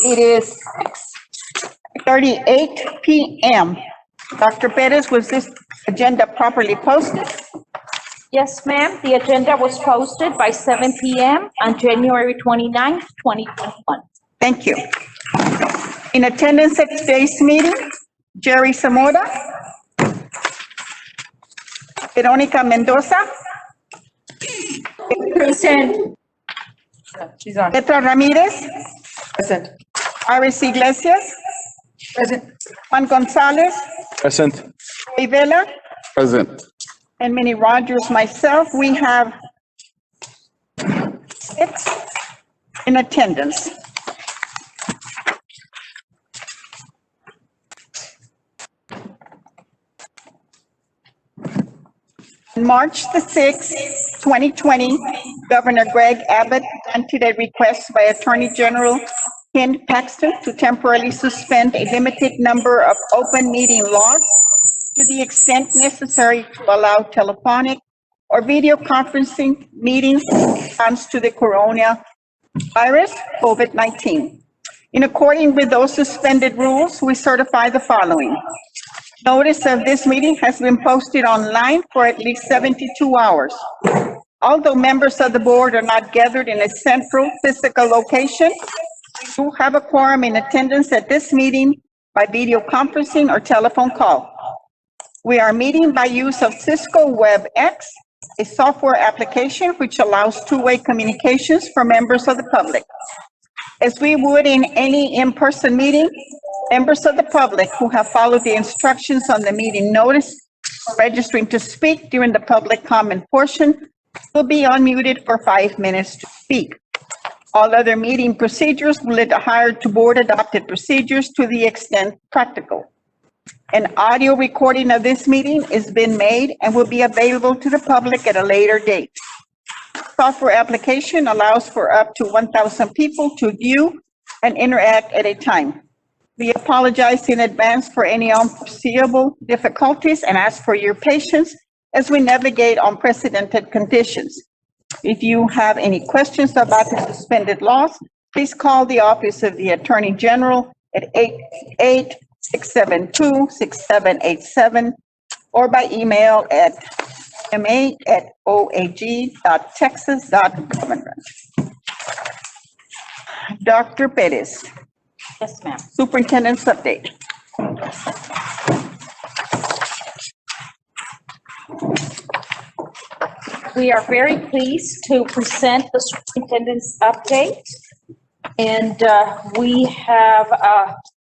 It is 6:38 p.m. Dr. Perez, was this agenda properly posted? Yes, ma'am. The agenda was posted by 7 p.m. on January 29th, 2021. Thank you. In attendance at today's meeting, Jerry Zamora, Veronica Mendoza, Present. She's on. Petra Ramirez, Present. Iris Iglesias, Present. Juan Gonzalez, Present. Roy Vela, Present. and Minnie Rogers, myself. We have 6 in attendance. On March the 6th, 2020, Governor Greg Abbott granted a request by Attorney General Ken Paxton to temporarily suspend a limited number of open meeting laws to the extent necessary to allow telephonic or video conferencing meetings in response to the coronavirus, COVID-19. In accordance with those suspended rules, we certify the following. Notice of this meeting has been posted online for at least 72 hours. Although members of the board are not gathered in a central physical location, we do have a quorum in attendance at this meeting by video conferencing or telephone call. We are meeting by use of Cisco WebEx, a software application which allows two-way communications for members of the public. As we would in any in-person meeting, members of the public who have followed the instructions on the meeting notice for registering to speak during the public comment portion will be unmuted for 5 minutes to speak. All other meeting procedures will adhere to board-adopted procedures to the extent practical. An audio recording of this meeting is being made and will be available to the public at a later date. Software application allows for up to 1,000 people to view and interact at a time. We apologize in advance for any unforeseeable difficulties and ask for your patience as we navigate unprecedented conditions. If you have any questions about the suspended laws, please call the Office of the Attorney General at 888-672-6787 or by email at ma@oag.texas.gov. Dr. Perez, Yes, ma'am. Superintendent's update. We are very pleased to present the superintendent's update. And we have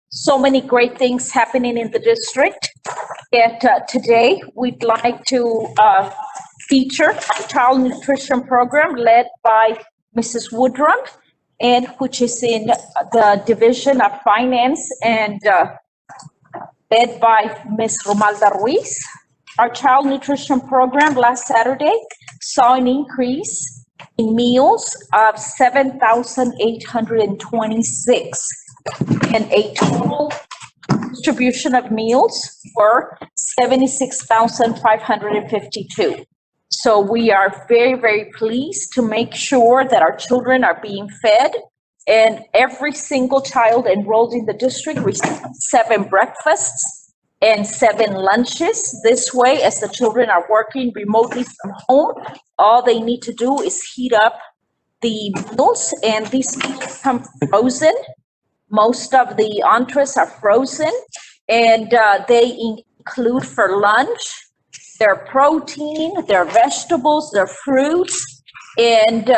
so many great things happening in the district. And today, we'd like to feature a child nutrition program led by Mrs. Woodruff, and which is in the Division of Finance and led by Ms. Romalda Ruiz. Our child nutrition program last Saturday saw an increase in meals of 7,826 and a total distribution of meals for 76,552. So we are very, very pleased to make sure that our children are being fed, and every single child enrolled in the district receives 7 breakfasts and 7 lunches. This way, as the children are working remotely from home, all they need to do is heat up the meals, and these meals come frozen. Most of the entrees are frozen, and they include for lunch their protein, their vegetables, their fruits, and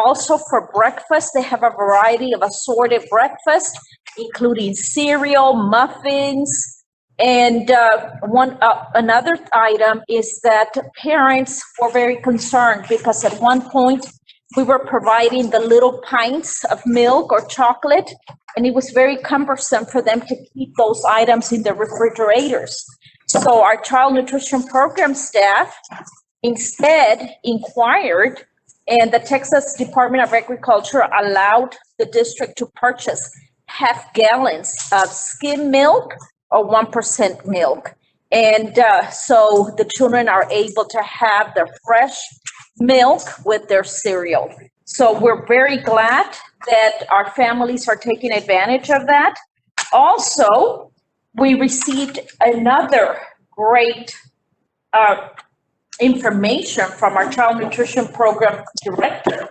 also for breakfast, they have a variety of assorted breakfast, including cereal, muffins, and another item is that parents were very concerned because at one point we were providing the little pints of milk or chocolate, and it was very cumbersome for them to keep those items in their refrigerators. So our child nutrition program staff instead inquired, and the Texas Department of Agriculture allowed the district to purchase half gallons of skim milk or 1% milk. And so the children are able to have their fresh milk with their cereal. So we're very glad that our families are taking advantage of that. Also, we received another great information from our child nutrition program director.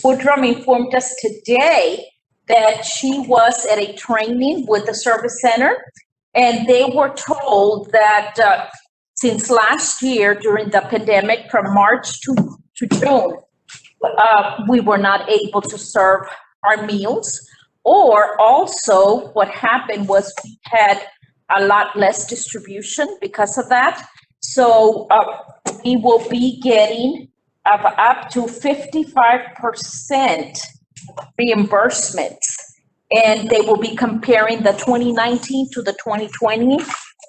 Woodrum informed us today that she was at a training with the service center, and they were told that since last year during the pandemic, from March to June, we were not able to serve our meals. Or also what happened was we had a lot less distribution because of that. So we will be getting up to 55% reimbursements. And they will be comparing the 2019 to the 2020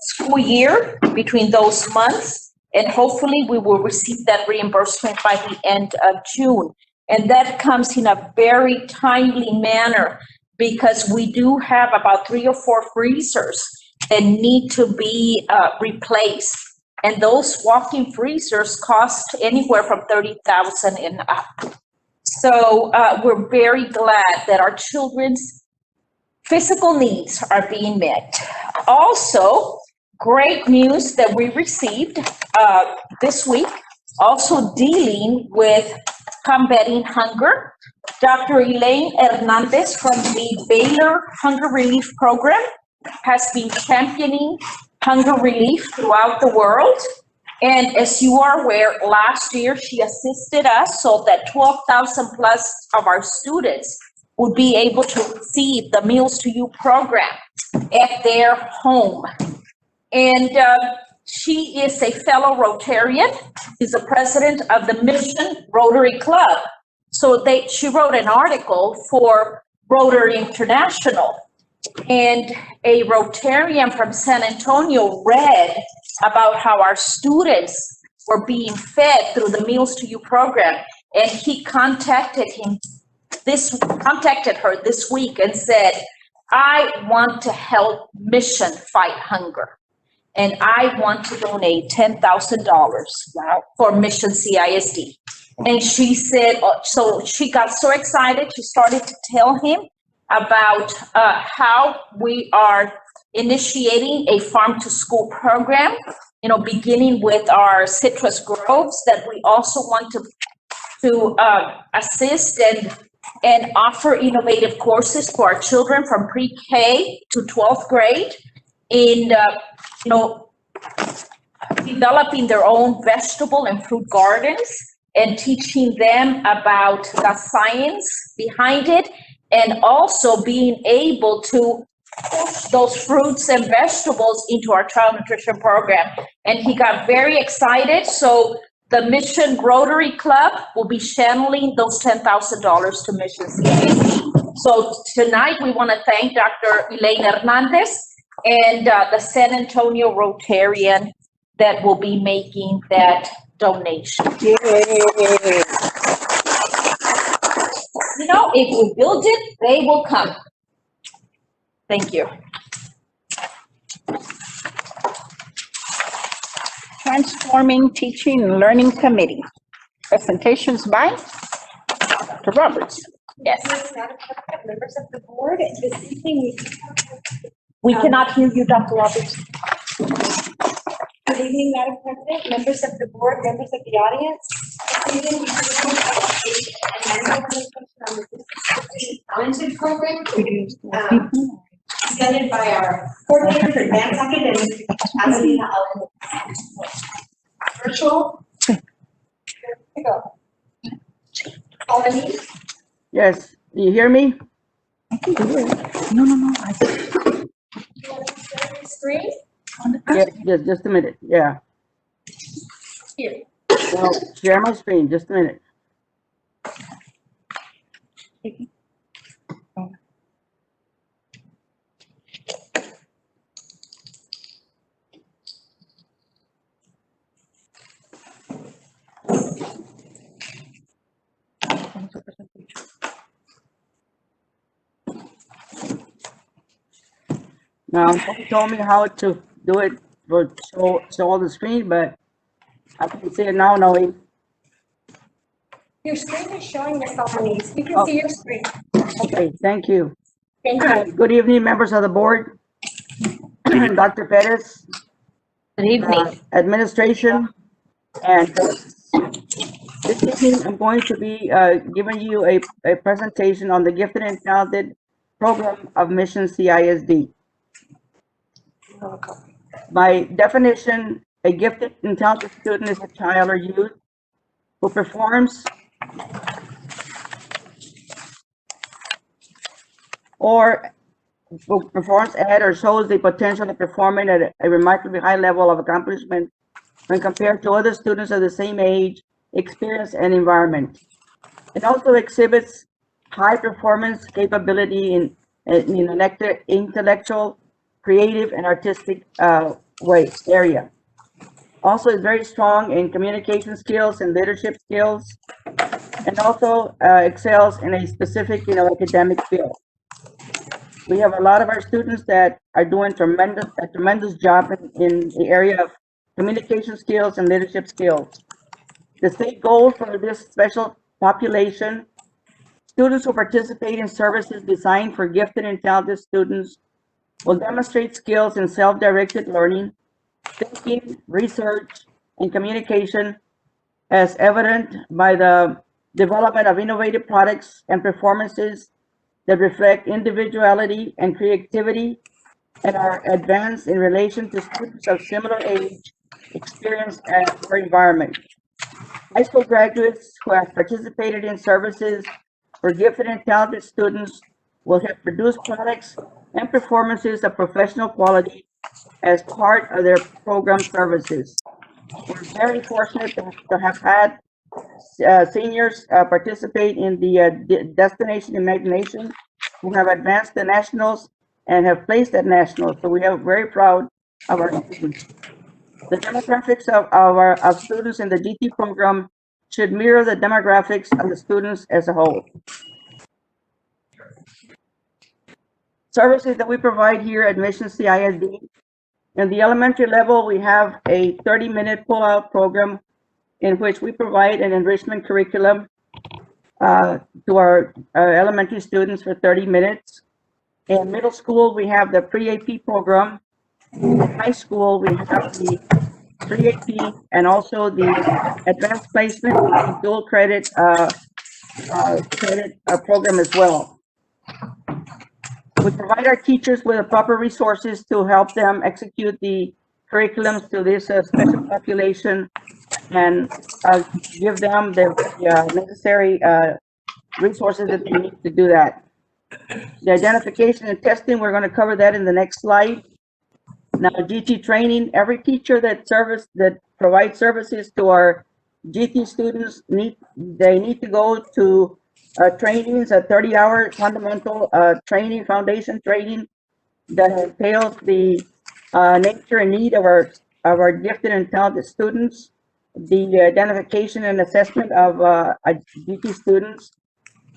school year between those months. And hopefully we will receive that reimbursement by the end of June. And that comes in a very timely manner because we do have about 3 or 4 freezers that need to be replaced. And those walk-in freezers cost anywhere from $30,000 and up. So we're very glad that our children's physical needs are being met. Also, great news that we received this week, also dealing with combating hunger. Dr. Elaine Hernandez from the Baylor Hunger Relief Program has been championing hunger relief throughout the world. And as you are aware, last year she assisted us so that 12,000 plus of our students would be able to receive the Meals to You program at their home. And she is a fellow Rotarian. She's the president of the Mission Rotary Club. So she wrote an article for Rotary International. And a Rotarian from San Antonio read about how our students were being fed through the Meals to You program. And he contacted her this week and said, I want to help Mission fight hunger. And I want to donate $10,000 for Mission CISD. And she said, so she got so excited, she started to tell him about how we are initiating a farm to school program, beginning with our citrus groves that we also want to assist and offer innovative courses for our children from pre-K to 12th grade in, developing their own vegetable and fruit gardens and teaching them about the science behind it, and also being able to push those fruits and vegetables into our child nutrition program. And he got very excited. So the Mission Rotary Club will be channeling those $10,000 to Mission CISD. So tonight we want to thank Dr. Elaine Hernandez and the San Antonio Rotarian that will be making that donation. Yay. If we build it, they will come. Thank you. Transforming Teaching and Learning Committee. Presentations by Dr. Roberts. Yes. Members of the board, this evening We cannot hear you, Dr. Roberts. Good evening, Madam President, members of the board, members of the audience. This evening, we present an annual presentation on the Untitled program, presented by our coordinator for advanced academics, Adelina Allen. Virtual. Here we go. Already? Yes, you hear me? No. You want to share your screen? Yes, just a minute, yeah. Here. Well, share my screen, just a minute. Now, nobody told me how to do it for show the screen, but I can see it now, Noe. Your screen is showing your felonies. You can see your screen. Okay, thank you. Thank you. Good evening, members of the board, Dr. Pettis, Good evening. administration, and this evening I'm going to be giving you a presentation on the Gifted and Talented Program of Mission CISD. By definition, a gifted and talented student is a child or youth who performs at or shows the potential of performing at a remarkably high level of accomplishment when compared to other students of the same age, experience, and environment. It also exhibits high performance capability in intellectual, creative, and artistic area. Also is very strong in communication skills and leadership skills, and also excels in a specific academic field. We have a lot of our students that are doing a tremendous job in the area of communication skills and leadership skills. The state goal for this special population, students who participate in services designed for gifted and talented students will demonstrate skills in self-directed learning, thinking, research, and communication, as evident by the development of innovative products and performances that reflect individuality and creativity and are advanced in relation to students of similar age, experience, or environment. High school graduates who have participated in services for gifted and talented students will have produced products and performances of professional quality as part of their program services. We're very fortunate to have had seniors participate in the Destination Imagination, who have advanced the nationals and have placed at nationals. So we are very proud of our students. The demographics of students in the GT program should mirror the demographics of the students as a whole. Services that we provide here at Mission CISD. In the elementary level, we have a 30-minute pull-out program in which we provide an enrichment curriculum to our elementary students for 30 minutes. In middle school, we have the pre-AP program. In high school, we have the pre-AP and also the advanced placement, the dual credit program as well. We provide our teachers with the proper resources to help them execute the curriculums to this special population and give them the necessary resources that they need to do that. The identification and testing, we're going to cover that in the next slide. Now, GT training, every teacher that provides services to our GT students need to go to trainings, a 30-hour fundamental training, foundation training that entails the nature and need of our gifted and talented students, the identification and assessment of GT students,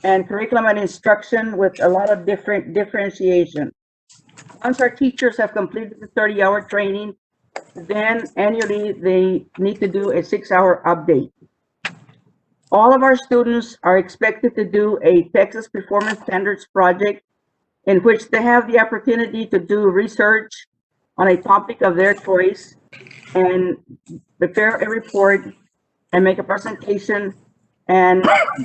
and curriculum and instruction with a lot of different differentiation. Once our teachers have completed the 30-hour training, then annually they need to do a 6-hour update. All of our students are expected to do a Texas Performance Standards project in which they have the opportunity to do research on a topic of their choice and prepare a report and make a presentation, and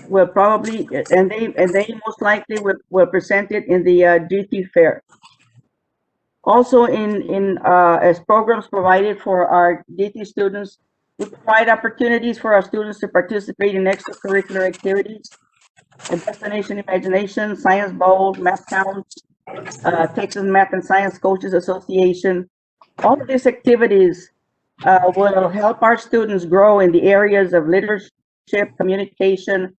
will probably they most likely will present it in the GT fair. Also, as programs provided for our GT students, we provide opportunities for our students to participate in extracurricular activities, Destination Imagination, Science Bowl, Math Counts, Texas Math and Science Coaches Association. All of these activities will help our students grow in the areas of leadership, communication,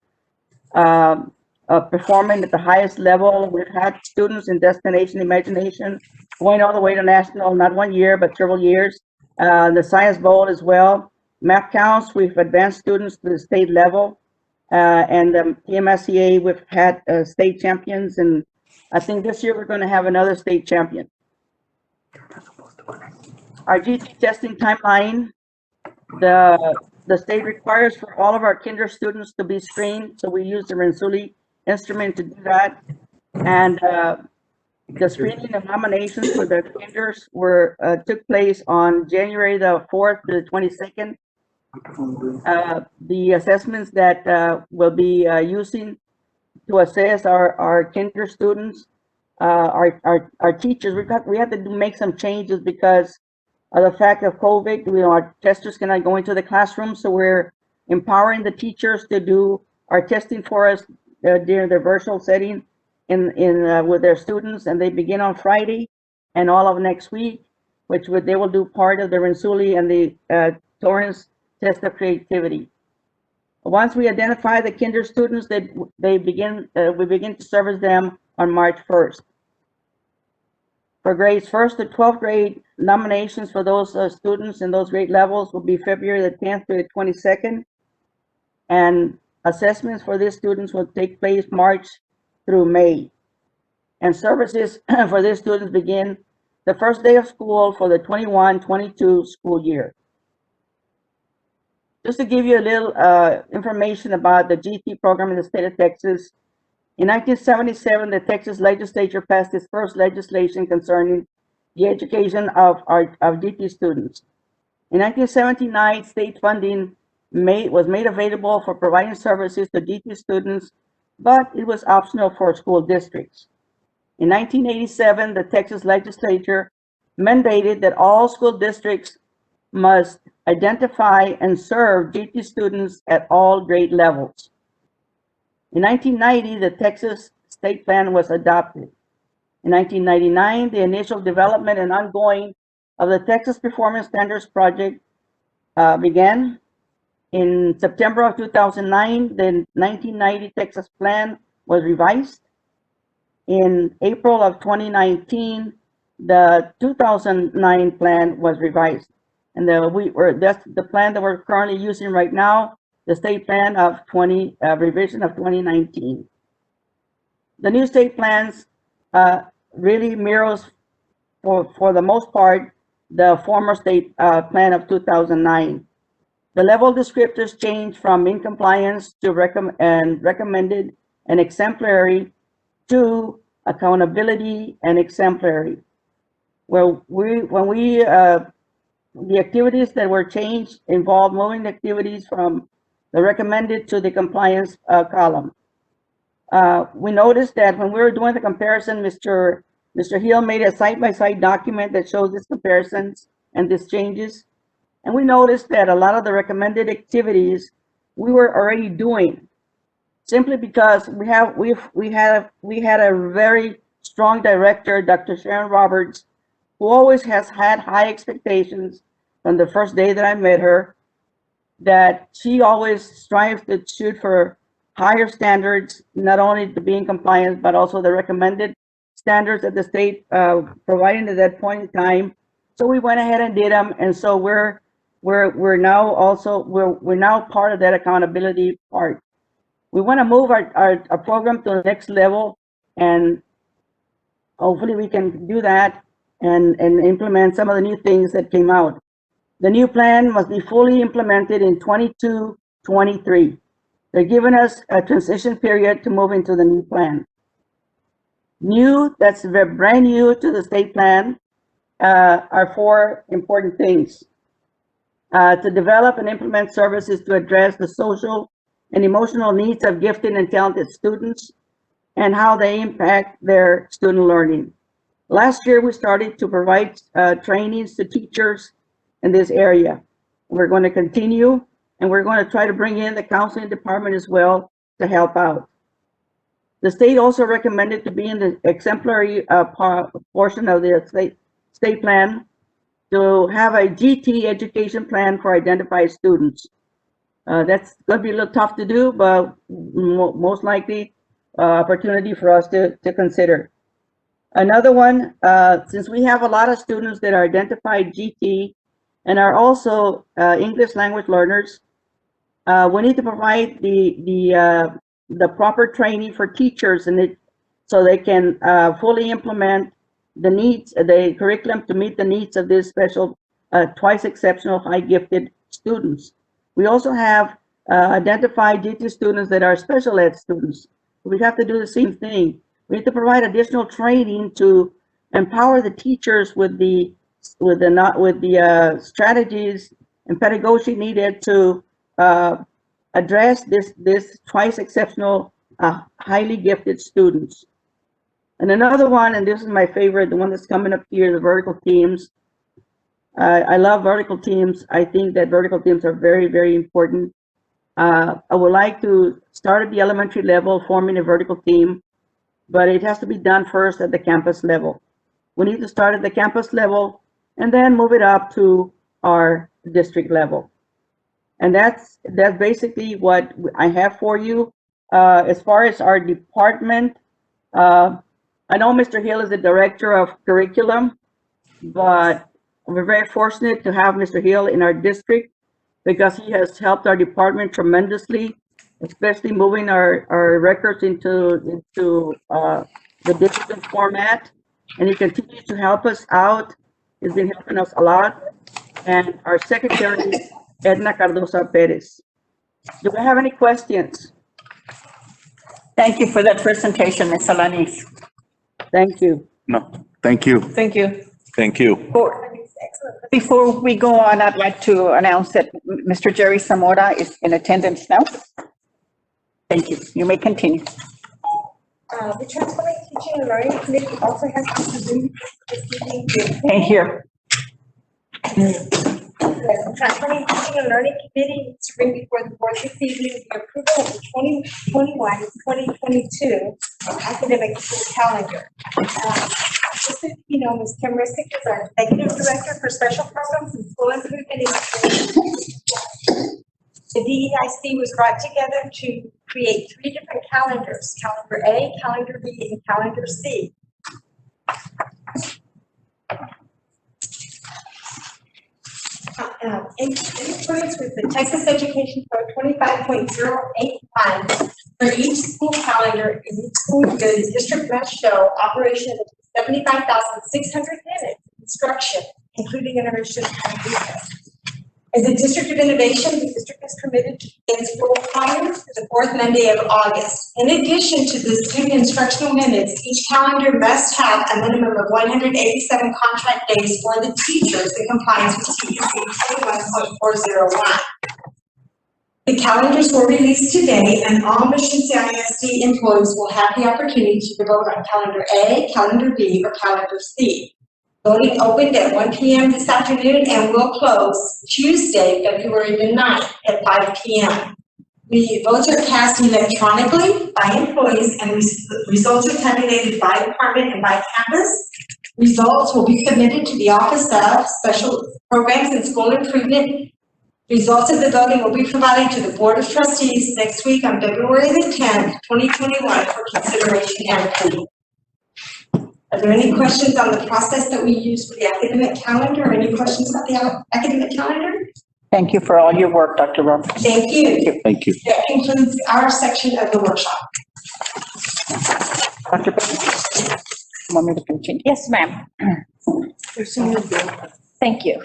performing at the highest level. We've had students in Destination Imagination going all the way to national, not 1 year, but several years. The Science Bowl as well. Math Counts, we've advanced students to the state level. And the TMSCA, we've had state champions, and I think this year we're going to have another state champion. Our GT testing timeline, the the state requires for all of our kinder students to be screened, so we use the Rensuli instrument to do that. And the screening and nominations for the kinders took place on January the 4th to the 22nd. The assessments that we'll be using to assess our kinder students, our teachers, we have to make some changes because of the fact of COVID. Our testers cannot go into the classroom, so we're empowering the teachers to do our testing for us during their virtual setting with their students, and they begin on Friday and all of next week, they will do part of the Rensuli and the Torrance test of creativity. Once we identify the kinder students, we begin to service them on March 1st. For grades 1st to 12th grade, nominations for those students in those grade levels will be February the 10th to the 22nd. And assessments for these students will take place March through May. And services for these students begin the first day of school for the 21-22 school year. Just to give you a little information about the GT program in the state of Texas, in 1977, the Texas legislature passed its first legislation concerning the education of GT students. In 1979, state funding was made available for providing services to GT students, but it was optional for school districts. In 1987, the Texas legislature mandated that all school districts must identify and serve GT students at all grade levels. In 1990, the Texas State Plan was adopted. In 1999, the initial development and ongoing of the Texas Performance Standards Project began. In September of 2009, the 1990 Texas Plan was revised. In April of 2019, the 2009 plan was revised. And that's the plan that we're currently using right now, the state plan of revision of 2019. The new state plans really mirrors, for the most part, the former state plan of 2009. The level descriptors change from in compliance to recommended and exemplary to accountability and exemplary. The activities that were changed involve moving activities from the recommended to the compliance column. We noticed that when we were doing the comparison, Mr. Hill made a side-by-side document that shows these comparisons and these changes. And we noticed that a lot of the recommended activities we were already doing, simply because we had a very strong director, Dr. Sharon Roberts, who always has had high expectations from the first day that I met her, that she always strives to shoot for higher standards, not only to be in compliance, but also the recommended standards that the state providing at that point in time. So we went ahead and did them, and so we're now part of that accountability part. We want to move our program to the next level, and hopefully we can do that and implement some of the new things that came out. The new plan must be fully implemented in 22-23. They're giving us a transition period to move into the new plan. New, that's brand new to the state plan, are four important things. To develop and implement services to address the social and emotional needs of gifted and talented students and how they impact their student learning. Last year, we started to provide trainings to teachers in this area. We're going to continue, and we're going to try to bring in the counseling department as well to help out. The state also recommended to be in the exemplary portion of the state plan to have a GT education plan for identified students. That's going to be a little tough to do, but most likely opportunity for us to consider. Another one, since we have a lot of students that are identified GT and are also English language learners, we need to provide the proper training for teachers so they can fully implement the curriculum to meet the needs of these special, twice exceptional, high gifted students. We also have identified DT students that are special ed students. We have to do the same thing. We need to provide additional training to empower the teachers with the strategies and pedagogy needed to address this twice exceptional, highly gifted students. And another one, and this is my favorite, the one that's coming up here, the vertical teams. I love vertical teams. I think that vertical teams are very, very important. I would like to start at the elementary level, forming a vertical team, but it has to be done first at the campus level. We need to start at the campus level and then move it up to our district level. And that's basically what I have for you. As far as our department, I know Mr. Hill is the director of curriculum, but we're very fortunate to have Mr. Hill in our district because he has helped our department tremendously, especially moving our records into the digital format. And he continues to help us out. He's been helping us a lot. And our secretary, Edna Cardosa Perez. Do we have any questions? Thank you for that presentation, Ms. Alanis. Thank you. No, thank you. Thank you. Thank you. Before we go on, I'd like to announce that Mr. Jerry Zamora is in attendance now. Thank you. You may continue. The Transforming Teaching and Learning Committee also has to Zoom this evening. And here, The Transforming Teaching and Learning Committee needs to bring before the board this evening the approval of the 2021-2022 academic calendar. Just so you know, Ms. Kim Rissick is our Executive Director for Special Programs and School Improvement Initiatives. The DEIC was brought together to create 3 different calendars: Calendar A, Calendar B, and Calendar C. In accordance with the Texas Education Code 25.081, for each school calendar in each school year, the district must show operation of 75,600 minutes of instruction, including intermission and recess. As a district of innovation, the district is permitted to begin school calendars for the 4th Monday of August. In addition to the student instructional minutes, each calendar must have a minimum of 187 contract days for the teachers in compliance with TEC 21.401. The calendars were released today, and all Mission CISD employees will have the opportunity to vote on Calendar A, Calendar B, or Calendar C. Voting opened at 1 p.m. this afternoon and will close Tuesday, February the 9th at 5 p.m. The votes are cast electronically by employees and results are tabulated by department and by campus. Results will be submitted to the Office of Special Programs and School Improvement. Results of the voting will be provided to the Board of Trustees next week on February the 10th, 2021 for consideration and approval. Are there any questions on the process that we use for the academic calendar, or any questions about the academic calendar? thank you for all your work, Dr. Roberts. Thank you. Thank you. That concludes our section of the workshop. Dr. Bennett, want me to continue? Yes, ma'am. Thank you.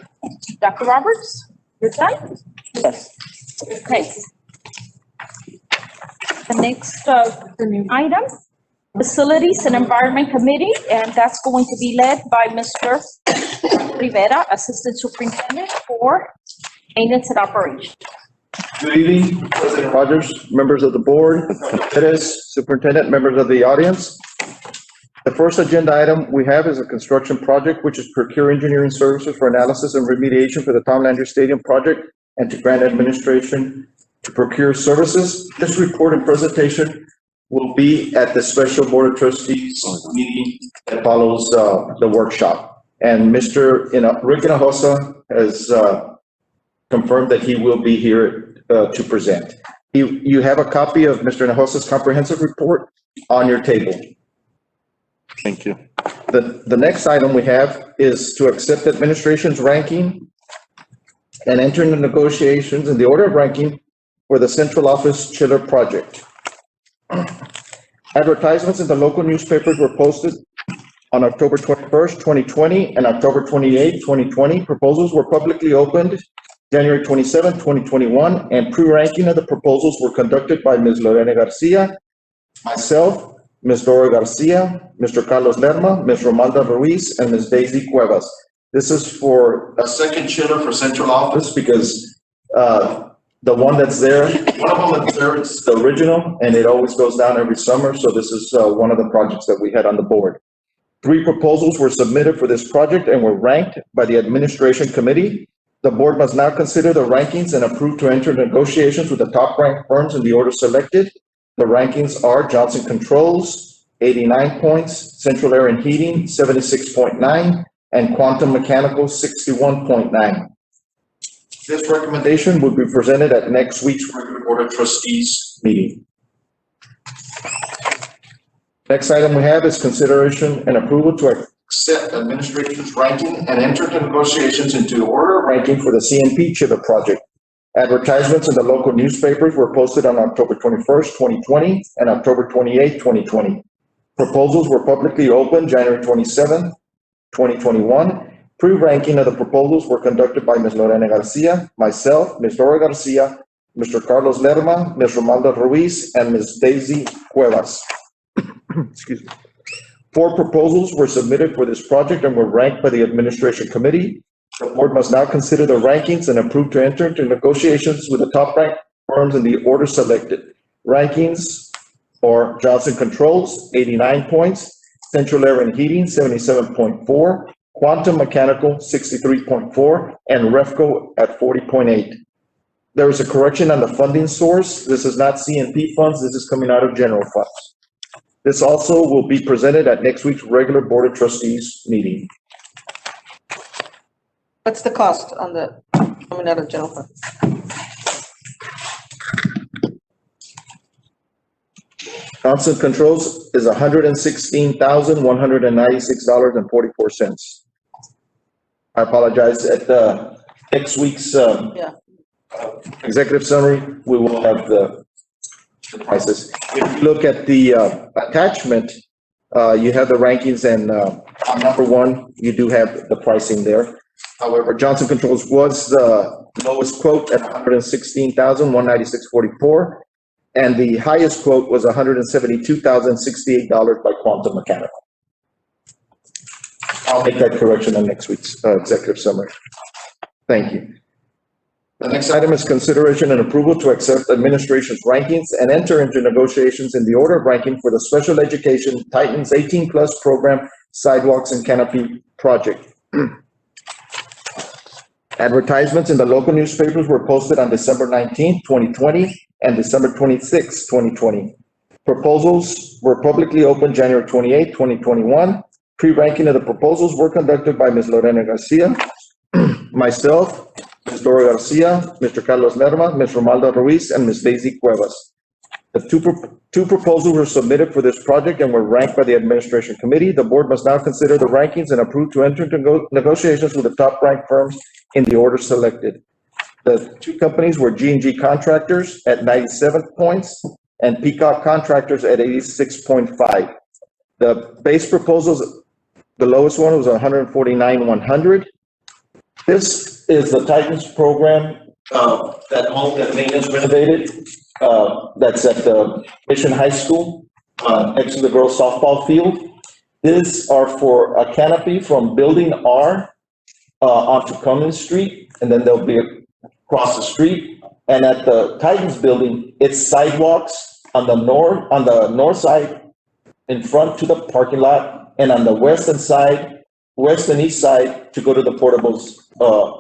Dr. Roberts, you're done? Yes. Okay. The next item, Facilities and Environment Committee, and that's going to be led by Mr. Rivera, Assistant Superintendent for Maintenance and Operations. Good evening, President Rogers, members of the board, Perez, Superintendent, members of the audience. The first agenda item we have is a construction project, which is procure engineering services for analysis and remediation for the Tom Landry Stadium project and to grant administration to procure services. This report and presentation will be at the special Board of Trustees meeting that follows the workshop. And Mr. Rick Hinojosa has confirmed that he will be here to present. You have a copy of Mr. Hinojosa's comprehensive report on your table. Thank you. The next item we have is to accept administration's ranking and enter into negotiations in the order of ranking for the central office chiller project. Advertisements in the local newspapers were posted on October 21st, 2020 and October 28th, 2020. Proposals were publicly opened January 27, 2021, and pre-ranking of the proposals were conducted by Ms. Lorena Garcia, myself, Ms. Dora Garcia, Mr. Carlos Lerma, Ms. Romanda Ruiz, and Ms. Daisy Cuevas. This is for a second chiller for central office because the one that's there, one of them that's there is the original, and it always goes down every summer, so this is one of the projects that we had on the board. 3 proposals were submitted for this project and were ranked by the administration committee. The board must now consider the rankings and approve to enter negotiations with the top-ranked firms in the order selected. The rankings are Johnson Controls, 89 points, Central Air and Heating, 76.9, and Quantum Mechanical, 61.9. This recommendation will be presented at next week's regular Board of Trustees meeting. Next item we have is consideration and approval to accept administration's ranking and enter into negotiations into order ranking for the CNP Chiller project. Advertisements in the local newspapers were posted on October 21st, 2020 and October 28th, 2020. Proposals were publicly opened January 27th, 2021. Pre-ranking of the proposals were conducted by Ms. Lorena Garcia, myself, Ms. Dora Garcia, Mr. Carlos Lerma, Ms. Romanda Ruiz, and Ms. Daisy Cuevas. Excuse me. 4 proposals were submitted for this project and were ranked by the administration committee. The board must now consider the rankings and approve to enter into negotiations with the top-ranked firms in the order selected. Rankings are Johnson Controls, 89 points, Central Air and Heating, 77.4, Quantum Mechanical, 63.4, and Refco at 40.8. There is a correction on the funding source. This is not CNP funds. This is coming out of general funds. This also will be presented at next week's regular Board of Trustees meeting. What's the cost on the, coming out of general fund? Johnson Controls is $116,196.44. I apologize. At next week's executive summary, we will have the prices. If you look at the attachment, you have the rankings, and on number 1, you do have the pricing there. However, Johnson Controls was the lowest quote at $116,196.44, and the highest quote was $172,068 by Quantum Mechanical. I'll make that correction on next week's executive summary. Thank you. The next item is consideration and approval to accept administration's rankings and enter into negotiations in the order of ranking for the Special Education Titans 18 Plus Program Sidewalks and Canopy Project. Advertisements in the local newspapers were posted on December 19th, 2020 and December 26th, 2020. Proposals were publicly opened January 28th, 2021. Pre-ranking of the proposals were conducted by Ms. Lorena Garcia, myself, Ms. Dora Garcia, Mr. Carlos Lerma, Ms. Romanda Ruiz, and Ms. Daisy Cuevas. The two proposals were submitted for this project and were ranked by the administration committee. The board must now consider the rankings and approve to enter into negotiations with the top-ranked firms in the order selected. The 2 companies were G&G Contractors at 97 points and Peacock Contractors at 86.5. The base proposals, the lowest one was 149,100. This is the Titans program, that home that maintenance renovated, that's at the Mission High School, next to the girls softball field. These are for a canopy from Building R onto Cummins Street, and then they'll be across the street. And at the Titans building, it's sidewalks on the north side in front to the parking lot, and on the west and east side to go to the portables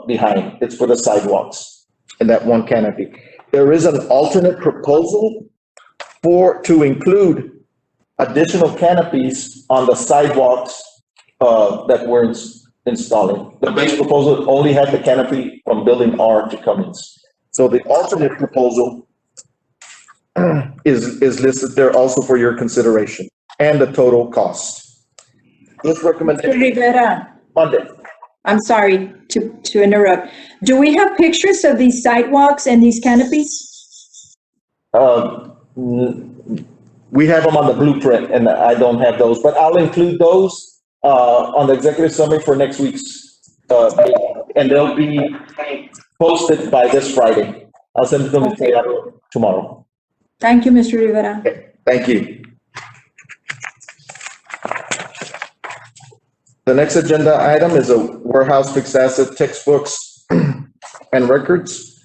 behind. It's for the sidewalks in that one canopy. There is an alternate proposal to include additional canopies on the sidewalks that we're installing. The base proposal only had the canopy from Building R to Cummins. So the alternate proposal is listed there also for your consideration, and the total cost. This recommendation. Rivera, Monday. I'm sorry to interrupt. Do we have pictures of these sidewalks and these canopies? We have them on the blueprint, and I don't have those, but I'll include those on the executive summary for next week's and they'll be posted by this Friday. I'll send it to them tomorrow. Thank you, Mr. Rivera. Thank you. The next agenda item is a warehouse fixed asset textbooks and records.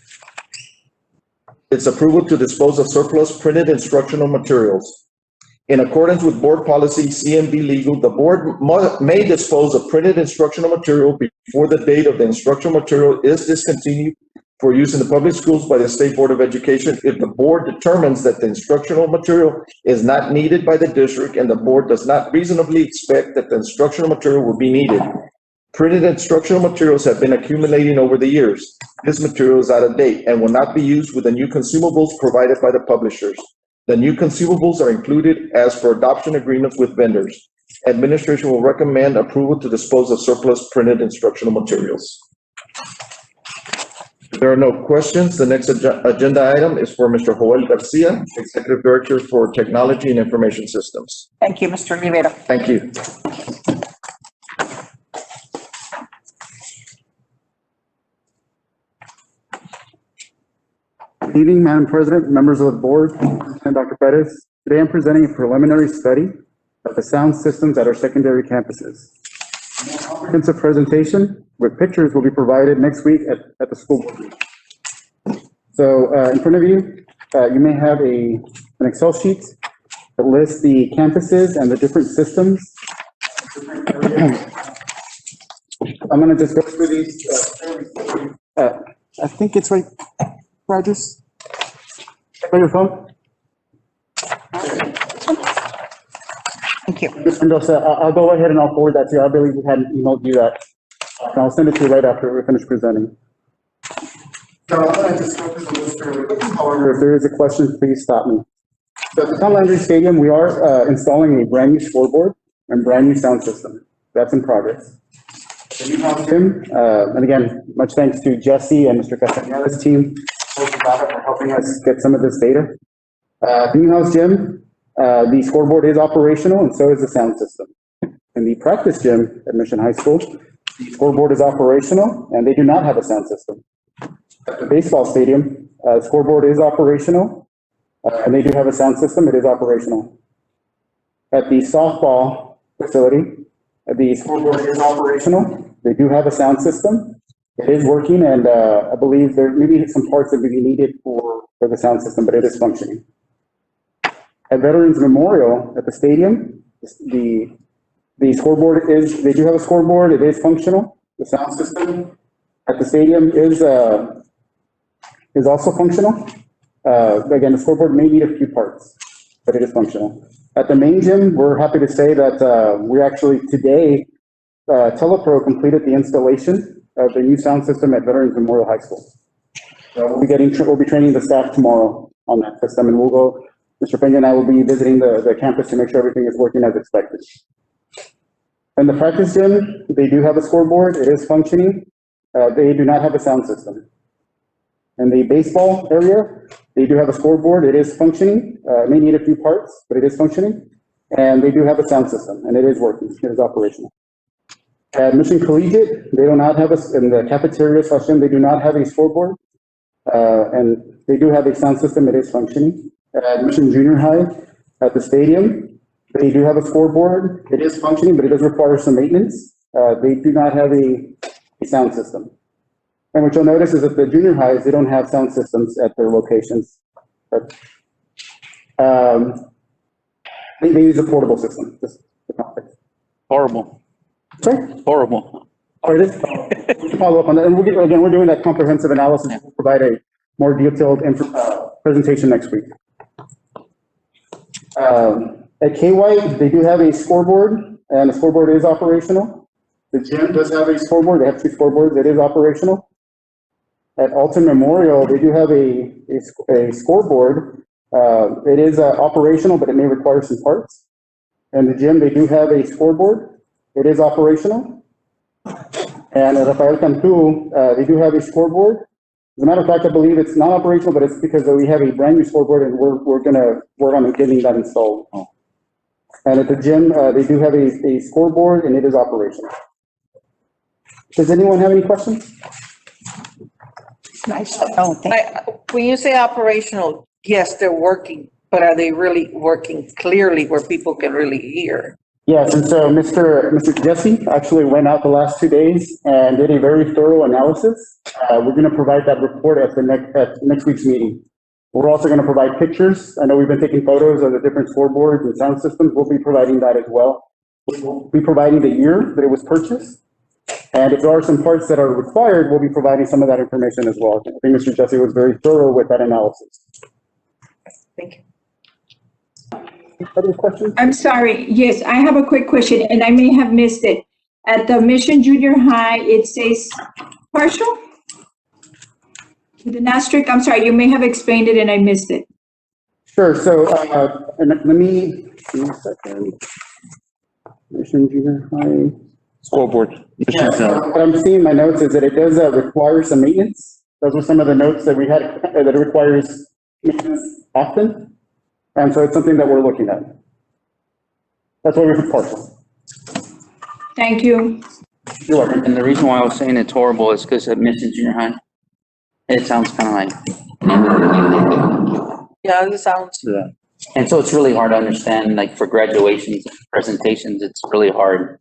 It's approval to dispose of surplus printed instructional materials. In accordance with board policy CMB legal, the board may dispose of printed instructional material before the date of the instructional material is discontinued for use in the public schools by the State Board of Education if the board determines that the instructional material is not needed by the district and the board does not reasonably expect that the instructional material will be needed. Printed instructional materials have been accumulating over the years. This material is out of date and will not be used with the new consumables provided by the publishers. The new consumables are included as per adoption agreements with vendors. Administration will recommend approval to dispose of surplus printed instructional materials. If there are no questions, the next agenda item is for Mr. Joel Garcia, Executive Director for Technology and Information Systems. Thank you, Mr. Rivera. Thank you. Good evening, Madam President, members of the board, and Dr. Perez. Today I'm presenting a preliminary study of the sound systems at our secondary campuses. A comprehensive presentation with pictures will be provided next week at the school board. So in front of you, you may have an Excel sheet that lists the campuses and the different systems. I'm going to just go through these. I think it's right, Rogers. By your phone? Thank you. Ms. Mendoza, I'll go ahead and I'll forward that to you. I believe we hadn't emailed you that. And I'll send it to you right after we finish presenting. So I'm going to just go through the list fairly quickly. However, if there is a question, please stop me. So at the Landry Stadium, we are installing a brand new scoreboard and brand new sound system. That's in progress. The new house gym, and again, much thanks to Jesse and Mr. Castaneda's team for helping us get some of this data. The new house gym, the scoreboard is operational and so is the sound system. In the practice gym at Mission High School, the scoreboard is operational and they do not have a sound system. At the baseball stadium, scoreboard is operational and they do have a sound system, it is operational. At the softball facility, the scoreboard is operational. They do have a sound system. It is working, and I believe there may be some parts that may be needed for the sound system, but it is functioning. At Veterans Memorial at the stadium, the scoreboard is, they do have a scoreboard. It is functional. The sound system at the stadium is also functional. Again, the scoreboard may need a few parts, but it is functional. At the main gym, we're happy to say that we actually today, Telepro completed the installation of the new sound system at Veterans Memorial High School. So we'll be training the staff tomorrow on that system, and we'll go, Mr. Peña and I will be visiting the campus to make sure everything is working as expected. In the practice gym, they do have a scoreboard. It is functioning. They do not have a sound system. In the baseball area, they do have a scoreboard. It is functioning. It may need a few parts, but it is functioning. And they do have a sound system, and it is working. It is operational. At Mission Collegiate, they do not have in the cafeteria session, they do not have a scoreboard. And they do have a sound system. It is functioning. At Mission Junior High, at the stadium, they do have a scoreboard. It is functioning, but it does require some maintenance. They do not have a sound system. And what you'll notice is that the junior highs, they don't have sound systems at their locations. But, they use a portable system, just the context. Horrible. Sorry? Horrible. Oh, it is? We can follow up on that. And again, we're doing that comprehensive analysis. We'll provide a more detailed presentation next week. At KY, they do have a scoreboard, and the scoreboard is operational. The gym does have a scoreboard. They have two scoreboards. It is operational. At Alton Memorial, they do have a scoreboard. It is operational, but it may require some parts. And the gym, they do have a scoreboard. It is operational. And at Rafael Cantu, they do have a scoreboard. As a matter of fact, I believe it's not operational, but it's because we have a brand new scoreboard and we're going to work on getting that installed. And at the gym, they do have a scoreboard and it is operational. Does anyone have any questions? It's nice. Oh, thank When you say operational, yes, they're working, but are they really working clearly where people can really hear? Yes, and so Mr. Jesse actually went out the last 2 days and did a very thorough analysis. We're going to provide that report at next week's meeting. We're also going to provide pictures. I know we've been taking photos of the different scoreboards and sound systems. We'll be providing that as well. We'll be providing the year that it was purchased. And if there are some parts that are required, we'll be providing some of that information as well. I think Mr. Jesse was very thorough with that analysis. Thank you. Other questions? I'm sorry. Yes, I have a quick question, and I may have missed it. At the Mission Junior High, it says partial? With an asterisk? I'm sorry, you may have explained it and I missed it. Sure, so, and let me, give me a second. Mission Junior High. Scoreboard. Yeah, so what I'm seeing in my notes is that it does require some maintenance. Those were some of the notes that we had, that it requires maintenance often. And so it's something that we're looking at. That's why we put partial. Thank you. You're welcome. And the reason why I was saying it's horrible is because at Mission Junior High, it sounds kind of like, Yeah, it sounds. Yeah. and so it's really hard to understand, like for graduations and presentations, it's really hard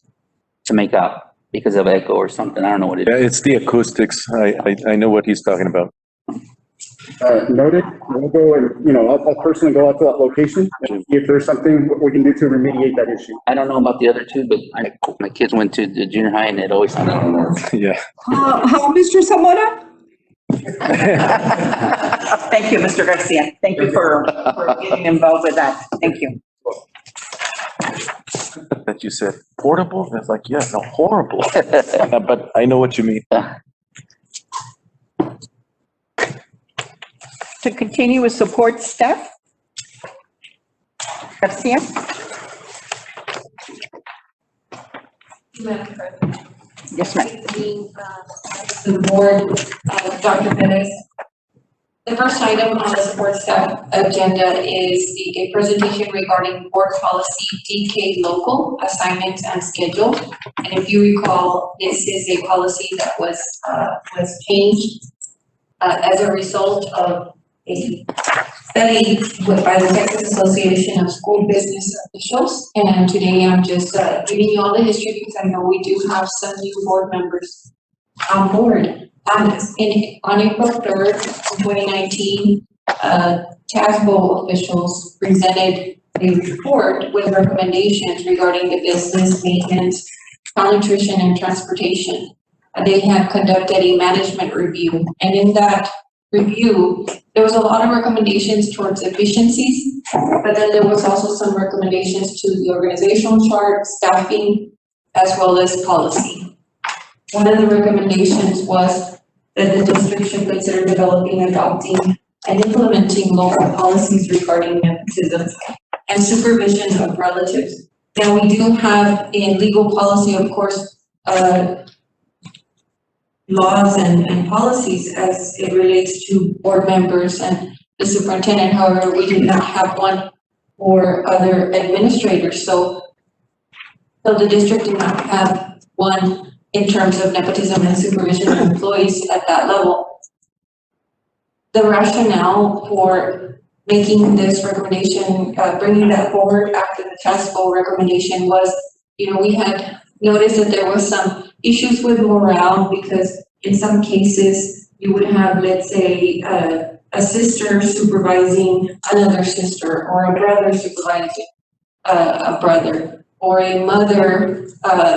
to make out because of echo or something. I don't know what it Yeah, is. it's the acoustics. I know what he's talking about. Noted. We'll go and, I'll personally go out to that location and see if there's something we can do to remediate that issue. I don't know about the other two, but my kids went to the junior high and it always sounded. Yeah. How, Mr. Zamora? Thank you, Mr. Garcia. Thank you for getting involved with that. Thank you. That you said portable. It's like, yeah, no, horrible. But I know what you mean. To continue with support staff. Garcia? Madam President. Yes, ma'am. The board, Dr. Perez. The first item on the support staff agenda is a presentation regarding board policy DK local assignments and schedule. And if you recall, this is a policy that was changed as a result of a study by the Texas Association of School Business Officials. And today I'm just giving you all the history because I know we do have some new board members on board. On April 3rd, 2019, TASBO officials presented a report with recommendations regarding the business, maintenance, malnutrition, and transportation. They have conducted a management review, and in that review, there was a lot of recommendations towards efficiencies, but then there was also some recommendations to the organizational chart, staffing, as well as policy. One of the recommendations was that the district should consider developing, adopting, and implementing local policies regarding nepotism and supervision of relatives. Now, we do have in legal policy, of course, laws and policies as it relates to board members and the superintendent. However, we do not have one for other administrators. So the district did not have one in terms of nepotism and supervision of employees at that level. The rationale for making this recommendation, bringing that forward after the TASBO recommendation was, we had noticed that there was some issues with morale because in some cases you would have, let's say, a sister supervising another sister, or a brother supervising a brother, or a mother,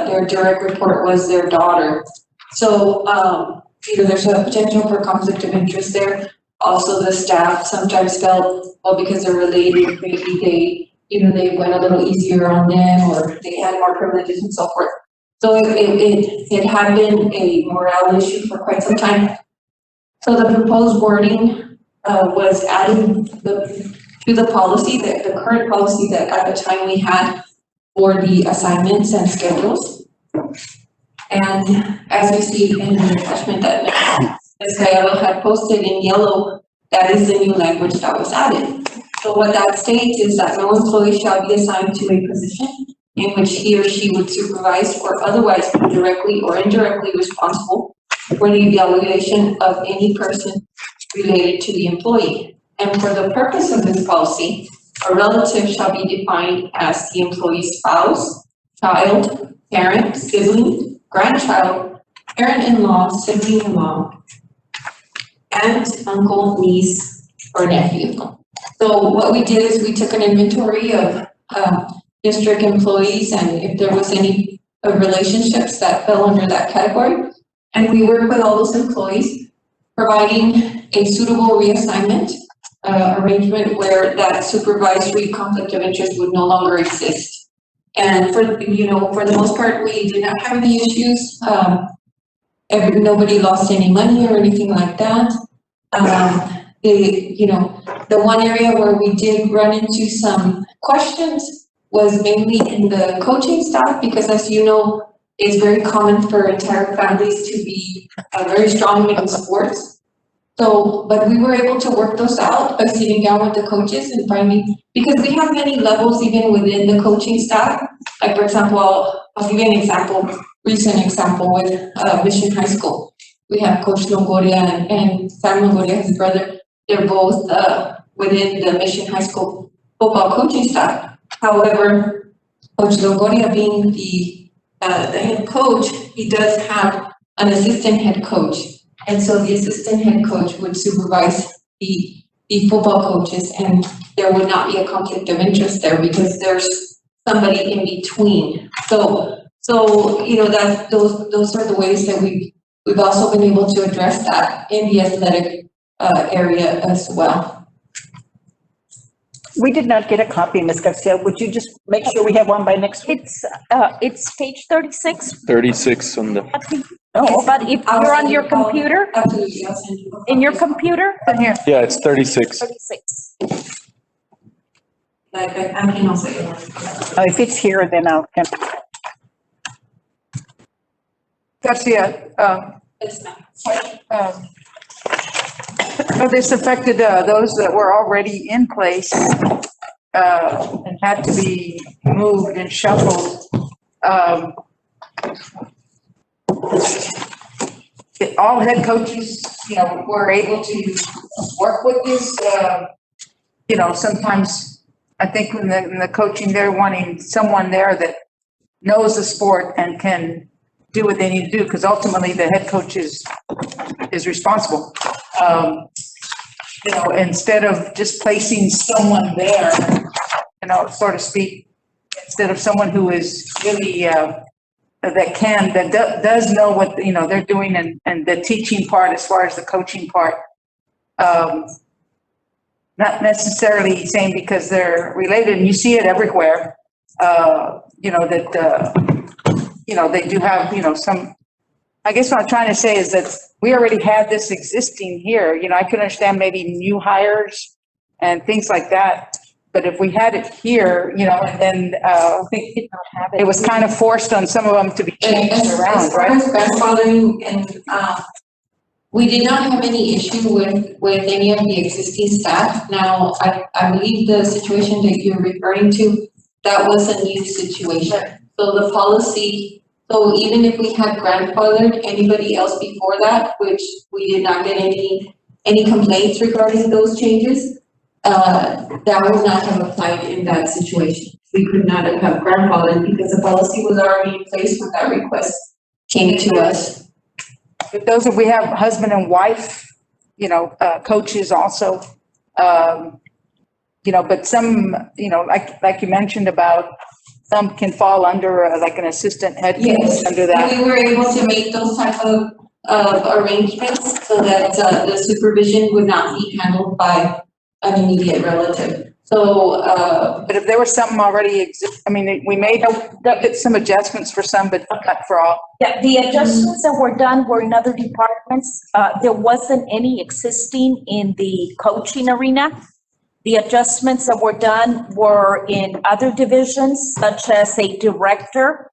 their direct report was their daughter. So, there's a potential for conflict of interest there. Also, the staff sometimes felt, well, because they're related, maybe they went a little easier on them, or they had more privileges and so forth. So it had been a morale issue for quite some time. So the proposed wording was adding to the policy, the current policy that at the time we had for the assignments and schedules. And as you see in the attachment that Ms. Gallardo had posted in yellow, that is the new language that was added. So what that states is that no employee shall be assigned to a position in which he or she would supervise or otherwise be directly or indirectly responsible for the evaluation of any person related to the employee. And for the purpose of this policy, a relative shall be defined as the employee's spouse, child, parent, sibling, grandchild, parent-in-law, sibling-in-law, aunt, uncle, niece, or nephew. So what we did is we took an inventory of district employees and if there was any relationships that fell under that category. And we worked with all those employees, providing a suitable reassignment arrangement where that supervisory conflict of interest would no longer exist. And for the most part, we did not have any issues. Nobody lost any money or anything like that. The one area where we did run into some questions was mainly in the coaching staff, because as you know, it's very common for entire families to be very strong in sports. So, but we were able to work those out by sitting down with the coaches and finding, because we have many levels even within the coaching staff. Like for example, I'll give you an recent example with Mission High School. We have Coach Longoria and Sam Longoria, his brother. They're both within the Mission High School football coaching staff. However, Coach Longoria being the head coach, he does have an assistant head coach. And so the assistant head coach would supervise the football coaches, and there would not be a conflict of interest there because there's somebody in between. So that those are the ways that we've also been able to address that in the athletic area as well. We did not get a copy, Ms. Garcia. Would you just make sure we have one by next week? It's page 36. 36 on the, But if you're on your computer, Absolutely, I'll send you. in your computer, Here. yeah, it's 36. 36. Like, I can also. If it's here, then I'll. Garcia, It's not. this affected those that were already in place and had to be moved and shuffled. All head coaches, were able to work with this. Sometimes I think in the coaching, they're wanting someone there that knows the sport and can do what they need to do, because ultimately the head coach is responsible. Instead of just placing someone there, so to speak, instead of someone who is really, that does know what, they're doing and the teaching part as far as the coaching part. Not necessarily saying because they're related, and you see it everywhere, they do have, some, I guess what I'm trying to say is that we already had this existing here. I could understand maybe new hires and things like that. But if we had it here, and then I think it was kind of forced on some of them to be changed around, right? As far as grandfathering, and we did not have any issue with any of the existing staff. Now, I believe the situation that you're referring to, that was a new situation. So the policy, so even if we had grandfathered anybody else before that, which we did not get any complaints regarding those changes, that would not have applied in that situation. We could not have grandfathered because the policy was already in place when that request came to us. But those we have husband and wife, coaches also, but some, like you mentioned about, some can fall under like an assistant head coach under that. We were able to make those type of arrangements so that the supervision would not be handled by an immediate relative. So, but if there was something already we made some adjustments for some, but not for all. Yeah, the adjustments that were done were in other departments. There wasn't any existing in the coaching arena. The adjustments that were done were in other divisions, such as a director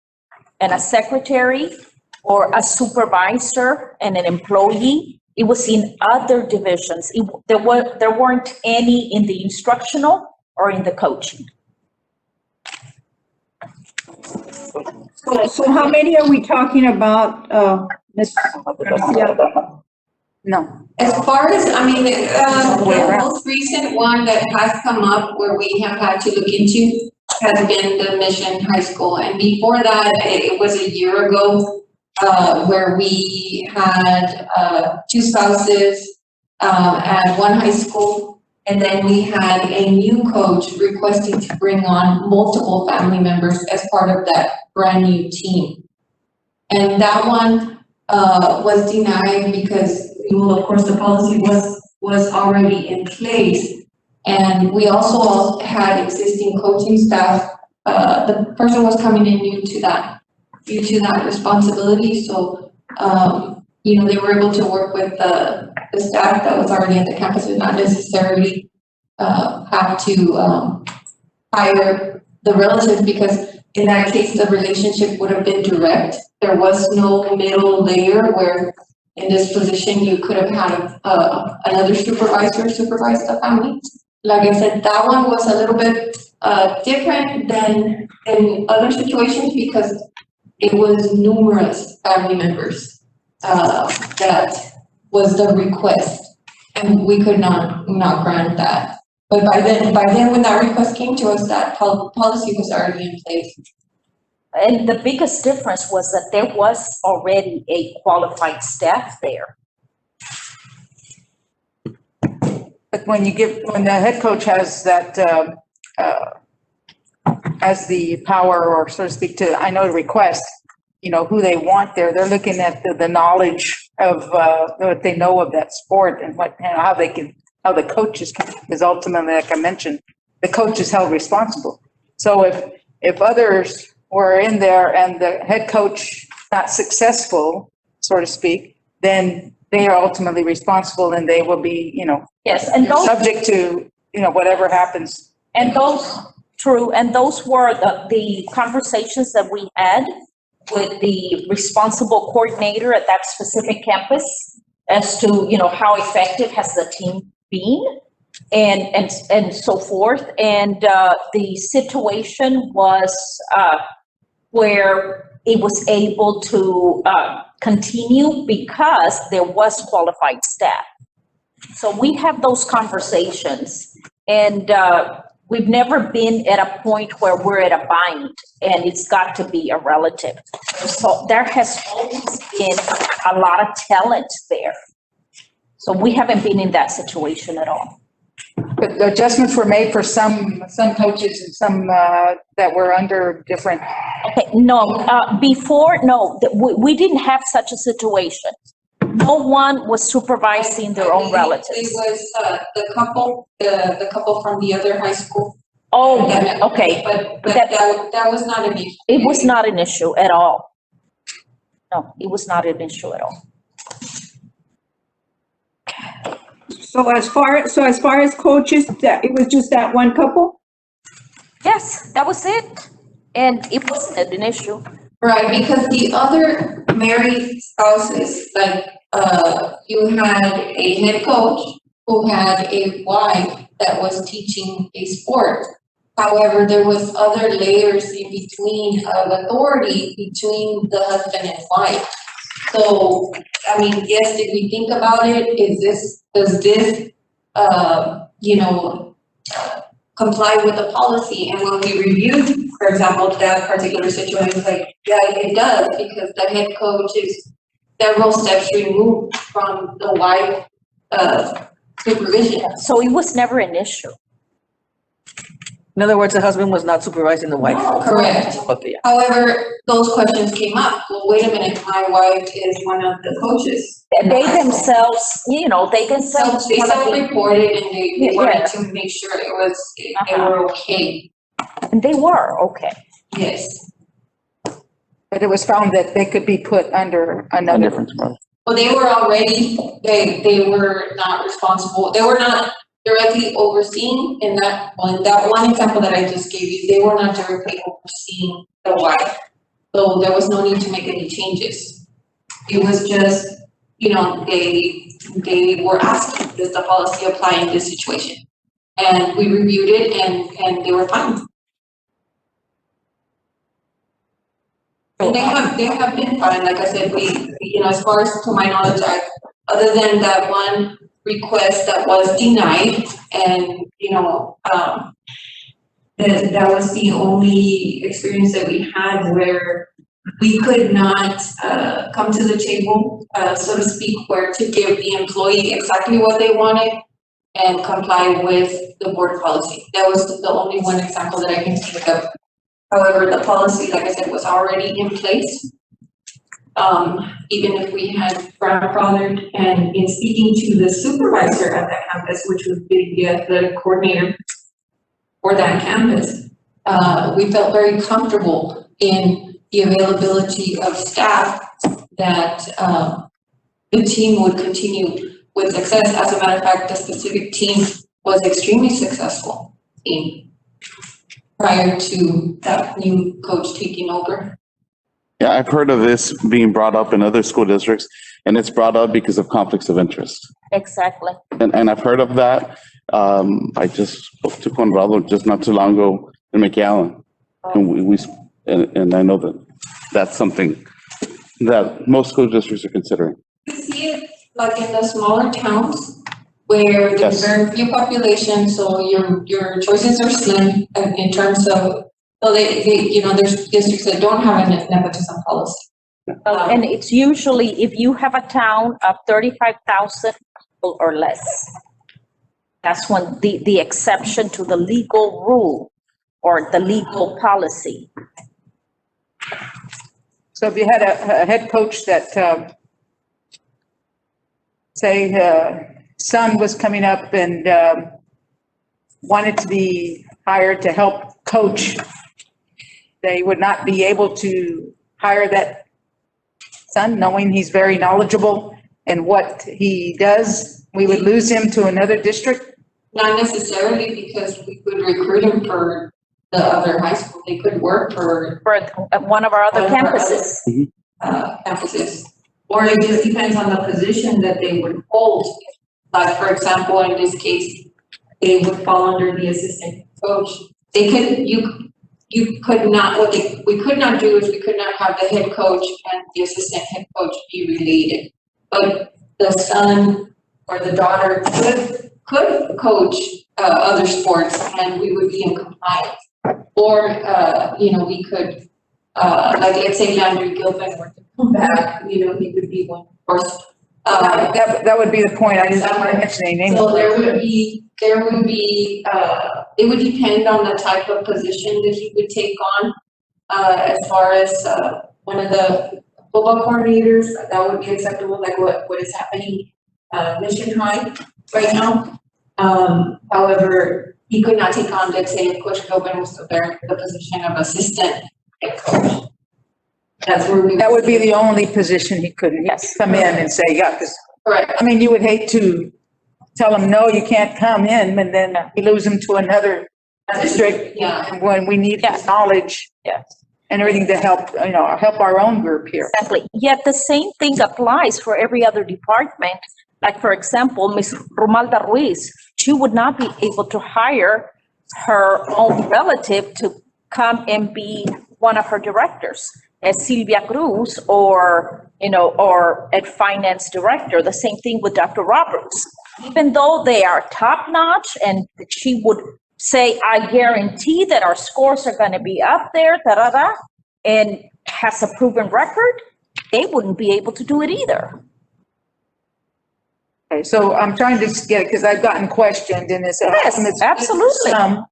and a secretary, or a supervisor and an employee. It was in other divisions. There weren't any in the instructional or in the coaching. So how many are we talking about, Ms. Garcia? No. As far as, I mean, way the around. most recent one that has come up where we have had to look into has been the Mission High School. And before that, it was a year ago, where we had, 2 spouses, at one high school. And then we had a new coach requesting to bring on multiple family members as part of that brand new team. And that one, was denied because, well, of course, the policy was already in place. And we also had existing coaching staff. The person was coming in due to that responsibility. So, you know, they were able to work with the staff that was already at the campus and not necessarily have to hire the relatives, because in that case, the relationship would have been direct. There was no middle layer where in this position you could have had another supervisor supervise the family. Like I said, that one was a little bit different than in other situations because it was numerous family members that was the request, and we could not grant that. But by then, when that request came to us, that policy was already in place. And the biggest difference was that there was already a qualified staff there. But when the head coach has that, has the power, or so to speak, to request, you know, who they want there, they're looking at the knowledge of, what they know of that sport and how the coaches can, because ultimately, like I mentioned, the coach is held responsible. So if others were in there and the head coach not successful, so to speak, then they are ultimately responsible and they will be, you know, Yes, and those, subject to, you know, whatever happens. and those, true, and those were the conversations that we had with the responsible coordinator at that specific campus as to, you know, how effective has the team been and so forth. And the situation was where it was able to continue because there was qualified staff. So we have those conversations, and we've never been at a point where we're at a bind and it's got to be a relative. So there has always been a lot of talent there. So we haven't been in that situation at all. But the adjustments were made for some coaches and some that were under different. Okay, no, before, no, we didn't have such a situation. No one was supervising their own relatives. It was the couple from the other high school. Oh, okay. But That- that was not an issue. It was not an issue at all. No, it was not an issue at all. So as far as coaches, that it was just that one couple? Yes, that was it. And it wasn't an issue. Right, because the other married spouses, like, you had a head coach who had a wife that was teaching a sport. However, there was other layers in between of authority between the husband and wife. So, I mean, yes, if we think about it, does this, you know, comply with the policy? And when we reviewed, for example, that particular situation, like, yeah, it does, because the head coach is several steps removed from the wife, supervision. So it was never an issue. In other words, the husband was not supervising the wife. Correct. Okay, yeah. However, those questions came up. Well, wait a minute, my wife is one of the coaches. They themselves, you know, they themselves. They self-reported and they wanted Yeah. to make sure they were okay. And they were, okay. Yes. But it was found that they could be put under another. Well, they were already, they were not responsible. They were not directly overseeing in that one example that I just gave you, they were not directly overseeing the wife. So there was no need to make any changes. It was just, you know, they were asking, does the policy apply in this situation? And we reviewed it and they were fine. And they have been fine, like I said, as far as to my knowledge, other than that one request that was denied, and, that was the only experience that we had where we could not, come to the table, so to speak, where to give the employee exactly what they wanted and comply with the board policy. That was the only one example that I can think of. However, the policy, like I said, was already in place. Even if we had grandfathered, and in speaking to the supervisor at that campus, which would be the athletic coordinator for that campus, we felt very comfortable in the availability of staff that the team would continue with success. As a matter of fact, the specific team was extremely successful prior to that new coach taking over. Yeah, I've heard of this being brought up in other school districts, and it's brought up because of conflicts of interest. Exactly. And I've heard of that. I just spoke to Conrado just not too long ago in McAllen. And I know that that's something that most school districts are considering. You see it like in the smaller towns where there's very few population, so your choices are slim in terms of, well, there's districts that don't have a nepotism policy. And it's usually if you have a town of 35,000 people or less, that's when the exception to the legal rule or the legal policy. So if you had a head coach that, say, son was coming up and wanted to be hired to help coach, they would not be able to hire that son, knowing he's very knowledgeable in what he does. We would lose him to another district? Not necessarily, because we could recruit him for the other high school. They could work for one of our other campuses. Campuses. Or it just depends on the position that they would hold. Like, for example, in this case, they would fall under the assistant coach. They could, you could not, we could not do is we could not have the head coach and the assistant head coach be related. But the son or the daughter could coach other sports, and we would be in compliance. Or, we could, like, let's say Landry Gilpin were to come back, he would be one, of course. That would be the point. I didn't want to mention any names. So there would be, it would depend on the type of position that he would take on. As far as one of the football coordinators, that would be acceptable, like what is happening Mission High right now. However, he could not take on, let's say, if Coach Gilpin was to bear the position of assistant head coach. That's where that would be the only position he could come in and say, yeah, because I mean, you would hate to tell him, no, you can't come in, and then you lose him to another district. Yeah. When we need his knowledge and everything to help, help our own group here. Exactly. Yet the same thing applies for every other department. Like, for example, Ms. Romalda Ruiz, she would not be able to hire her own relative to come and be one of her directors, as Silvia Cruz or a finance director. The same thing with Dr. Roberts. Even though they are top notch and she would say, I guarantee that our scores are going to be up there, and has a proven record, they wouldn't be able to do it either. Okay, so I'm trying to get it because I've gotten questioned in this. Yes, absolutely.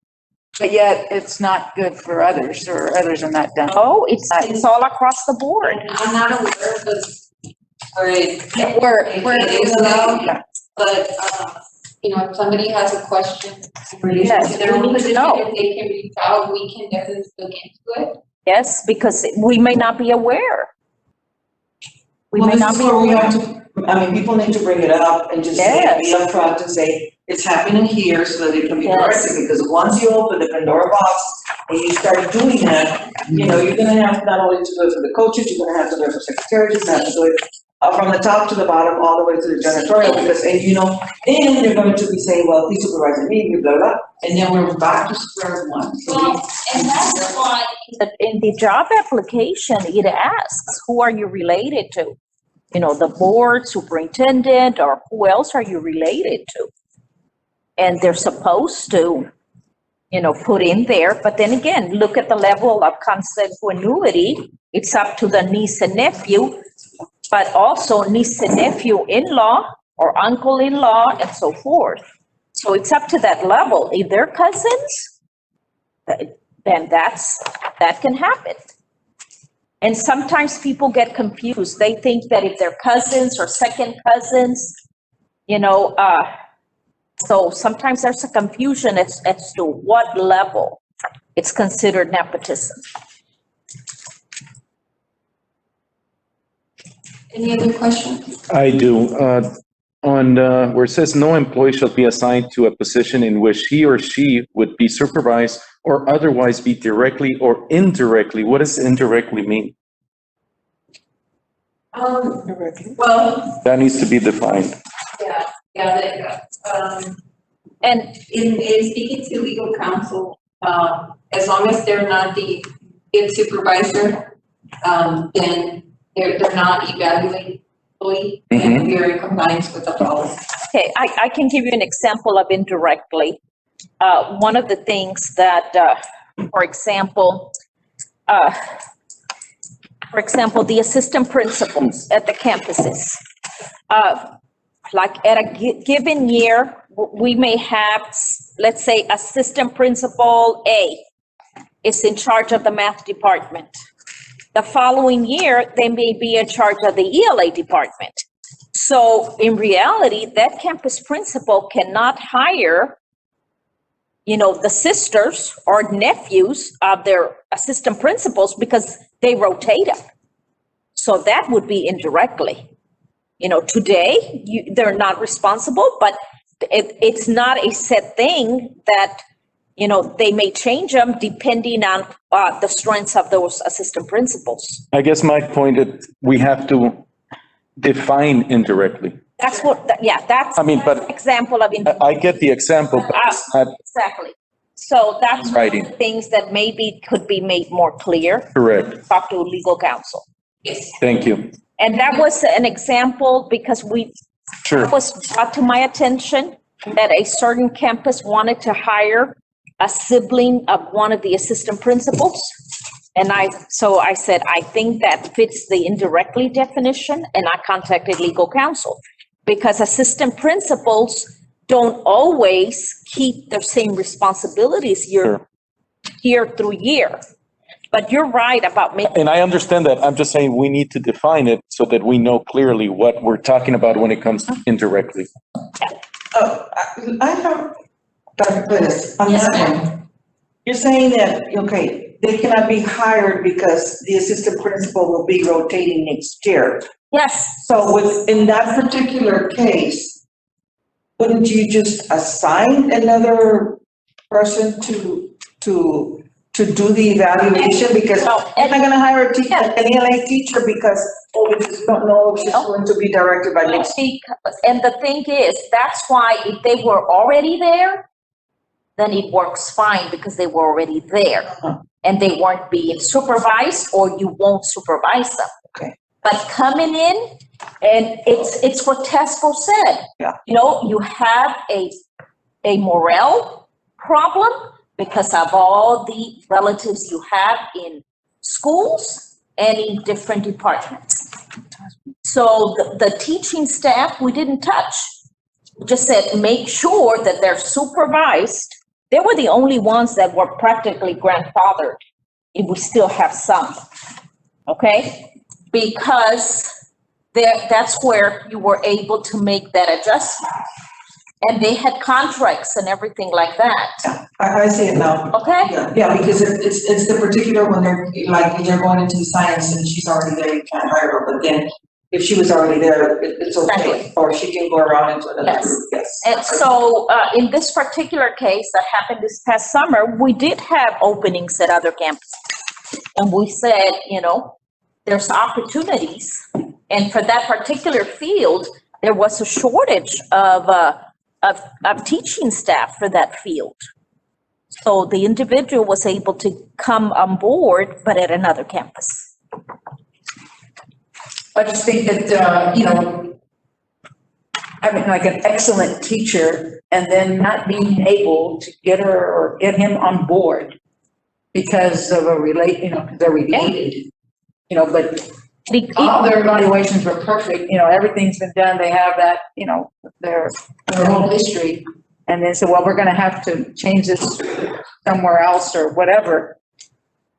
But yet it's not good for others, or others are not done. Oh, it's all across the board. I'm not aware of this. Where it is allowed, but if somebody has a question in relation to their own position, if they can reach out, we can definitely look into it. Yes, because we may not be aware. We have to, people need to bring it up and just be upfront and say, it's happening here, so that it can be corrected, because once you open the Pandora box and you start doing that, you're gonna have not only to do it for the coaches, you're gonna have to do it for secretaries, you have to do it from the top to the bottom, all the way to the janitorial, because, and you know, then you're going to be saying, well, please supervise me, blah, blah, blah, and then we're back to square one. So we- Well, and that's why in the job application, it asks, who are you related to? You know, the board, superintendent, or who else are you related to? And they're supposed to, you know, put in there, but then again, look at the level of consanguinity. It's up to the niece and nephew, but also niece and nephew in-law or uncle-in-law and so forth. So it's up to that level. If they're cousins, then that can happen. And sometimes people get confused. They think that if they're cousins or second cousins, you know, so sometimes there's a confusion as to what level it's considered nepotism. Any other questions? I do. On where it says no employee shall be assigned to a position in which he or she would be supervised or otherwise be directly or indirectly. What does indirectly mean? Well, That needs to be defined. And in speaking to legal counsel, as long as they're not the supervisor, then they're not evaluating employee, and we're in compliance with the policy. okay, I can give you an example of indirectly. One of the things that, for example, the assistant principals at the campuses, like at a given year, we may have, let's say, assistant principal A is in charge of the math department. The following year, they may be in charge of the ELA department. So in reality, that campus principal cannot hire, you know, the sisters or nephews of their assistant principals because they rotate them. So that would be indirectly. You know, today, they're not responsible, but it's not a set thing that, you know, they may change them depending on the strengths of those assistant principals. I guess my point is we have to define indirectly. That's what, that's I mean, but an example of. I get the example, but it's not Exactly. So that's one writing. of the things that maybe could be made more clear. Correct. Talk to legal counsel. Yes. Thank you. And that was an example because Sure. it was brought to my attention that a certain campus wanted to hire a sibling of one of the assistant principals. And so I said, I think that fits the indirectly definition, and I contacted legal counsel because assistant principals don't always keep the same responsibilities year through year. But you're right about making. And I understand that. I'm just saying we need to define it so that we know clearly what we're talking about when it comes to indirectly. I have, Dr. Pettis, on Yes, that one. You're saying that, okay, they cannot be hired because the assistant principal will be rotating next year. Yes. So in that particular case, wouldn't you just assign another person to do the evaluation? Because I'm not gonna hire an ELA teacher because, we just don't know if she's going to be directed by next. And the thing is, that's why if they were already there, then it works fine because they were already there. And they weren't being supervised, or you won't supervise them. Okay. But coming in, and it's what Tesco said. Yeah. You know, you have a morale problem because of all the relatives you have in schools and in different departments. So the teaching staff, we didn't touch. We just said, make sure that they're supervised. They were the only ones that were practically grandfathered, if we still have some, okay? Because that's where you were able to make that adjustment. And they had contracts and everything like that. I see it now. Okay? Yeah, because it's the particular when they're going into science and she's already there, you can't hire her, but then if she was already there, it's okay, Exactly. or she can go around into another group, yes. And so in this particular case that happened this past summer, we did have openings at other campuses. And we said, you know, there's opportunities. And for that particular field, there was a shortage of teaching staff for that field. So the individual was able to come on board, but at another campus. I just think that, having like an excellent teacher and then not being able to get her or get him on board because of because they're related, but all their evaluations were perfect, everything's been done, they have that, their whole history. And they said, well, we're gonna have to change this somewhere else or whatever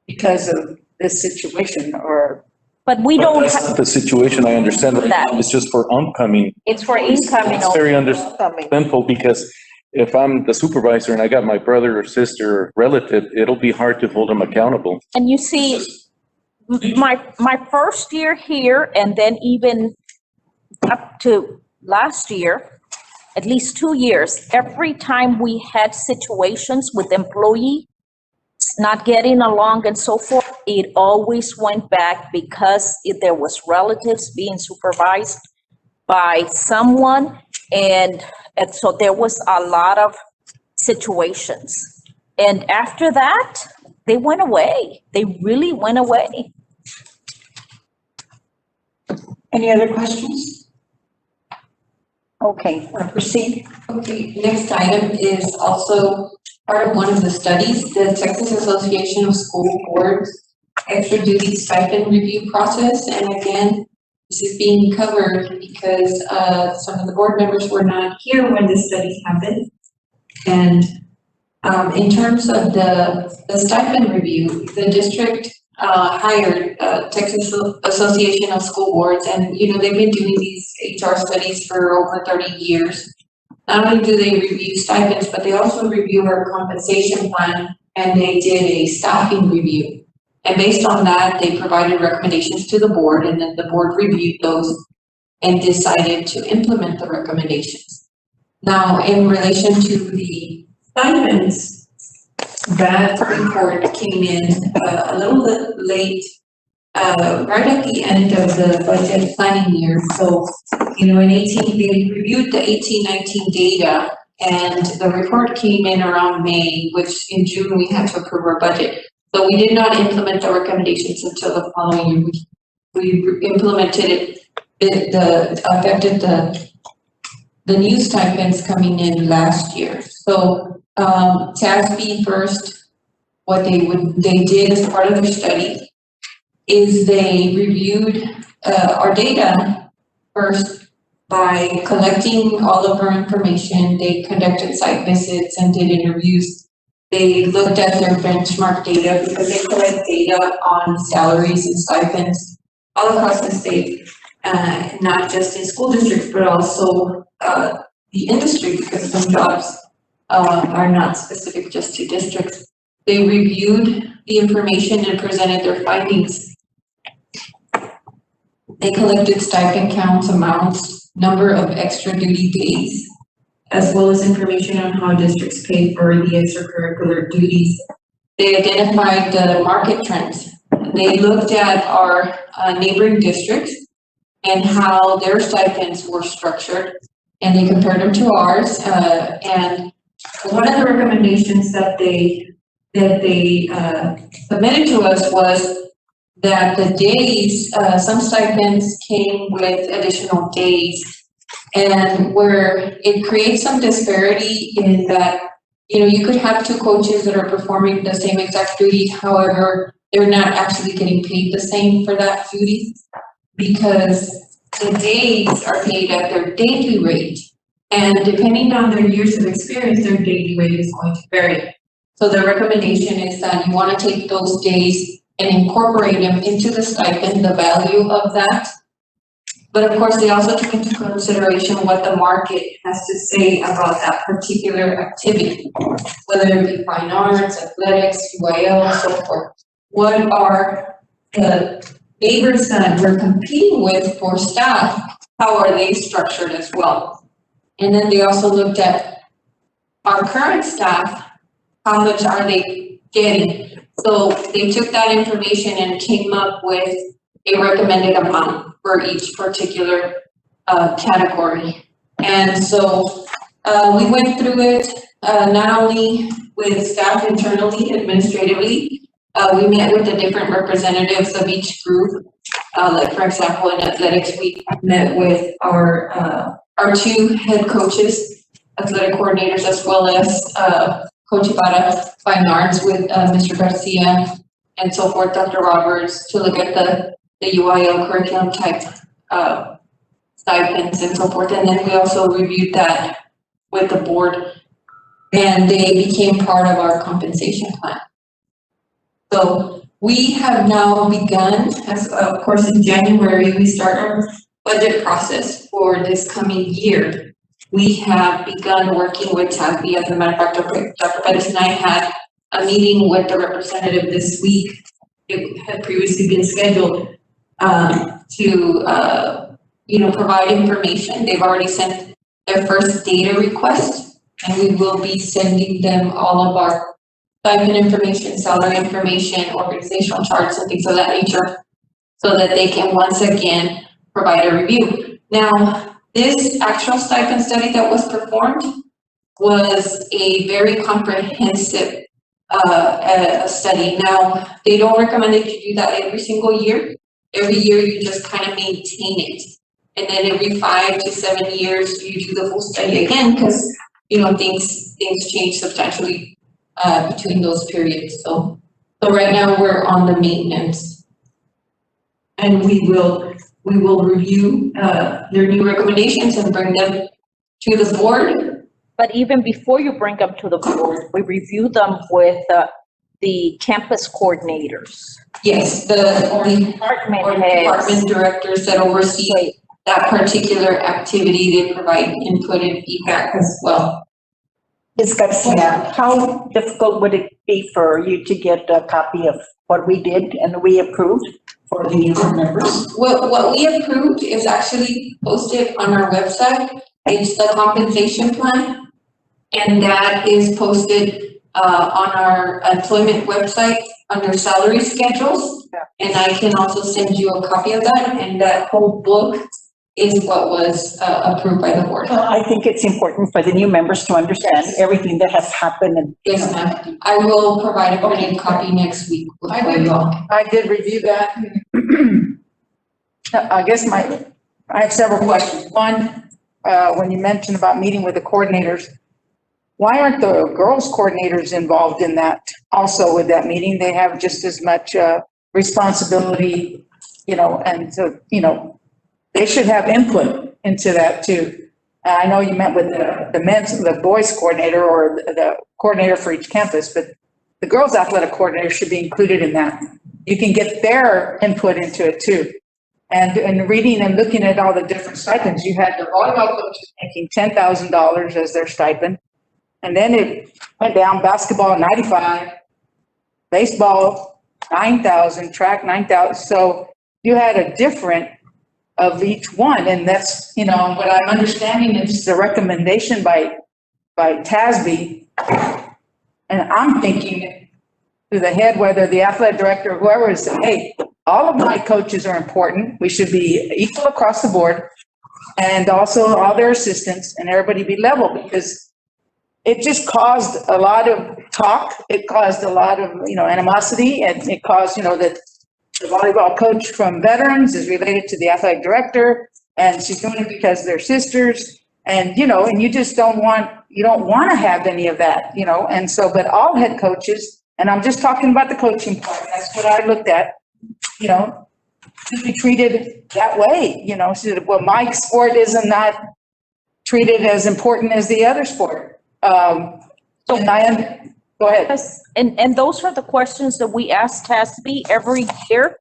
because of this situation or. But we But don't that's have not the situation, I understand that, it's just for oncoming. it's for incoming. It's very understandable, because if I'm the supervisor and I got my brother or sister or relative, it'll be hard to hold them accountable. And you see, my first year here, and then even up to last year, at least 2 years, every time we had situations with employees not getting along and so forth, it always went back because there was relatives being supervised by someone, and so there was a lot of situations. And after that, they went away. They really went away. Any other questions? Okay, proceed. Okay, next item is also part of one of the studies, the Texas Association of School Boards extra duty stipend review process. And again, this is being covered because some of the board members were not here when this study happened. And in terms of the stipend review, the district hired Texas Association of School Boards, and they've been doing these HR studies for over 30 years. Not only do they review stipends, but they also review our compensation plan, and they did a staffing review. And based on that, they provided recommendations to the board, and then the board reviewed those and decided to implement the recommendations. Now, in relation to the stipends, that report came in a little bit late, right at the end of the budget planning year. So, in 18, they reviewed the 18-19 data, and the report came in around May, which in June we had to approve our budget. So we did not implement the recommendations until the following year. We implemented it, affected the new stipends coming in last year. So TASB first, what they did as part of their study is they reviewed our data first by collecting all of our information. They conducted site visits and did interviews. They looked at their benchmark data because they collect data on salaries and stipends all across the state, not just in school districts, but also the industry, because some jobs are not specific just to districts. They reviewed the information and presented their findings. They collected stipend counts, amounts, number of extra duty days, as well as information on how districts pay for the extracurricular duties. They identified the market trends. They looked at our neighboring districts and how their stipends were structured, and they compared them to ours. And one of the recommendations that they submitted to us was that the days, some stipends came with additional days, and where it creates some disparity in that, you could have two coaches that are performing the same exact duty, however, they're not actually getting paid the same for that duty because the days are paid at their daily rate. And depending on their years of experience, their daily rate is going to vary. So the recommendation is that you want to take those days and incorporate them into the stipend, the value of that. But of course, they also took into consideration what the market has to say about that particular activity, whether it be fine arts, athletics, UIL, so forth. What are the neighbors that we're competing with for staff? How are they structured as well? And then they also looked at our current staff, how much are they getting? So they took that information and came up with a recommended amount for each particular category. And so we went through it not only with staff internally, administratively, we met with the different representatives of each group. Like for example, in athletics, we met with our two head coaches, athletic coordinators, as well as Coach Ibarra, Fine Arts with Mr. Garcia and so forth, Dr. Roberts, to look at the UIL curriculum type stipends and so forth. And then we also reviewed that with the board, and they became part of our compensation plan. So we have now begun, as of course in January, we start our budget process for this coming year. We have begun working with TASB. As a matter of fact, Dr. Pettis and I had a meeting with the representative this week. It had previously been scheduled to provide information. They've already sent their first data request, and we will be sending them all of our stipend information, salary information, organizational charts, and things of that nature, so that they can once again provide a review. Now, this actual stipend study that was performed was a very comprehensive study. Now, they don't recommend that you do that every single year. Every year you just kind of maintain it. And then every 5 to 7 years you do the full study again, because things change substantially between those periods. So right now we're on the maintenance, and we will review their new recommendations and bring them to the board. But even before you bring them to the board, we review them with the campus coordinators. Yes, the department directors that oversee that particular activity. They provide input and feedback as well. Ms. Garcia, how difficult would it be for you to get a copy of what we did and we approved for the new members? What we approved is actually posted on our website. It's the compensation plan, and that is posted on our employment website under salary schedules. And I can also send you a copy of that, and that whole book is what was approved by the board. Well, I think it's important for the new members to understand everything that has happened. And yes, ma'am. I will provide a printed copy next week. I did review that. I guess I have several questions. One, when you mentioned about meeting with the coordinators, why aren't the girls coordinators involved in that also with that meeting? They have just as much responsibility, and so, they should have input into that too. I know you met with the boys coordinator or the coordinator for each campus, but the girls athletic coordinator should be included in that. You can get their input into it too. And reading and looking at all the different stipends, you had the volleyball coaches making $10,000 as their stipend. And then it went down, basketball 95, baseball 9,000, track 9,000. So you had a different of each one, and that's what I'm understanding is the recommendation by TASB, and I'm thinking to the head, whether the athletic director or whoever is saying, hey, all of my coaches are important. We should be equal across the board, and also all their assistants, and everybody be level, because it just caused a lot of talk. It caused a lot of animosity, and it caused that the volleyball coach from veterans is related to the athletic director, and she's doing it because they're sisters. And, and you just don't want to have any of that, and so, but all head coaches, and I'm just talking about the coaching part. That's what I looked at, should be treated that way, well, my sport isn't not treated as important as the other sport. Go ahead. Yes, and those are the questions that we ask TASB every year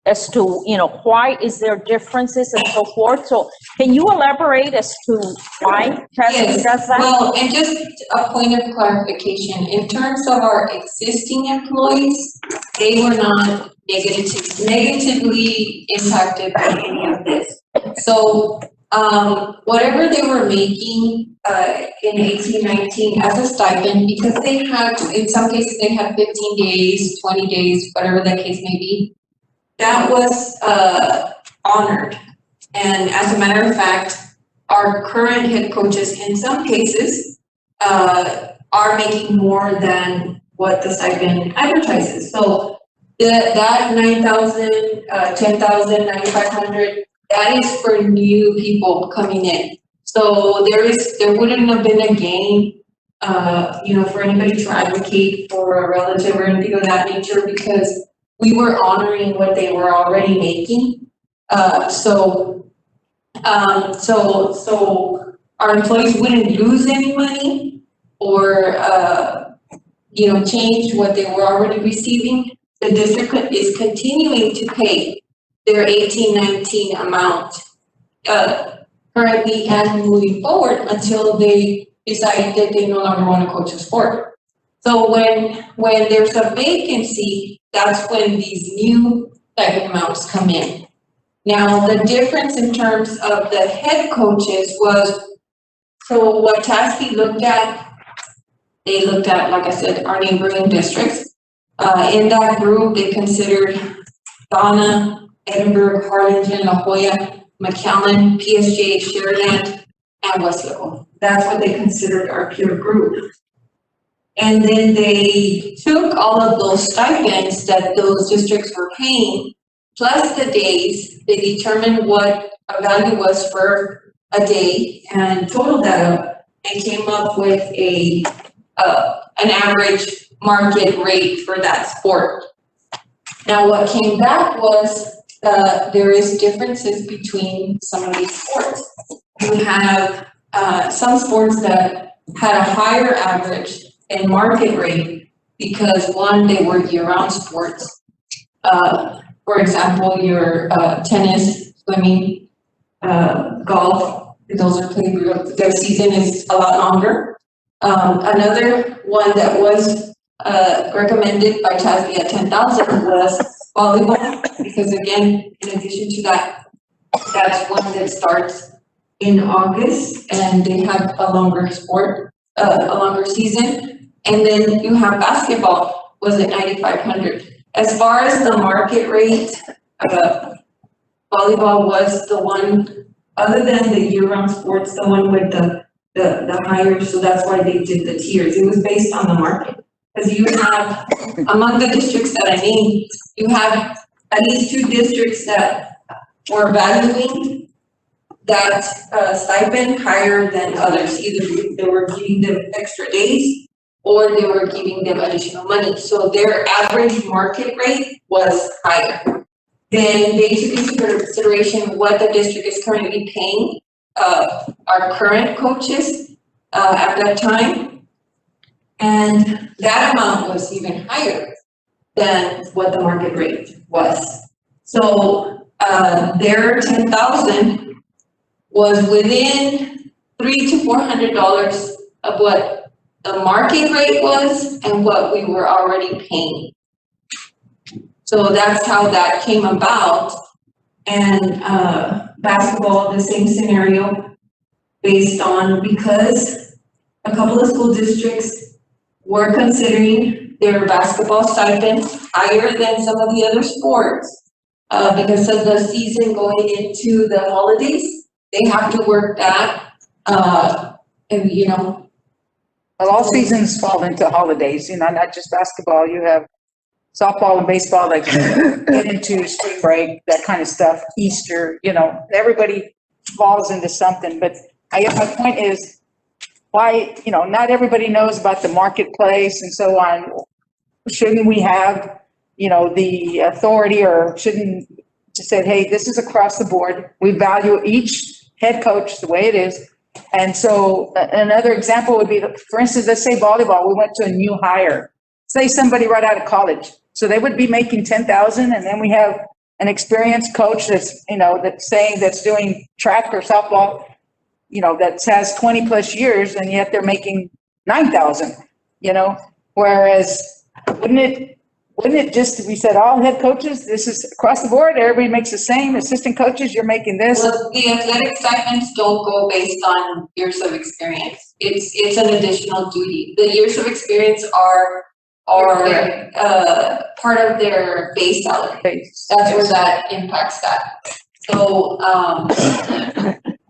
as to, why is there differences and so forth. So can you elaborate as to why TASB does that? Well, and just a point of clarification, in terms of our existing employees, they were not negatively impacted by any of this. So whatever they were making in 18-19 as a stipend, because in some cases they had 15 days, 20 days, whatever that case may be, that was honored. And as a matter of fact, our current head coaches in some cases are making more than what the stipend advertises. So that 9,000, 10,000, 9,500, that is for new people coming in. So there wouldn't have been a gain, for anybody to advocate for a relative or anything of that nature, because we were honoring what they were already making. So our employees wouldn't lose any money or, change what they were already receiving. The district is continuing to pay their 18-19 amount currently and moving forward until they decide that they no longer want to coach a sport. So when there's a vacancy, that's when these new stipend amounts come in. Now, the difference in terms of the head coaches was, so what TASC looked at, they looked at, like I said, our neighboring districts. In that group, they considered Donna, Edinburgh, Harlingen, La Jolla, McAllen, PSJ, Sharyland, and Westville. That's what they considered our peer group. And then they took all of those stipends that those districts were paying, plus the days. They determined what a value was for a day and totaled that up and came up with an average market rate for that sport. Now, what came back was there is differences between some of these sports. You have some sports that had a higher average and market rate because, one, they were year-round sports. For example, your tennis, swimming, golf, those are played, their season is a lot longer. Another one that was recommended by TASB at 10,000 was volleyball, because again, in addition to that, that's one that starts in August and they have a longer sport, a longer season. And then you have basketball was at 9,500. As far as the market rate, volleyball was the one, other than the year-round sports, the one with the higher, so that's why they did the tiers. It was based on the market. Because you have, among the districts that I named, you have at least 2 districts that were valuing that stipend higher than others. Either they were giving them extra days or they were giving them additional money. So their average market rate was higher. Then they took into consideration what the district is currently paying our current coaches at that time. And that amount was even higher than what the market rate was. So their 10,000 was within $300 to $400 of what the market rate was and what we were already paying. So that's how that came about. And basketball, the same scenario, based on, because a couple of school districts were considering their basketball stipend higher than some of the other sports because of the season going into the holidays. They have to work that, and Well, all seasons fall into holidays, not just basketball. You have softball and baseball that get into spring break, that kind of stuff, Easter, everybody falls into something. But I guess my point is why, not everybody knows about the marketplace and so on. Shouldn't we have, the authority, or shouldn't just say, hey, this is across the board. We value each head coach the way it is. And so another example would be, for instance, let's say volleyball, we went to a new hire, say somebody right out of college. So they would be making 10,000, and then we have an experienced coach that's, that's doing track or softball, that has 20 plus years, and yet they're making 9,000, whereas wouldn't it just be said, all head coaches, this is across the board, everybody makes the same, assistant coaches, you're making this? Well, the athletic stipends don't go based on years of experience. It's an additional duty. The years of experience are or, part of their base salary. That's where that impacts that. So,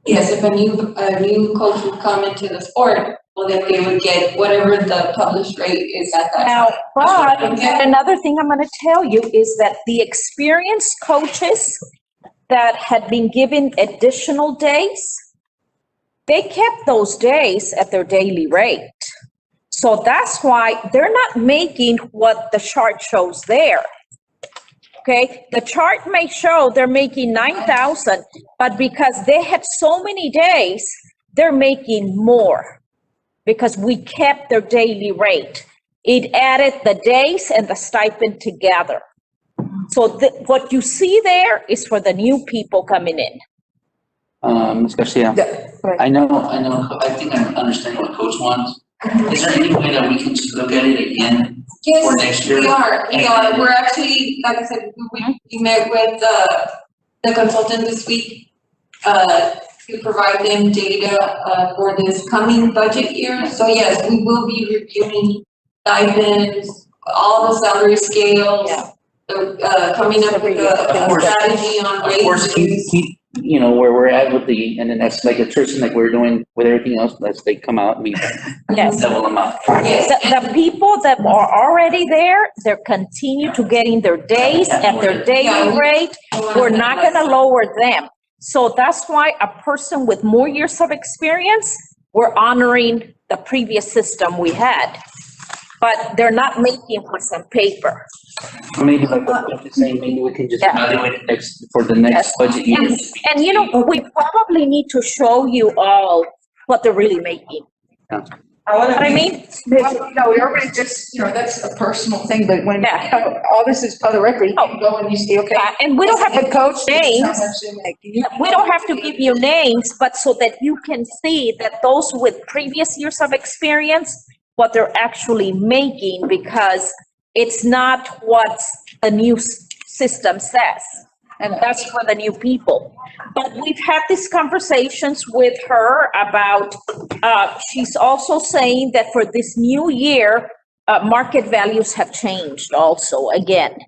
yes, if a new coach would come into the sport, well, then they would get whatever the published rate is at that Now, time. but another thing I'm going to tell you is that the experienced coaches that had been given additional days, they kept those days at their daily rate. So that's why they're not making what the chart shows there. Okay, the chart may show they're making 9,000, but because they had so many days, they're making more because we kept their daily rate. It added the days and the stipend together. So what you see there is for the new people coming in. Ms. Garcia, I think I understand what Coach wants. Is there any way that we can just look at it again for next year? We are. We're actually, like I said, we met with the consultant this week to provide them data for this coming budget year. So yes, we will be reviewing stipends, all the salary scales, coming up with a strategy on raises. Of course, keep where we're at with and then that's like attrition, like we're doing with everything else, as they come out, we level them out. Yes, the people that are already there, they're continue to getting their days at their daily rate. We're not going to lower them. So that's why a person with more years of experience, we're honoring the previous system we had. But they're not making for some paper. Maybe like what you're saying, maybe we can just evaluate for the next budget year. And we probably need to show you all what they're really making. I want to. I mean, We already just, that's a personal thing, but when all this is public record, you can go and you see, okay. And we don't have to coach names. We don't have to give you names, but so that you can see that those with previous years of experience, what they're actually making, because it's not what the new system says. And that's for the new people. But we've had these conversations with her about, she's also saying that for this new year, market values have changed also again.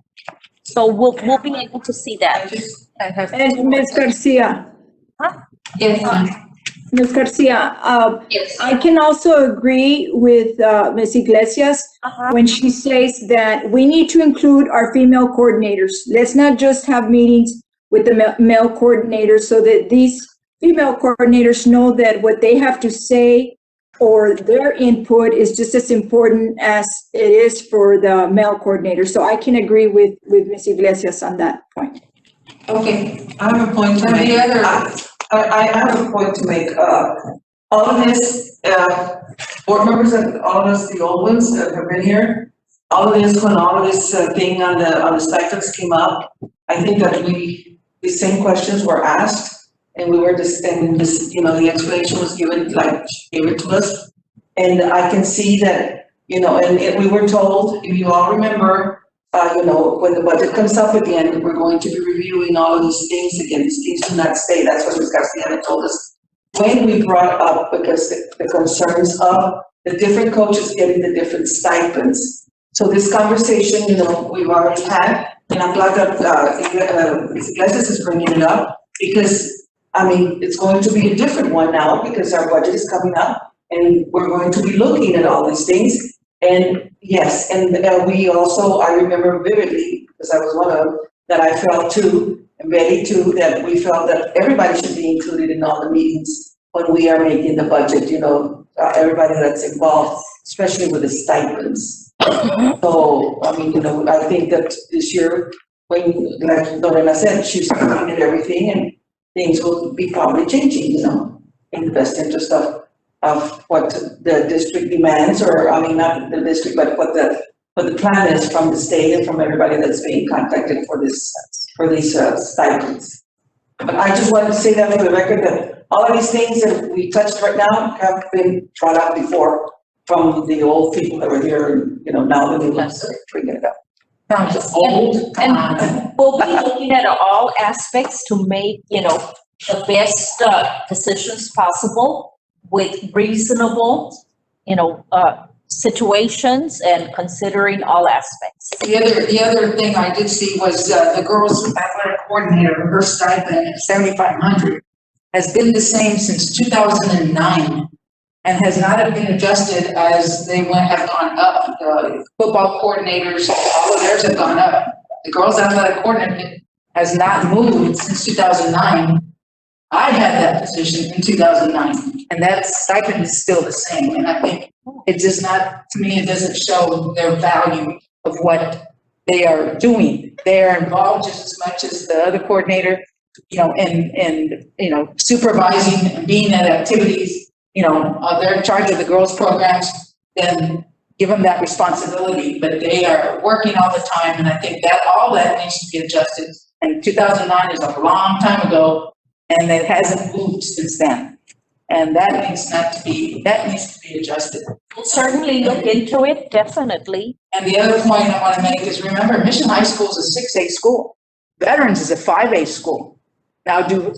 So we'll be able to see that. And Ms. Garcia. Yes. Ms. Garcia, Yes. I can also agree with Ms. Iglesias when she says that we need to include our female coordinators. Let's not just have meetings with the male coordinators so that these female coordinators know that what they have to say or their input is just as important as it is for the male coordinator. So I can agree with Ms. Iglesias on that point. Okay. I have a point to make. I have a point to make. All of this, board members and all of us, the old ones that have been here, all of this, when all of this thing on the stipends came up, I think that the same questions were asked and we were just, and this, the explanation was given, like, she gave it to us. And I can see that, and we were told, if you all remember, when the budget comes up again, we're going to be reviewing all of these things again. These things do not stay. That's what Ms. Garcia told us. When we brought up, because the concerns of the different coaches getting the different stipends. So this conversation, we've already had, and I'm glad that Ms. Iglesias is bringing it up because, it's going to be a different one now because our budget is coming up and we're going to be looking at all these things. And yes, and we also, I remember vividly, because I was one of them, that I felt too, and Betty too, that we felt that everybody should be included in all the meetings when we are making the budget, everybody that's involved, especially with the stipends. So, I think that this year, when, like Lorena said, she's looking at everything and things will be probably changing, in the best interest of what the district demands, or, not the district, but what the plan is from the state and from everybody that's being contacted for these stipends. But I just wanted to say that for the record, that all of these things that we touched right now have been brought up before from the old people that were here, now the new ones are bringing it up. Sounds old. And we'll be looking at all aspects to make, the best decisions possible with reasonable, situations and considering all aspects. The other thing I did see was, the girls' athletic coordinator, her stipend at 7,500 has been the same since 2009 and has not been adjusted as have gone up. The football coordinators, all of theirs have gone up. The girls' athletic coordinator has not moved since 2009. I had that position in 2009, and that stipend is still the same. And I think it does not, to me, it doesn't show their value of what they are doing. They are involved just as much as the other coordinator, and supervising and being at activities, they're in charge of the girls' programs, then give them that responsibility. But they are working all the time, and I think that all that needs to be adjusted. And 2009 is a long time ago, and it hasn't moved since then. And that needs to be adjusted. We'll certainly look into it, definitely. And the other point I want to make is, remember, Mission High School is a 6A school. Veterans is a 5A school. Now, do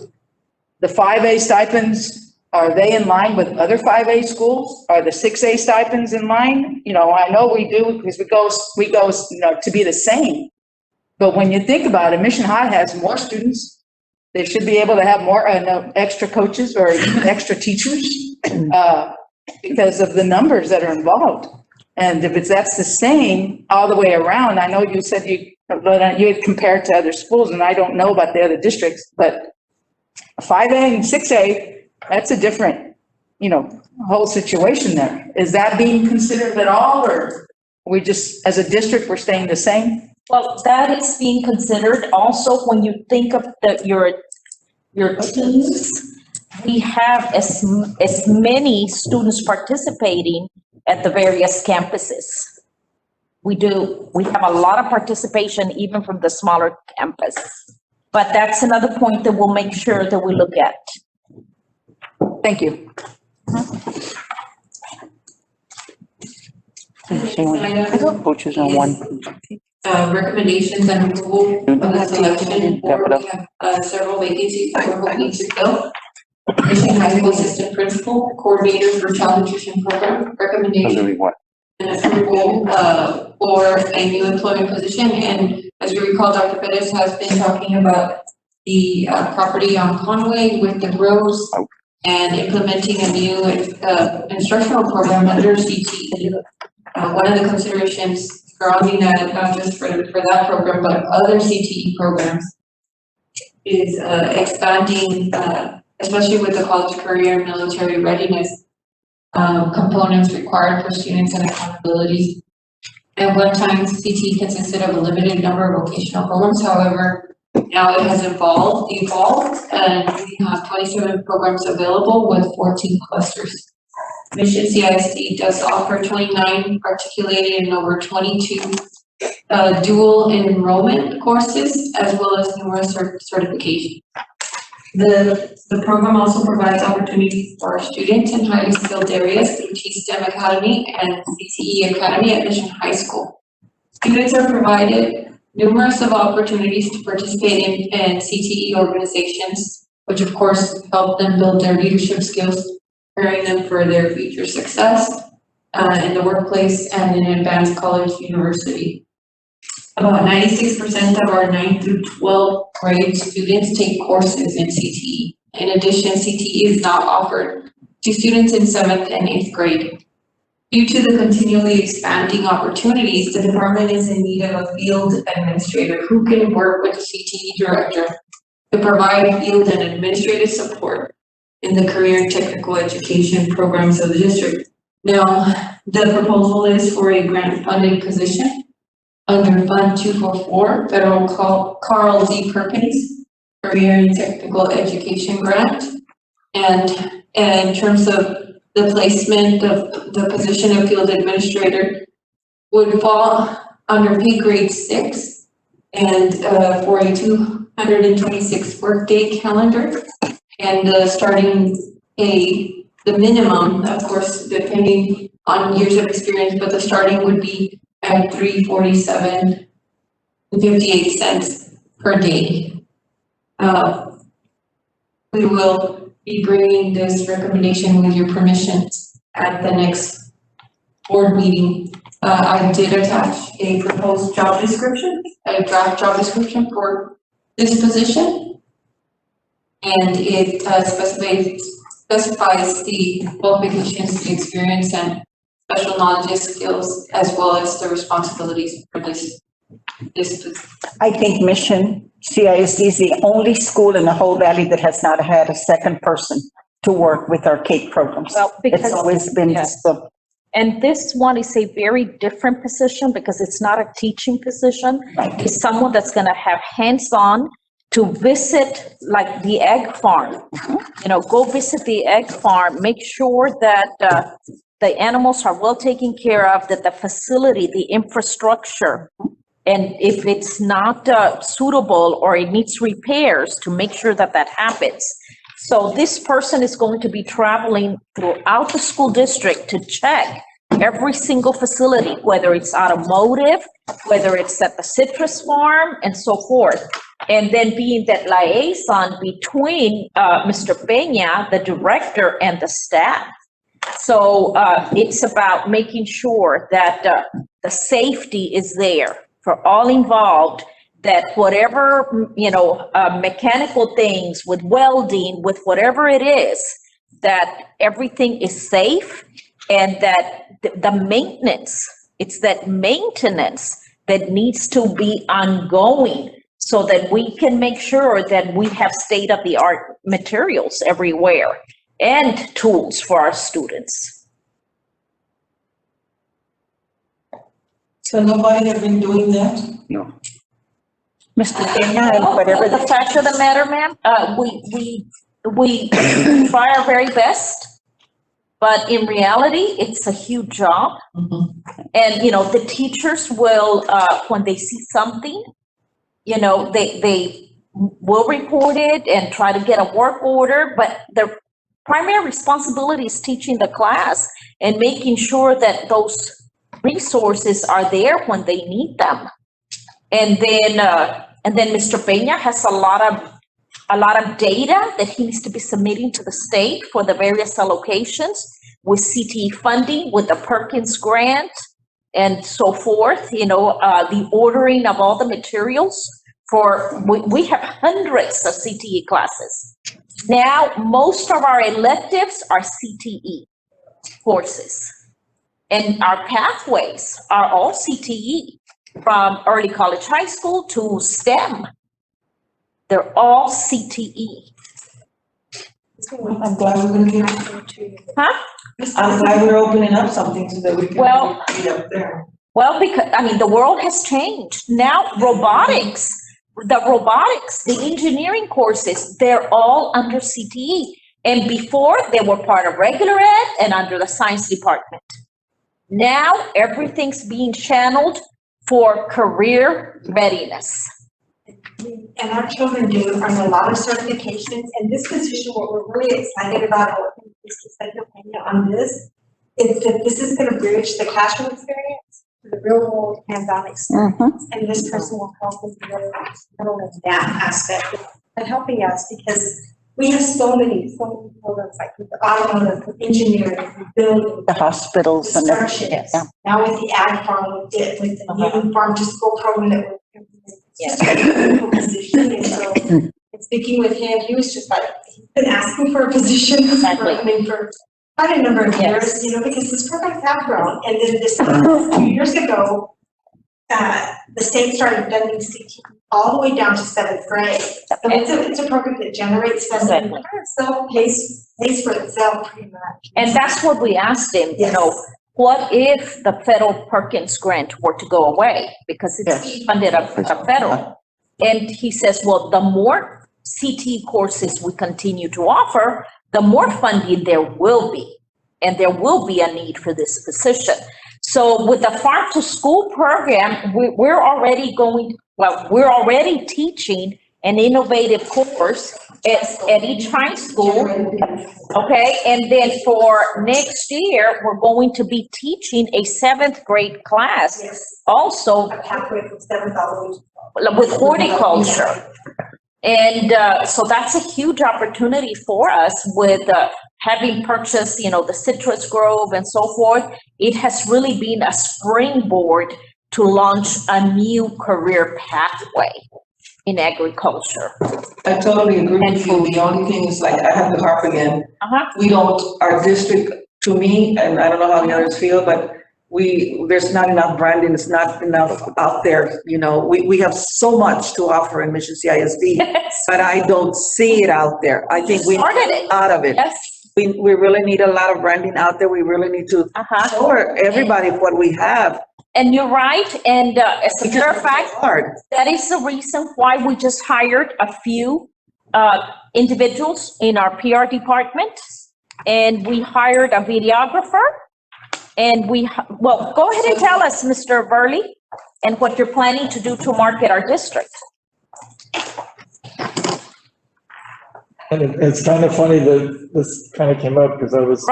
the 5A stipends, are they in line with other 5A schools? Are the 6A stipends in line? I know we do, because we go to be the same. But when you think about it, Mission High has more students. They should be able to have more extra coaches or even extra teachers because of the numbers that are involved. And if that's the same all the way around, I know you said you had compared to other schools, and I don't know about the other districts, but 5A and 6A, that's a different, whole situation there. Is that being considered at all, or we just, as a district, we're staying the same? Well, that is being considered. Also, when you think of your teams, we have as many students participating at the various campuses. We do. We have a lot of participation even from the smaller campus. But that's another point that we'll make sure that we look at. Thank you. Coaches on one. Recommendations and approval of the selection board. We have several vacancies that we're hoping to fill. Mission High School Assistant Principal, Coordinator for Child Nutrition Program, recommendation and approval for a new employment position. And as you recall, Dr. Perez has been talking about the property on Conway with the grows and implementing a new instructional program under CTE. One of the considerations surrounding that, not just for that program, but other CTE programs, is expanding, especially with the college career and military readiness components required for students and accountability. At one time, CTE consisted of a limited number of vocational programs. However, now it has evolved, and we have 27 programs available with 14 clusters. Mission CISD does offer 29 articulated and over 22 dual enrollment courses, as well as numerous certifications. The program also provides opportunities for our students in highly skilled areas through T-STEM Academy and CTE Academy at Mission High School. Students are provided numerous of opportunities to participate in CTE organizations, which of course help them build their leadership skills, preparing them for their future success in the workplace and in advanced college university. About 96% of our 9th through 12th grade students take courses in CTE. In addition, CTE is not offered to students in 7th and 8th grade. Due to the continually expanding opportunities, the department is in need of a field administrator who can work with the CTE director to provide field and administrative support in the career and technical education programs of the district. Now, the proposal is for a grant funded position under Fund 244, Federal Carl D. Perkins Career and Technical Education Grant. And in terms of the placement of the position of field administrator would fall under pay grade 6 and for a 226 workday calendar. And starting the minimum, of course, depending on years of experience, but the starting would be at $347.58 per day. We will be bringing this recommendation with your permission at the next board meeting, I did attach a proposed job description, a draft job description for this position. And it specifies the qualifications, experience, and special knowledge, skills, as well as the responsibilities for this position. I think Mission CISD is the only school in the whole valley that has not had a second person to work with our CAPE programs. Well, because. It's always been Yes. the. And this one is a very different position because it's not a teaching position. Right. It's someone that's going to have hands-on to visit like the egg farm. You know, go visit the egg farm, make sure that the animals are well taken care of, that the facility, the infrastructure, and if it's not suitable or it needs repairs, to make sure that that happens. So this person is going to be traveling throughout the school district to check every single facility, whether it's automotive, whether it's at the citrus farm, and so forth. And then being that liaison between Mr. Peña, the director, and the staff. So it's about making sure that the safety is there for all involved, that whatever, you know, mechanical things with welding, with whatever it is, that everything is safe, and that the maintenance, it's that maintenance that needs to be ongoing so that we can make sure that we have state-of-the-art materials everywhere and tools for our students. So nobody have been doing that? No. Mr. Peña, and whatever The fact of the matter, ma'am, we try our very best, but in reality, it's a huge job. And, you know, the teachers will, when they see something, you know, they will report it and try to get a work order, but their primary responsibility is teaching the class and making sure that those resources are there when they need them. And then Mr. Peña has a lot of data that he needs to be submitting to the state for the various allocations with CTE funding, with the Perkins grant, and so forth. You know, the ordering of all the materials we have hundreds of CTE classes. Now, most of our electives are CTE courses, and our pathways are all CTE. From early college, high school to STEM. They're all CTE. I'm glad we're gonna get. Huh? I'm glad we're opening up something so that we can. Well, get up there. Well, because, I mean, the world has changed. Now, robotics, the engineering courses, they're all under CTE. And before, they were part of regular ed and under the science department. Now, everything's being channeled for career readiness. And our children do earn a lot of certifications, and this position, what we're really excited about, is to set your opinion on this, is that this is gonna bridge the classroom experience to the real world hands-on experience. And this person will help us with that aspect of helping us, because we have so many programs, like with the automotive, with engineering, with building. The hospitals and Construction. everything, yeah. Now with the ag farm, with the new farm to school program that we're. It's just a critical position, and so, and speaking with him, he was just like, he's been asking for a position. Exactly. For quite a number of years, you know, because this programs have grown, and then this, a few years ago, the state started funding CTE all the way down to 7th grade. So it's a program that generates funding, Exactly. itself pays for itself pretty much. And that's what we asked him, you know, what if the federal Perkins grant were to go away? Because it's funded a federal. And he says, well, the more CTE courses we continue to offer, the more funding there will be. And there will be a need for this position. So with the Farm to School program, we're already teaching an innovative course at each high school, okay? And then for next year, we're going to be teaching a 7th grade class also with horticulture. And so that's a huge opportunity for us with having purchased, the citrus grove and so forth, it has really been a springboard to launch a new career pathway in agriculture. I totally agree with you. The only thing is like, I have to harp again. Uh-huh. We don't, our district, to me, and I don't know how the others feel, but there's not enough branding, it's not enough out there, we have so much to offer in Mission CISD, but I don't see it out there. I think we Started need it. out of it. Yes. We really need a lot of branding out there. We really need to show everybody what we have. And you're right, and as a matter of fact, Hard. that is the reason why we just hired a few individuals in our PR department, and we hired a videographer, and well, go ahead and tell us, Mr. Burley, and what you're planning to do to market our district. And it's kind of funny that this kind of came up because I was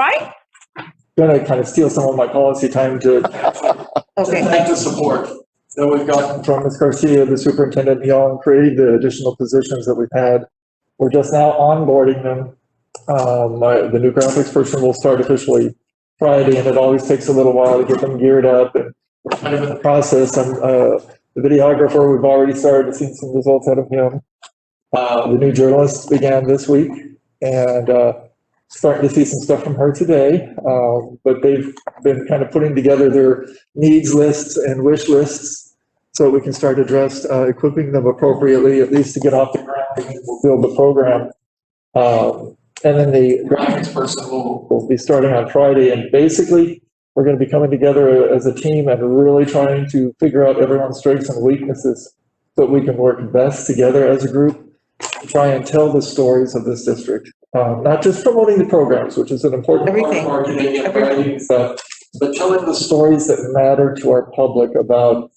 gonna kind of steal some of my policy time to thank the support that we've gotten from Ms. Garcia, the superintendent, and creating the additional positions that we've had. We're just now onboarding them. The new graphics person will start officially Friday, and it always takes a little while to get them geared up, and we're kind of in the process. The videographer, we've already started to see some results out of him. The new journalist began this week, and starting to see some stuff from her today. But they've been kind of putting together their needs lists and wish lists so we can start equipping them appropriately, at least to get off the ground, and we'll build the program. And then the graphics person will be starting on Friday, and basically we're going to be coming together as a team and really trying to figure out everyone's strengths and weaknesses so that we can work best together as a group to try and tell the stories of this district. Not just promoting the programs, which is an important part of marketing and branding stuff, but telling the stories that matter to our public about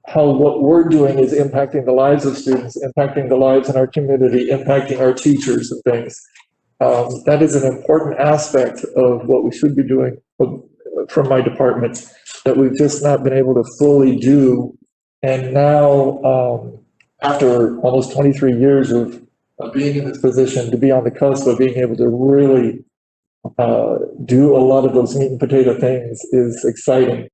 how what we're doing is impacting the lives of students, impacting the lives in our community, impacting our teachers and things. That is an important aspect of what we should be doing from my department that we've just not been able to fully do. And now, after almost 23 years of being in this position, to be on the cusp of being able to really do a lot of those meat and potato things is exciting.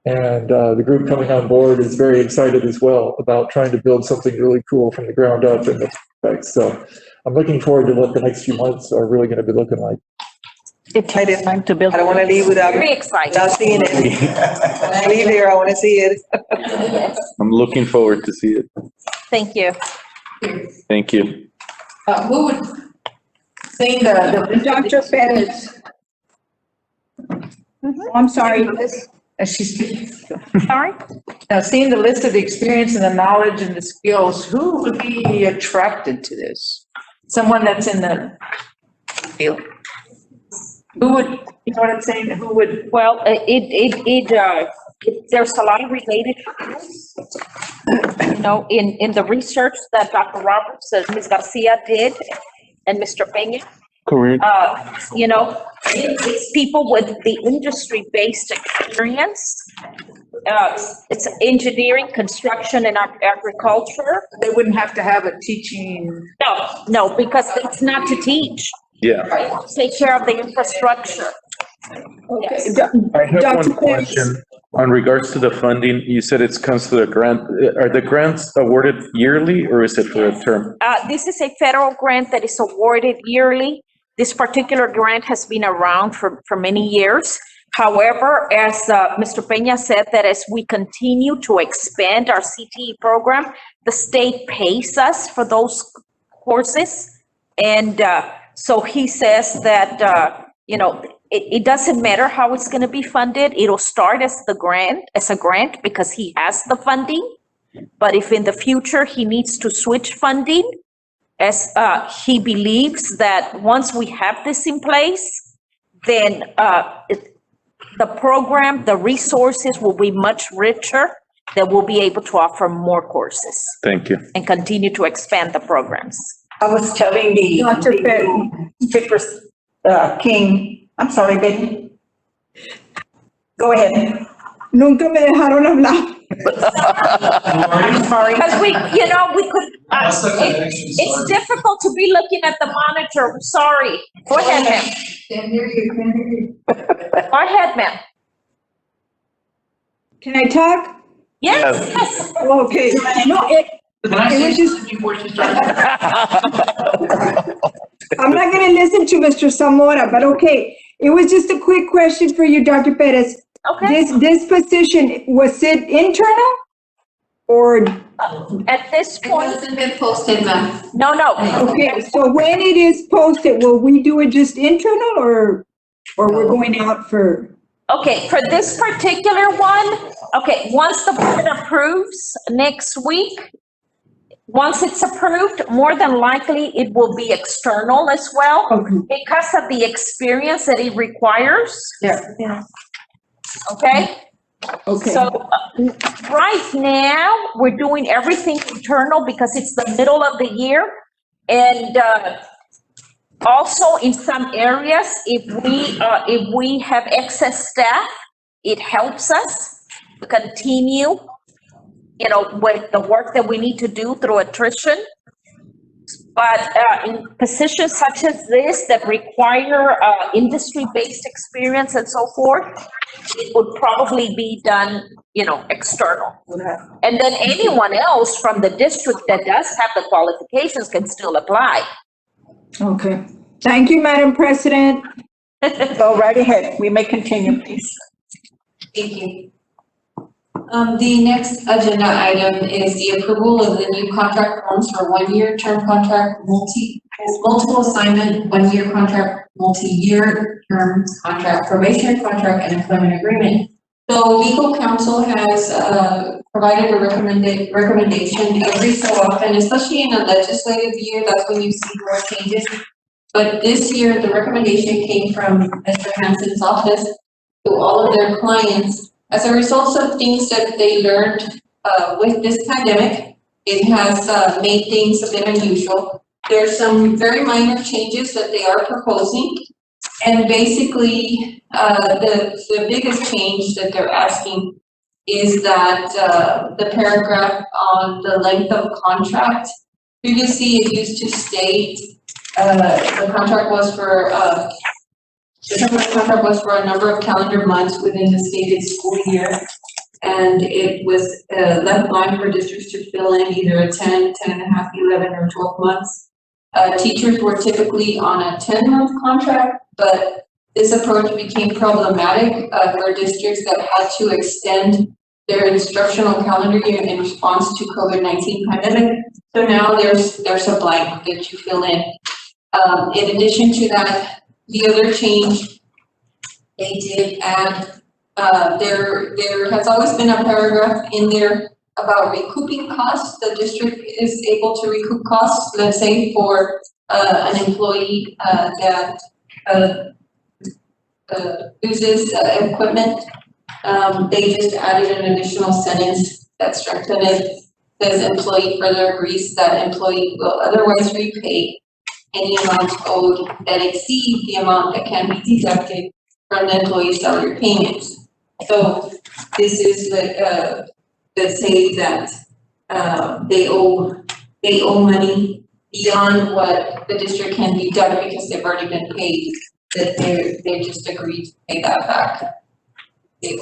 And the group coming on board is very excited as well about trying to build something really cool from the ground up in this respect. So I'm looking forward to what the next few months are really going to be looking like. Excited time to build. I don't want to leave without Very excited. seeing it. When I leave here, I want to see it. I'm looking forward to see it. Thank you. Thank you. Who would sing the Dr. Perez. I'm sorry. she's Sorry? now seeing the list of the experience and the knowledge and the skills, who would be attracted to this? Someone that's in the field. Who would, you know what I'm saying? Who would? Well, there's a lot of related fields. In the research that Dr. Roberts and Ms. Garcia did, and Mr. Peña, it's people with the industry-based experience. It's engineering, construction, and agriculture. They wouldn't have to have a teaching. No, because it's not to teach. Yeah. Take care of the infrastructure. Yes. I have Dr. one question on regards to the funding. You said it comes to the grant. Are the grants awarded yearly or is it for a term? This is a federal grant that is awarded yearly. This particular grant has been around for many years. However, as Mr. Peña said, that as we continue to expand our CTE program, the state pays us for those courses. And so he says that, it doesn't matter how it's going to be funded. It'll start as a grant because he has the funding. But if in the future he needs to switch funding, as he believes that once we have this in place, then the program, the resources will be much richer, that we'll be able to offer more courses. Thank you. And continue to expand the programs. I was telling King, I'm sorry, baby. Go ahead. Nunca me dejaron hablar. I'm sorry. Because we could, it's difficult to be looking at the monitor. Sorry. Go ahead, ma'am. Go ahead, ma'am. Can I talk? Yes. Okay. No, it was just, Before she starts. I'm not gonna listen to Mr. Zamora, but okay. It was just a quick question for you, Dr. Perez. Okay. This position, was it internal? Or, At this It point, hasn't been posted, ma'am. no. okay, so when it is posted, will we do it just internal or we're going out for? Okay, for this particular one, okay, once the board approves next week, once it's approved, more than likely it will be external as well because of the experience that it requires. Yeah. Okay? Okay. So right now, we're doing everything internal because it's the middle of the year. And also in some areas, if we have excess staff, it helps us to continue, with the work that we need to do through attrition. But in positions such as this that require industry-based experience and so forth, it would probably be done, external. And then anyone else from the district that does have the qualifications can still apply. Okay. Thank you, Madam President. Go right ahead. We may continue, please. Thank you. The next agenda item is the approval of the new contract forms for one-year term contract, multiple assignment, one-year contract, multi-year term contract, probation contract, and employment agreement. So legal counsel has provided a recommendation every so often, especially in a legislative year. That's when you see more changes. But this year, the recommendation came from Mr. Hansen's office to all of their clients. As a result of things that they learned with this pandemic, it has made things a bit unusual. There's some very minor changes that they are proposing. And basically, the biggest change that they're asking is that the paragraph on the length of contract. Previously, it used to state the contract was for the term of the contract was for a number of calendar months within the stated school year. And it was left blank for districts to fill in either a 10, 10 and a half, 11, or 12 months. Teachers were typically on a 10-month contract, but this approach became problematic for districts that had to extend their instructional calendar year in response to COVID-19 pandemic. So now there's a blank that you fill in. In addition to that, the other change they did add, there has always been a paragraph in there about recouping costs. The district is able to recoup costs, let's say for an employee that uses equipment. They just added an additional sentence that strengthened it. Says employee further agrees that employee will otherwise repay any amount owed that exceed the amount that can be deducted from the employee's salary payments. So this is like, let's say that they owe money beyond what the district can deduct because they've already been paid, that they just agreed to pay that back. They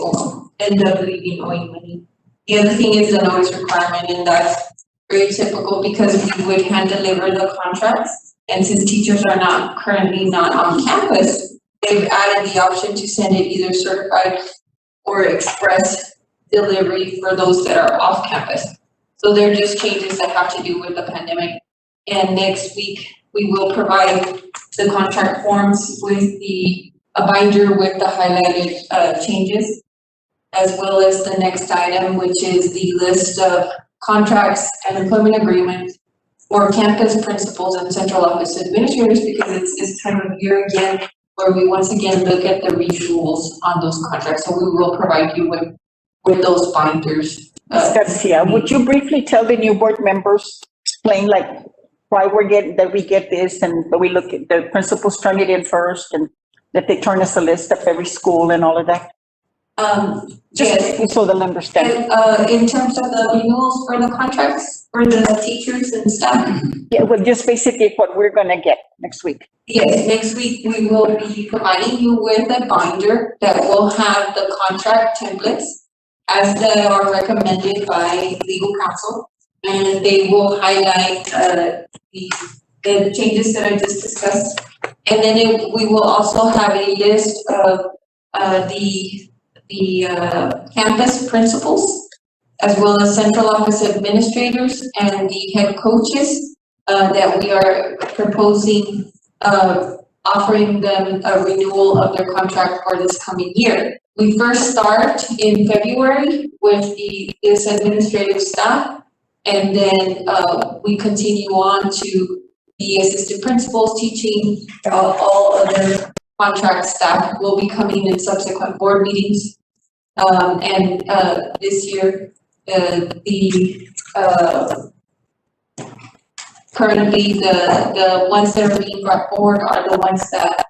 end up leaving owing money. The other thing is the notice requirement, and that's very typical because we would hand deliver the contracts. And since teachers are currently not on campus, they've added the option to send it either certified or express delivery for those that are off campus. So they're just changes that have to do with the pandemic. And next week, we will provide the contract forms with a binder with the highlighted changes, as well as the next item, which is the list of contracts and employment agreements for campus principals and central office administrators, because it's this time of year again where we once again look at the renewals on those contracts. So we will provide you with those binders. Ms. Garcia, would you briefly tell the new board members, explain like why we get this, and we look at the principals turn it in first, and that they turn us a list of every school and all of that? Yes. So they'll understand. And, in terms of the renewals for the contracts for the teachers and staff, Yeah, well, just basically what we're gonna get next week. yes, next week we will be providing you with a binder that will have the contract templates as they are recommended by legal counsel. And they will highlight, the changes that I just discussed. And then we will also have a list of, the campus principals, as well as central office administrators and the head coaches, that we are proposing, offering them a renewal of their contract for this coming year. We first start in February with this administrative staff, and then, we continue on to the assistant principals teaching. All other contract staff will be coming in subsequent board meetings. And this year, currently the ones that are being brought forward are the ones that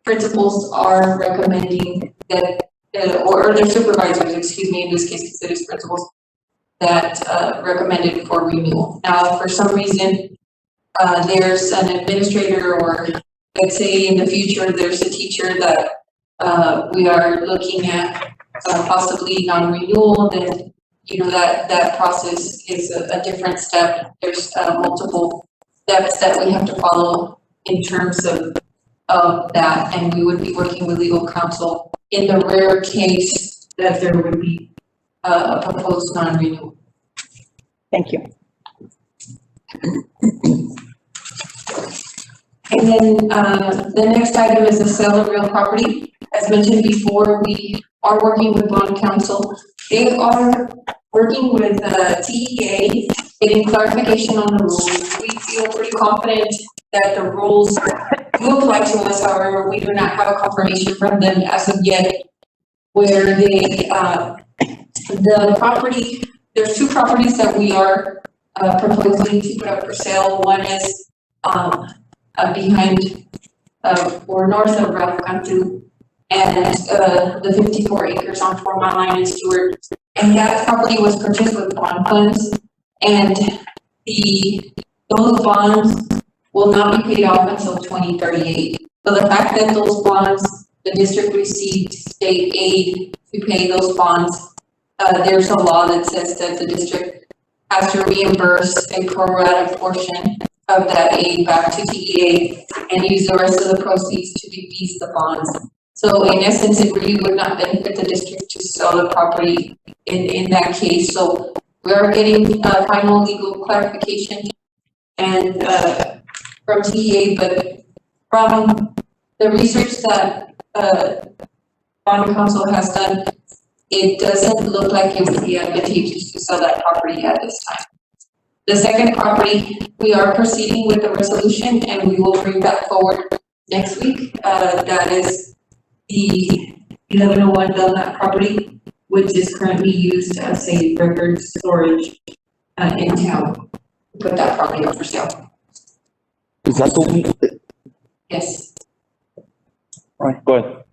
principals are recommending that, or their supervisors, excuse me, in this case, because it is principals, that recommended for renewal. Now, for some reason, there's an administrator, or let's say in the future, there's a teacher that we are looking at possibly non-renewal, then, you know, that process is a different step. There's multiple steps that we have to follow in terms of that, and we would be working with legal counsel in the rare case that there would be a proposed non-renewal. Thank you. And then the next item is the sale of real property. As mentioned before, we are working with bond counsel. They are working with TEA, getting clarification on the rules. We feel pretty confident that the rules do apply to us. However, we do not have a confirmation from them as of yet, where they, the property, there's two properties that we are proposing to put up for sale. One is behind or north of Ralph Cantu, and the 54 acres on 4 Mile Line in Stewart. And that property was purchased with bond funds, and those bonds will not be paid off until 2038. So the fact that those bonds, the district received state aid to pay those bonds, there's a law that says that the district has to reimburse a pro rata portion of that aid back to TEA and use the rest of the proceeds to defease the bonds. So in essence, it really would not benefit the district to sell the property in that case. So we are getting final legal clarification and from TEA, but from the research that bond counsel has done, it doesn't look like it would be advantageous to sell that property at this time. The second property, we are proceeding with the resolution, and we will bring that forward next week. That is the 1101 Belknap property, which is currently used as a record storage in town. Put that property up for sale. Is that the one? Yes. Right, go ahead.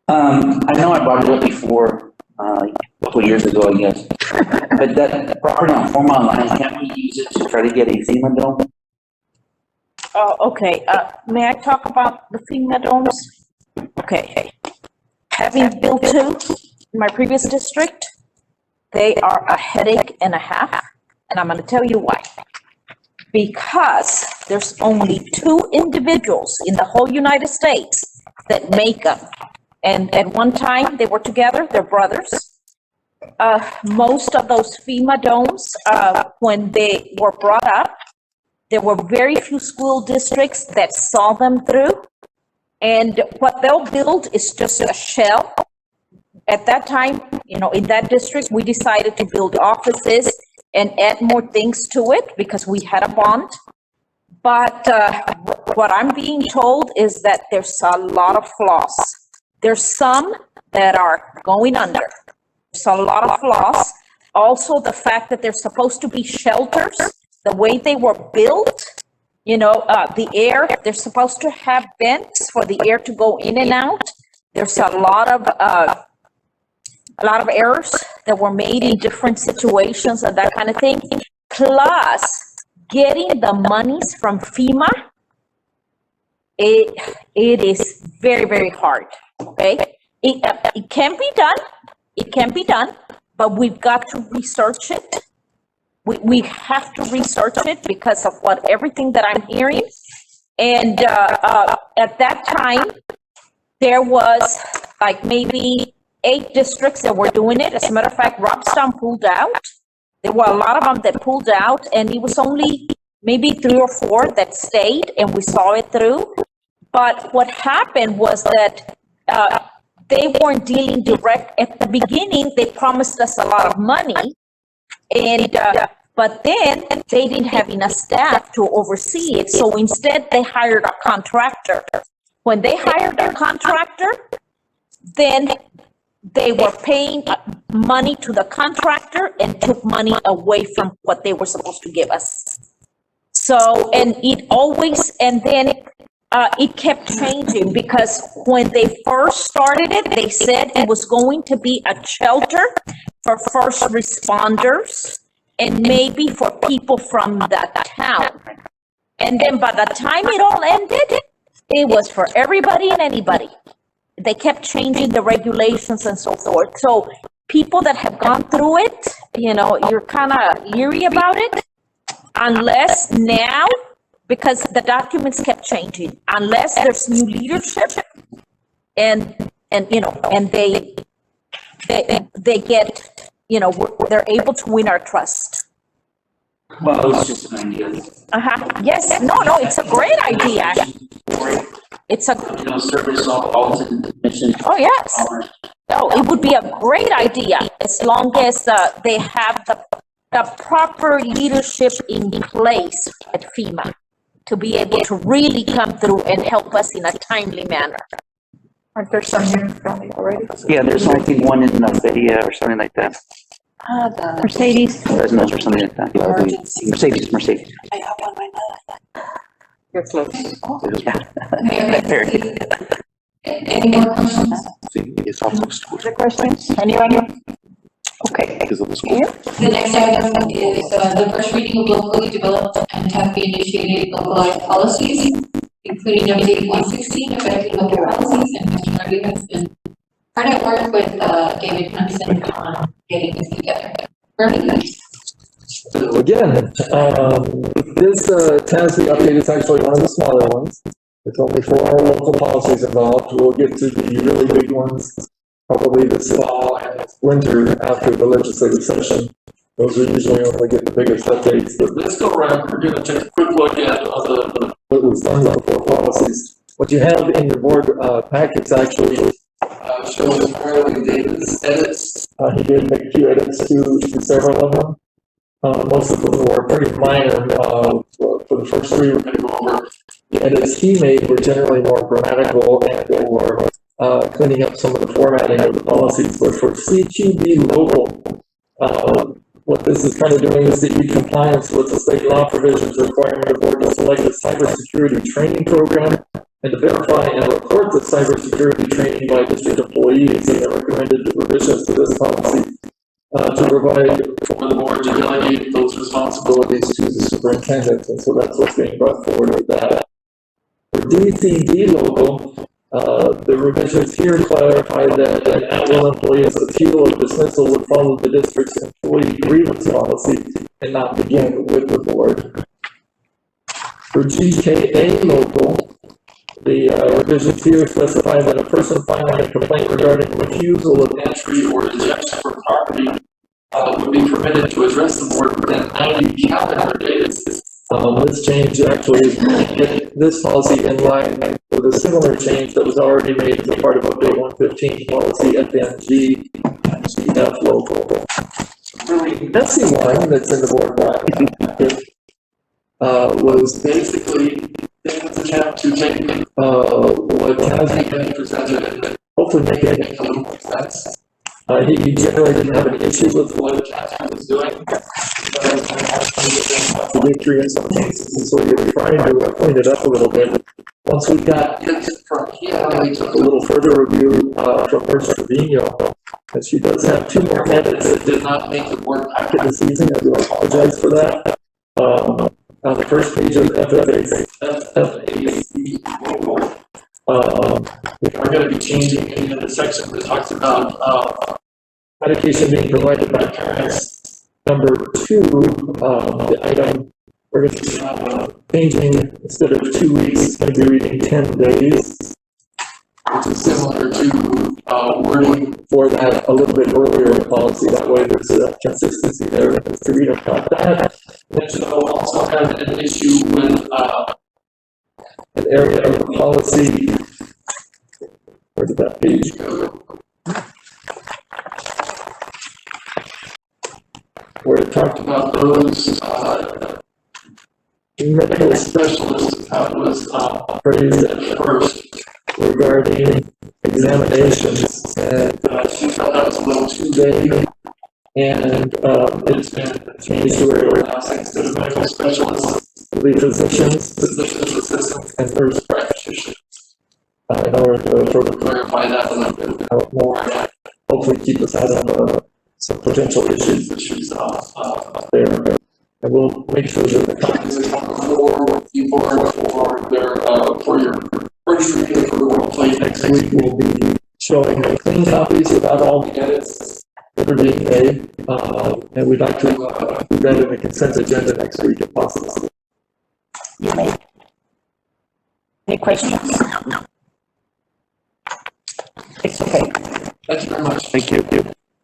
I know I brought it up before, a couple years ago, I guess. But that property on 4 Mile Line, can't we use it to try to get a FEMA dome? Okay, may I talk about the FEMA domes? Okay. Having built two in my previous district, they are a headache and a half, and I'm gonna tell you why. Because there's only two individuals in the whole United States that make them. And at one time, they were together, they're brothers. Most of those FEMA domes, when they were brought up, there were very few school districts that saw them through. And what they'll build is just a shell. At that time, you know, in that district, we decided to build offices and add more things to it because we had a bond. But what I'm being told is that there's a lot of flaws. There's some that are going under. There's a lot of flaws. Also, the fact that they're supposed to be shelters, the way they were built, you know, the air, they're supposed to have vents for the air to go in and out. There's a lot of a lot of errors that were made in different situations and that kind of thing. Plus, getting the monies from FEMA, it is very, very hard, okay? It can be done, but we've got to research it. We have to research it because of everything that I'm hearing. And at that time, there was like maybe 8 districts that were doing it. As a matter of fact, Robstown pulled out. There were a lot of them that pulled out, and it was only maybe 3 or 4 that stayed, and we saw it through. But what happened was that they weren't dealing direct. At the beginning, they promised us a lot of money, and but then they didn't have enough staff to oversee it. So instead, they hired a contractor. When they hired a contractor, then they were paying money to the contractor and took money away from what they were supposed to give us. So, and then it kept changing, because when they first started it, they said it was going to be a shelter for first responders and maybe for people from that town. And then by the time it all ended, it was for everybody and anybody. They kept changing the regulations and so forth. So people that have gone through it, you're kind of leery about it, unless now, because the documents kept changing, unless there's new leadership and they get, they're able to win our trust. Well, it's just an idea. Yes, no, it's a great idea. It's a. Service all to the mission. Oh, yes. No, it would be a great idea, as long as they have the proper leadership in place at FEMA to be able to really come through and help us in a timely manner. Aren't there some here already? Yeah, there's I think one in Novedia or something like that. The Mercedes. Fresno or something like that. Mercedes. I have one right now. You're close. Any more questions? Other questions? Anyone? Okay. The next item is the first reading of locally developed and have initiated localized policies, including update 116, affecting local policies, and Mr. Landry has been hard at work with David Hanson on getting this together. Bernie? So again, this TASB update is actually one of the smaller ones. It's only 4 local policies involved. We'll get to the really big ones probably this fall and winter after the legislative session. Those are usually only get the biggest updates. But this go around, we're going to take a quick look at what was done on the 4 policies. What you have in your board packets actually shows primarily David's edits. He did make a few edits to several of them. Most of them were pretty minor. For the first 3 we're going to go over. The edits he made were generally more grammatical and or cleaning up some of the formatting of the policies. But for CQB local, what this is kind of doing is to be compliance with the state law provisions requiring the board to select a cybersecurity training program and to verify and report the cybersecurity training by district employees and the recommended revisions to this policy to provide for the board to delegate those responsibilities to the superintendent. And so that's what's being brought forward with that. For DCD local, the revisions here clarify that an at-will employee's appeal or dismissal would follow the district's employee grievance policy and not begin with the board. For GKA local, the revisions here specify that a person filing a complaint regarding refusal of entry or rejection for property would be permitted to address the board within 90 calendar days. This change actually is get this policy in line with a similar change that was already made as a part of update 115 policy FNG and GF local. Really messy one that's in the board packet was basically David's attempt to take what has been presented and hopefully make it make a little more sense. He generally didn't have an issue with what the task was doing. Contradictory in some cases, and so you're trying to clean it up a little bit. Once we got it from here, we took a little further review from First Trevino, And she does have two more edits that did not make the board packet this evening. I do apologize for that. On the first page of we are going to be changing in the section that talks about medication being provided by parents. Number 2, the item, we're going to be changing, instead of 2 weeks, it's going to be reading 10 days, which is similar to wording for that a little bit earlier in the policy. That way there's a consistency there. To read about that. Then she'll also have an issue with an area of the policy. Where did that page go? Where it talked about those medical specialists, how it was phrased at first regarding examinations, and she felt that was a little too vague, and it's been changed to where it was instead of medical specialists, the physicians, physician assistants, and nurse practitioners. In order to sort of clarify that a little bit more, and hopefully keep us out of some potential issues there. And we'll make sure that the copies that come before the board for their for your first reading approval, hopefully next week we'll be showing the clean copies without all the edits that are being made. And we'd like to do that in the consent agenda next week if possible. You may. Any questions? It's okay. Thank you very much. Thank you.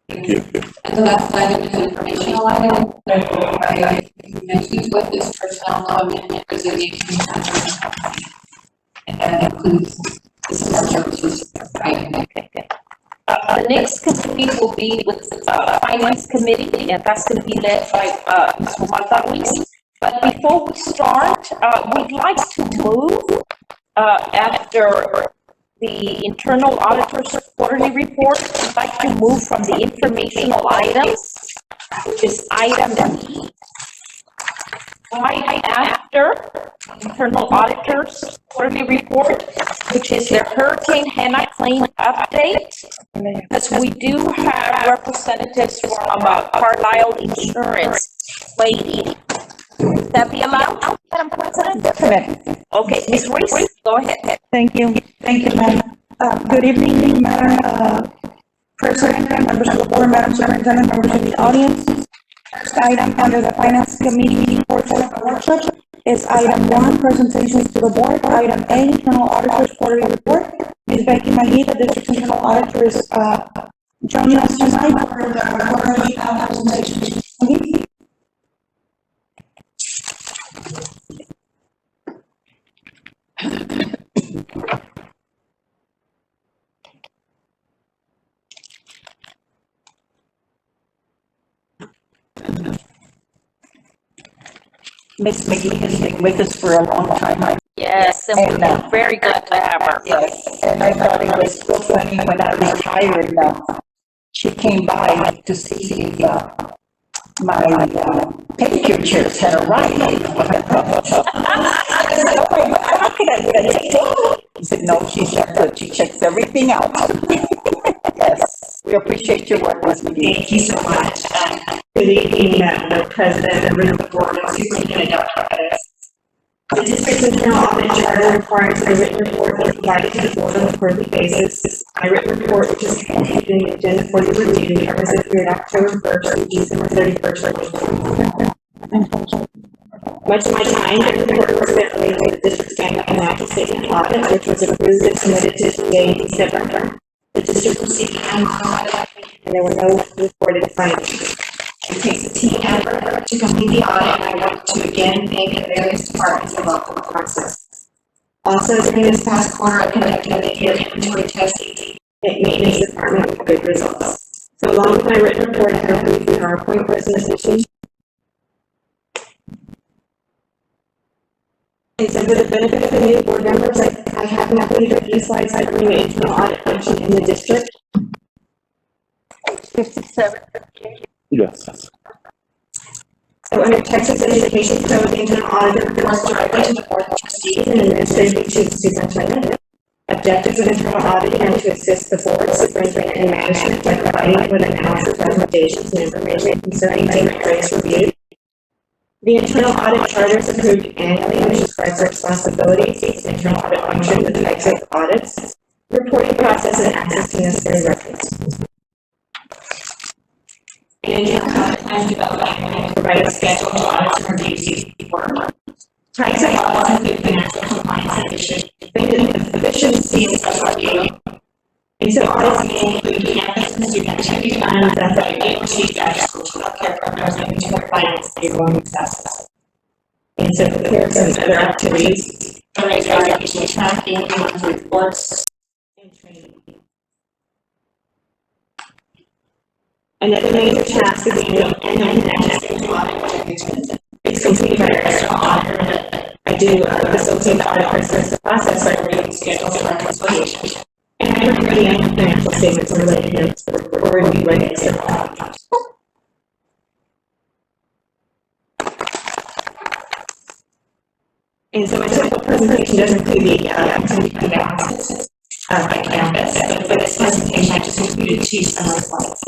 Thank you. And the last item is an informational item. I mentioned what this personnel comment resignation. And that includes the services item. Okay, good. The next committee will be with the Finance Committee, and that's going to be led by Mr. Martha Ruiz. But before we start, we'd like to move after the internal auditor's quarterly report. We'd like to move from the informational items, which is item E, right after internal auditor's quarterly report, which is their Hurricane Hannah claim update. Because we do have representatives from Carlisle Insurance waiting. Would that be allowed, Madam President? Definitely. Okay, Ms. Ruiz, go ahead. Thank you. Thank you, ma'am. Good evening, Madam President, members of the board, Madam Superintendent, members of the audience. First item under the Finance Committee portion of the workshop is item 1, presentations to the board. Item A, internal auditor's quarterly report. Ms. Becky Magee, the district internal auditor, is joining us tonight for the quarterly presentation. Ms. McGee has been with us for a long time. Yes, and we're very glad to have her. Yes, and I thought it was so funny when I retired, she came by to see if my pedicure chairs had arrived. I said, oh my God, how can I do that? He said, no, she's good. She checks everything out. Yes, we appreciate your work, Ms. McGee. Thank you so much. Good evening, Madam President, members of the board, and Superintendent Dr. Pettis. The district internal audit charter requires a written report be provided to the board on a quarterly basis. My written report, which is contained in the agenda for your review, covers the period October 1st to December 31st. Much of my time in the report was spent related to the district's annual financial statement audit, which was approved and submitted to the day in December. The district received an audit, and there were no reported findings. It takes a team effort to complete the audit, and I want to again thank the various departments involved in the process. Also, during this past quarter, I conducted a video inventory testing at maintenance department with good results. So along with my written report, I have a PowerPoint presentation. And so for the benefit of the new board members, I have included a few slides covering the internal audit function in the district. 57. Yes. So under Texas Education Code, the internal auditor reports directly to the board of trustees and administratively to the superintendent. Objectives of internal auditing are to assist the board, superintendent, and management by providing with analysis, recommendations, and information concerning payment trace review. The internal audit charter is approved annually and describes the responsibilities, the internal audit function, the types of audits, reporting process, and access to necessary records. The internal audit plan development provide a schedule of audits and reviews for types of audits include financial compliance efficiency and special review. These audits may include campus and student activity plans, athletic activities, after-school childcare programs, and consumer finance, payroll, and assessments. And so repairs and other activities, fundraiser execution, tracking, reports, and training. Another major task is the annual audit management. It's completed by our external auditor. I do facilitate the audit process by reviewing schedules and reconciliation. And I review the annual financial statements and related notes for review by the external auditors. And so my typical presentation does include the activity analysis by campus, but for this presentation I just included 2 summary slides.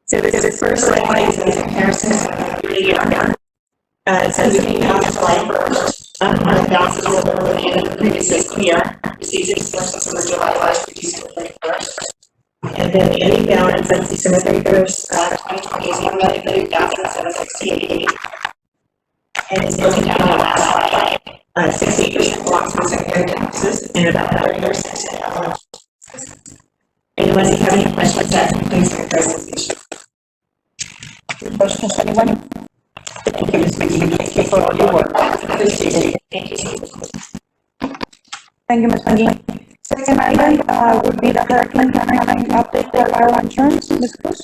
So this is first slide is a comparison of the year. It says that we have July 1st, on the balances over the end of the previous fiscal year, received disbursements over July 1st to December 31st. And then the ending balance on December 31st, 2020 is $1,030,768. And it's broken down on last slide. 68% belongs to secondary taxes and about 30% to elementary. And unless you have any questions, that concludes my presentation. Questions, anyone? Thank you, Ms. McGee. Thank you for all your work. Appreciate it. Thank you. Thank you, Ms. McGee. Second item would be the hurricane planning update for fire insurance. Ms. Cruz.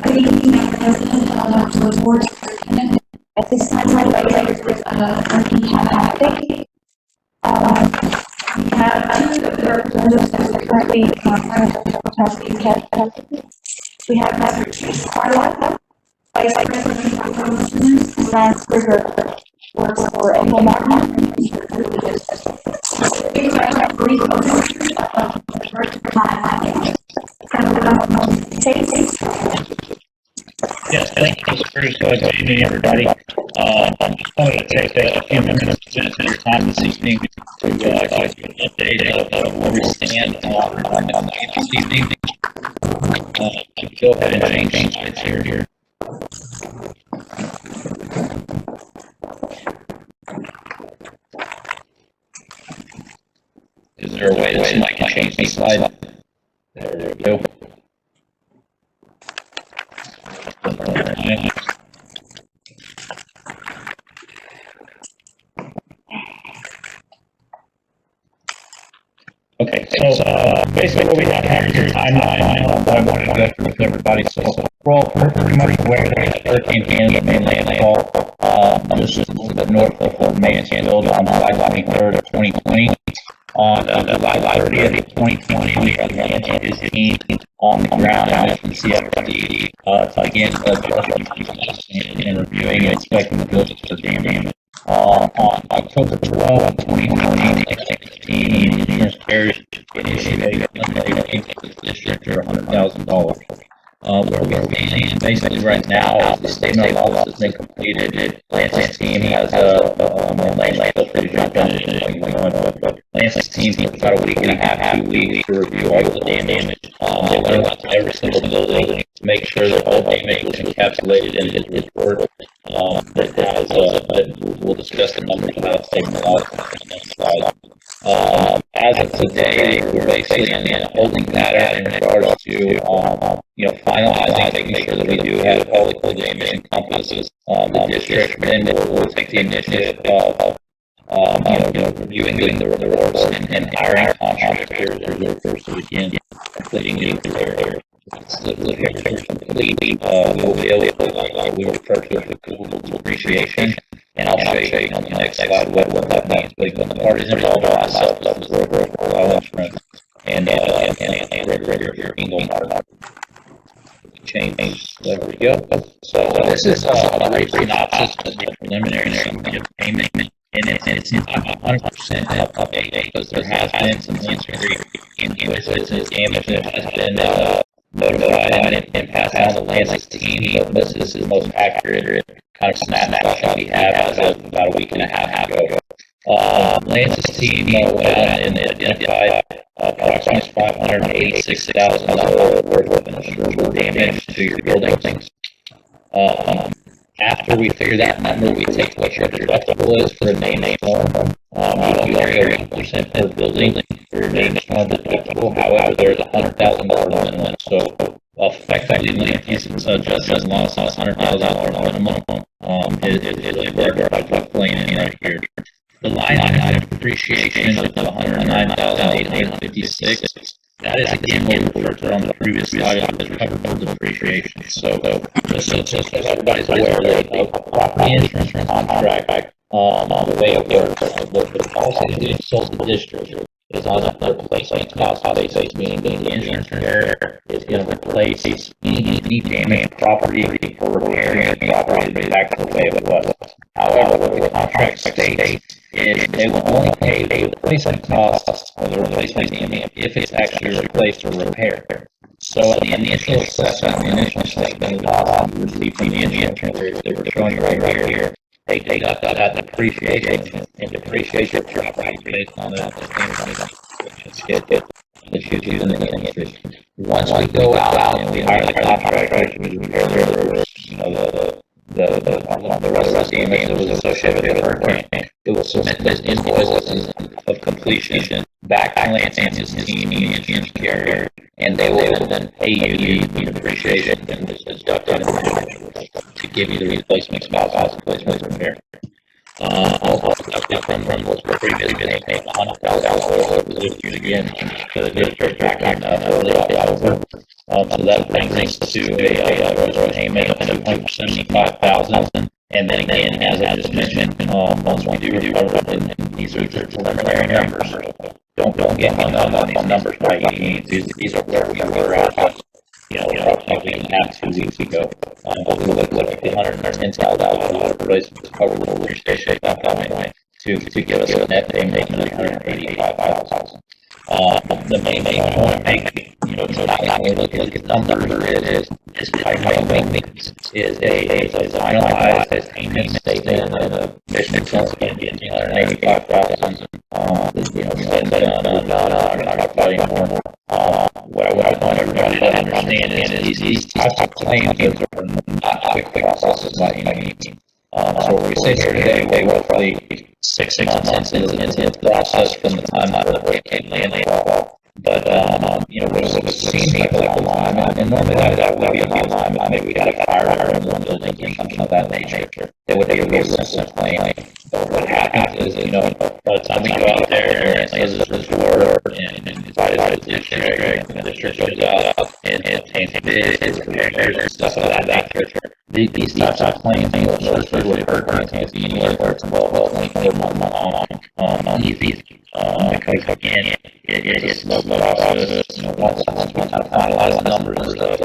Good evening, Madam President, to the board superintendent. At this time, my legislators with hurricane update. We have 2 of the representatives that are currently we have Mr. Chief Carla, Vice President of Operations, Lance Berger, works for Oklahoma. Yes, thank you, Mr. Bruce. Good evening, everybody. I just wanted to take a few minutes of your time this evening to give you an update of where we stand on this evening. Go ahead and change slides here. Is there a way that I can change the slide? There we go. Okay, so basically what we have here is a timeline that I wanted to go through with everybody. So we're all pretty much aware that Hurricane Hanna made landfall just a little bit north of Mansfield on July 23rd of 2020. On July 30th of 2020, we had his team on the ground out from CFD to begin and reviewing and inspecting the buildings for damage. On October 12th of 2020, the insurance carriers initiated a claim for the district for $100,000. Where we stand basically right now is the statement of loss has been completed. Lance's team has Lance, feel free to jump in but Lance's team for about a week and a half, 2 weeks to review all the damage. They went out to every single building to make sure that all damage was encapsulated in his report. That has, we'll discuss the numbers about statement of loss on the next slide. As of today, we're basically in a holding pattern in regards to, finalizing, making sure that we do have all the damage encompasses the district. Then we'll take the initiative of, reviewing the reports and hiring contractors so we can completing the repairs complete. We'll be able to, we refer to it as appreciation. And I'll show you on the next slide what that means. But the parties involved are myself, that was Rover, and Greg here, Ingle Martin. change. There we go. So this is a brief synopsis of the preliminary summary of payment. And it's not 100% up to date because there has been some history invoices and damage that has been notified and passed on to Lance's team. So this is the most accurate kind of snapshot that we have as of about a week and a half ago. Lance's team went out and identified approximately $586,000 worth of insurable damage to your buildings. After we figure that number, we take what your deductible is for a named storm. You carry 1% per building for your named storm deductible. However, there's $100,000 minimum. So effectively, Lance's judge's loss on $100,000 minimum is really where we're playing in right here. The line item depreciation of $109,856. That is again what we referred to on the previous slide as recoverable depreciation. So just so everybody's aware of the property insurance contract, the way it works, the policy is being sold to the district is on a replacement cost basis, meaning the insurance carrier is going to replace any damaged property for repairing the property back to the way it was. However, what the contract states is they will only pay the replacement costs or the replacement damage if it's actually replaced or repaired. So in the initial assessment, the initial statement of loss we received from the insurance carrier that we're showing right here, they deduct that depreciation and depreciate your property based on that issues in the industry. Once we go out and we hire the contractors, we repair the rest of the damage that was associated with the hurricane, it will submit those invoices of completion back to Lance and his team, the insurance carrier, and they will then pay you the depreciation and deducted to give you the replacement cost, replacement repair. Also deducted from what's previously paid $100,000 again to the district back in early October. So that brings us to a gross payment of $275,000. And then again, as I just mentioned, once we do recover, and these are the preliminary numbers. Don't get hung up on these numbers by any means. These are where we were at. Approximately a half, 2 weeks ago. But we look at the $110,000 replacement coverable depreciation at that point to give us a net payment of $185,000. The main thing I want to make, tonight when we look at the numbers is type of maintenance is a finalized payment statement and a mission itself can be $185,000. Spend on, I'm not talking about anymore. What I want everybody to understand is these types of claims are not quick processes by any means. So we say here today, we're roughly 6 months into the process from the time that the came landfall. But, what seems like a long time, and normally that would be a long time, if maybe we got a fire in one building or something of that nature, it would be a real simple claim. But what happens is, by the time we go out there and lays this report and invite it to the district, and the district goes out and obtains bids, repairs, and stuff of that nature, these types of claims, especially with hurricanes, anywhere from 12 to 24 months on easy. Because again, it's a slow process. Once we kind of finalize the numbers and stuff,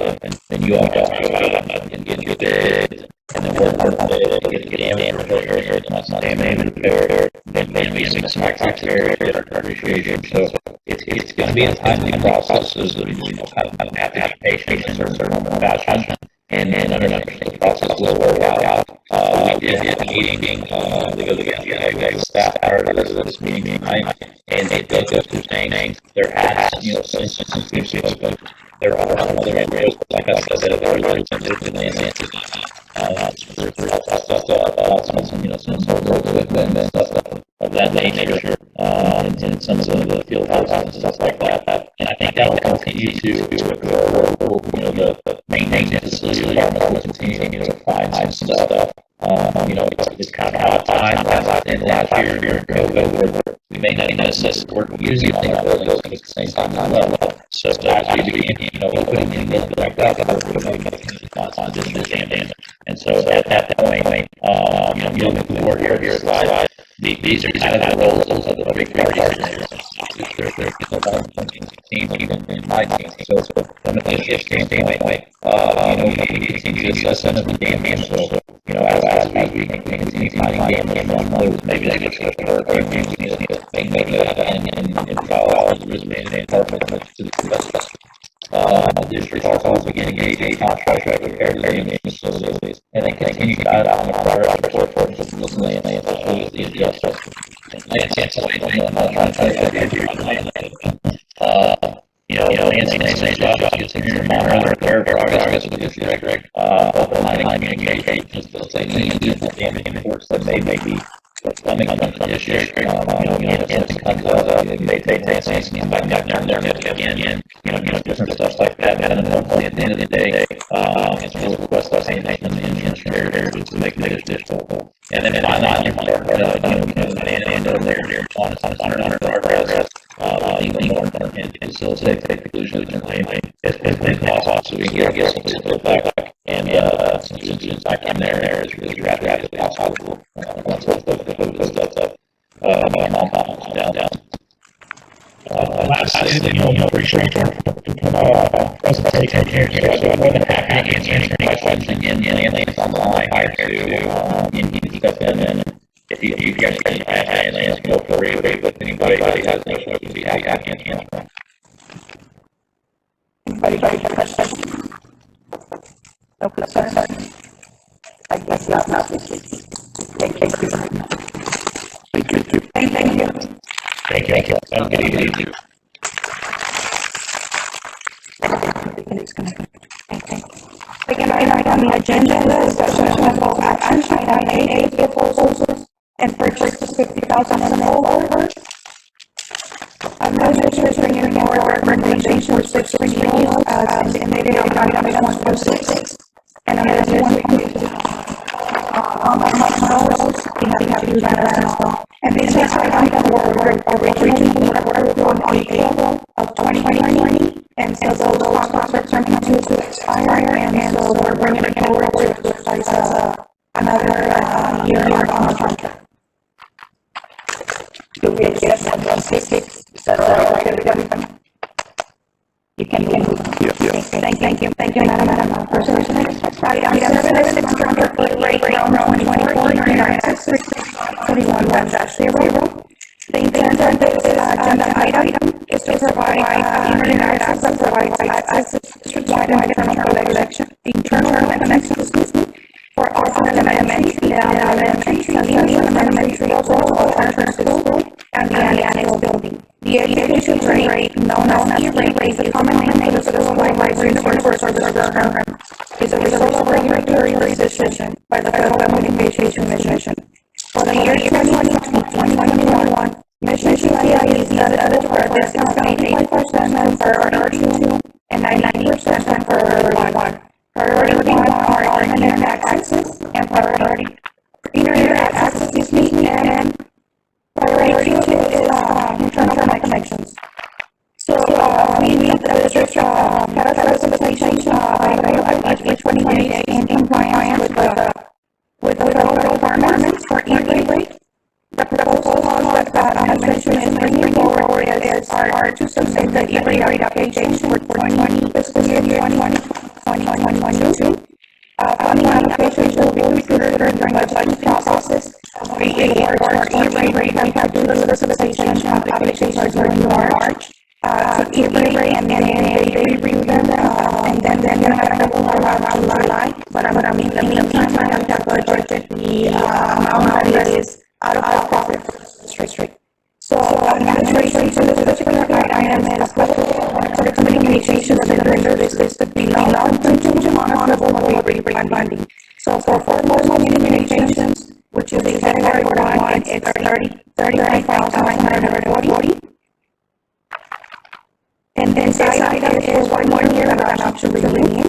and you all go out and get your bids, and then work on it, get the damage repaired, much damage repaired, then we make some criteria, get our depreciation. So it's going to be a timely process. Kind of have to have patience in a certain fashion. And the process will work out. We did have a meeting, the staff part of this meeting tonight, and they did go through saying there has, since we've spoken, there are other areas, like I said, there are other stuff of that nature, and some of the field houses and stuff like that. And I think that will continue to occur. The maintenance facility department will continue to find some stuff. It's kind of odd time. Last year during COVID, we may not necessarily work using all of those at the same time as well. So as we begin, opening things back up, we're making response to this damage. And so at that point, moving forward here slide, these are kind of the roles of the big parties. So from a district standpoint, we continue to assess the damage. So, as we continue finding damage from those, maybe they just look for everything we need to make that and follow the risk management department to the best. The district also beginning to engage contract repair the damage facilities, and then continue to add on the progress report for the land officials, the adjusters, land cancellation, Nancy's job is to continue to monitor repair progress with the district, open-line communication, facilitating damage reports that may be coming from the district, anything comes up, they take things, come back down there, again, different stuff like that, and then hopefully at the end of the day, it's really request us anything from the administrator to make the district whole. And then finally, and they're on progress, and facilitate the conclusion of the claim as possible, so we can get some stuff back, and back in there as really rapid as possible. Once that's up, down. Last, pretty sure presentation here, so I'm more than happy to answer any questions, and Anthony's on the line here to step in, and if you guys can ask Anthony, feel free, but anybody has any questions, be happy to answer them. Anybody have questions? No concerns? I guess not this week. Thank you. Thank you. Thank you. Thank you. Have a good evening. Second item on the agenda is discussion of all action, item 8, proposals and purchase of 50,000 and over. Administration bringing forward recommendation for 6 renewals as indicated on item 146. And administration on the house, we have to do that as well. And this is item for originally approved on April of 2020. And so those contracts are coming to expire, and so we're bringing it forward as another year on the contract. Do we accept that 166? Is that all right, everybody? You can move. Yes. Thank you, Madam President. Item 7 is contract for rate round 2024, 21-0. The intent of this agenda item is to provide internet access that provides access to district-wide internal connection, for all elementary, elementary, and the annex building. The education rate, known as E-rate, is a common name for the school-wide universal service program, is a result of regulatory decision by the Federal Communications Commission. For the year 2021, Mission CIE is added for a discount of 85% for Priority 2 and 90% for Priority 1. Priority 1 are internet access and priority internet access and priority 2 is internal connections. So we need the district had a presentation which 2028 in compliance with the federal requirements for E-rate. The proposal that administration is bringing forward are to submit the E-rate application for 2020 fiscal year 2022. Funding applications will be considered during the budget process. We award E-rate, we have to do the solicitation applications during March. To E-rate, and then they review them, and then you have to go around July. But I mean, in the meantime, I have to budget the amount that is out of pocket for the district. So, administration for this particular item is for the communications vendor is to be non-contingent on affordable rate funding. So, for affordable communications, which is the category 1, it's 39,940. And then this item is 1 year without option to renew.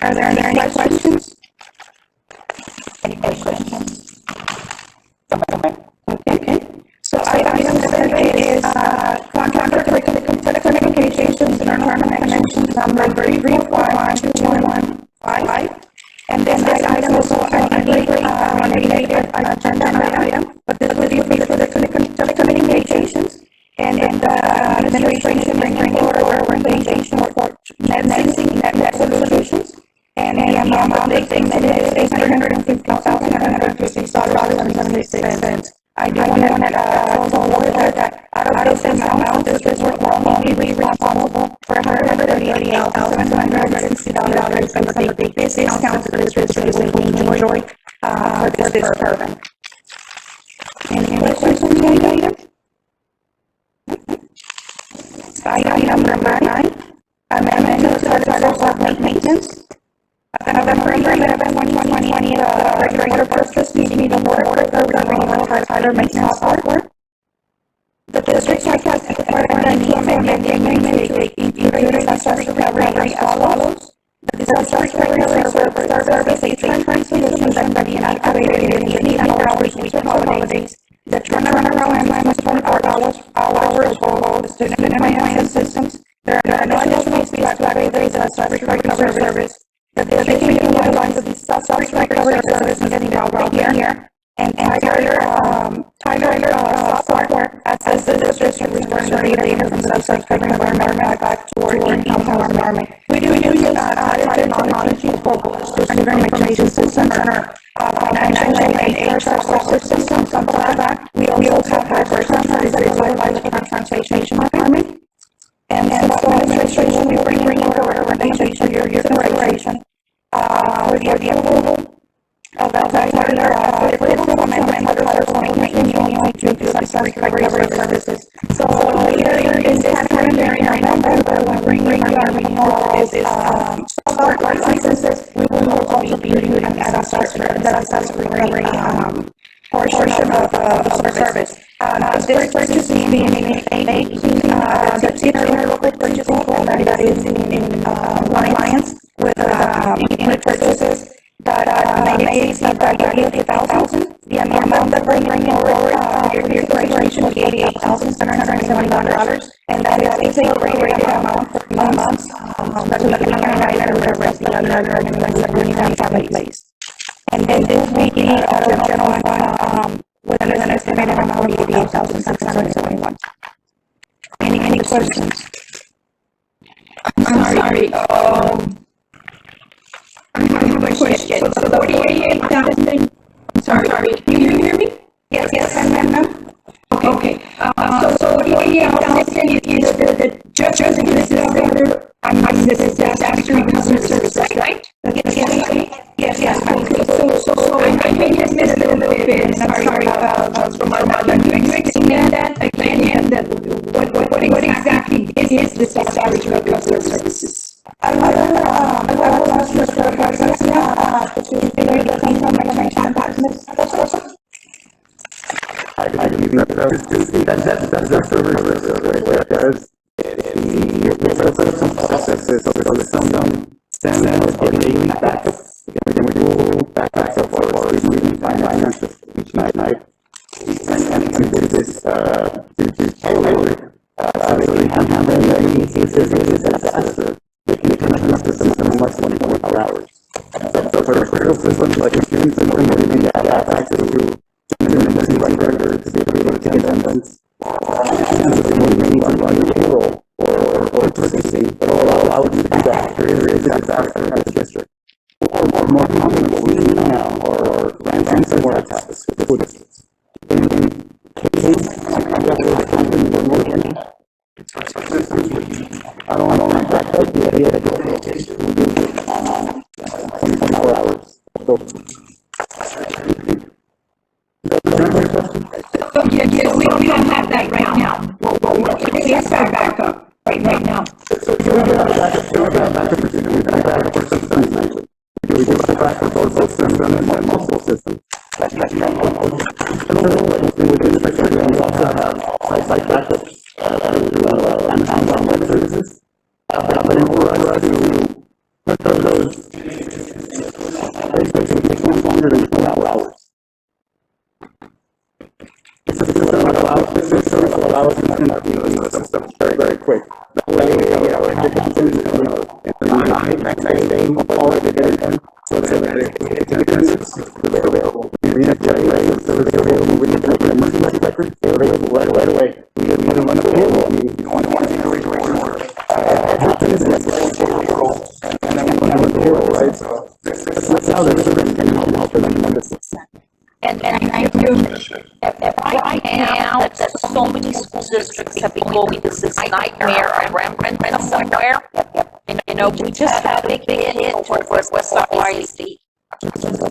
Are there any questions? Any questions? Okay. So item 7 is contract for telecommunications and internal connections number 3412115. And then this item is also an agenda item, but this will be for the Administration bringing forward a recommendation for netting network solutions. And the amount that they submitted is $850,956.76. I do want to tell the board that out of this amount, the district will only be responsible for $138,760 and the big discounts that the district will enjoy for this program. Any questions on the item? Item number 9, amendment to the Charter of Maintenance. November 11, 2020, regular purchase meeting of order of the Untitled Maintenance software. The district has recommended to amend the agreement to include a disaster recovery as follows. The disaster recovery service a time solution that can be activated in 8 hours with holidays. The turnaround time is 24 hours for all the student finance systems. There are no additional fees to activate the disaster recovery service. The district can utilize the disaster recovery service in the year and Tyler software as the district returns the data from the disaster recovery environment back to our in-house environment. We do use Tyler technology for student information systems and our financial and HR software systems. On top of that, we also have our personal transportation department. And so administration, we bring into our recommendation for your consideration. With the approval of the Tyler amendment for the continuing to disaster recovery services. So later in this calendar year, in November, when we bring our renewal of this software licenses, we will also be doing a disaster recovery portion of the service. This purchasing being subsidiary local purchasing tool that is in compliance with unit purchases that may exceed by $88,000. The amount that we're bringing forward for your consideration is $88,771, and that is a prorated amount for 3 months. That's what we can write with the rest of the other amendments that we have in place. And then this will be out of general fund with an estimated amount of $88,671. Any questions? I'm sorry. I have a question. So the 48,000. Sorry. Can you hear me? Yes, ma'am. Okay. So 48,000 is the just in this order. This is disaster recovery services, right? Yes. Okay. So I may have missed it a little bit, and I'm sorry about that. Can you explain that again? And what exactly is this disaster recovery services? I will ask Mr. Garcia to figure the things on my I believe that's the service some processes of standard daily backups. We do backups of our finances each night. And we do this actually handling any cases of disaster. They can connect the system in less than 24 hours. So for critical systems like insurance and we have access to emergency records to be able to get evidence. And so we need to run your payroll or purchasing that will allow you to do that if there is a disaster at the district. Or more commonly, what we do now are ransomware attacks with school districts. In cases like that, I don't know exactly the idea that goes location. We do it 24 hours. So, yes, we don't have that right now. It's our backup right now. So we do have backup for systems nightly. We do have backup for both systems and multiple systems. Within the picture, we also have site backups through Amazon Web Services. But in order to put those, it takes longer than 4 hours. The system allows us to interview the system very quick. That way, our applications, next day, all of it in, so that it's available. We reactivate the service available. We can take an emergency record, they're available right away. We don't want to payroll. You don't want to how the service can help them tremendously. And I feel that right now, that so many school districts have been going through this nightmare of rampant somewhere. You know, we just had a big hit over West ISD.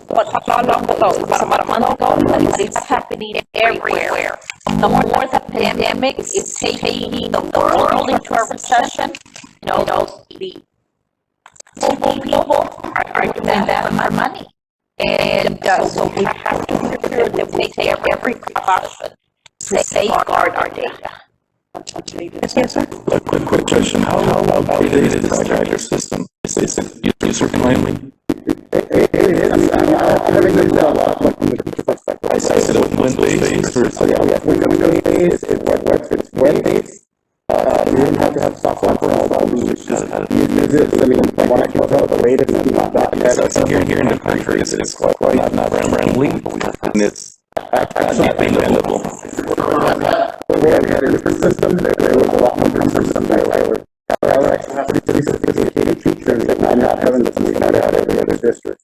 But how long ago? It was about a month ago, but it's happening everywhere. The more the pandemic is taking the world into a recession, you know, the people are doing that for money. And so we have to make sure that we take every precaution to safeguard our data. Yes, sir. A quick question, how outdated is this tracker system? Is it user friendly? I said it was Windows-based or Windows-based, it's web-based. You don't have to have software for all that. You just use it. I mean, from what I can tell, the latest is not that. Here in the country, it's quite not friendly, and it's not dependable. We had a different system. There was a lot more different system that were actually pretty sophisticated features that not having to figure out every other district.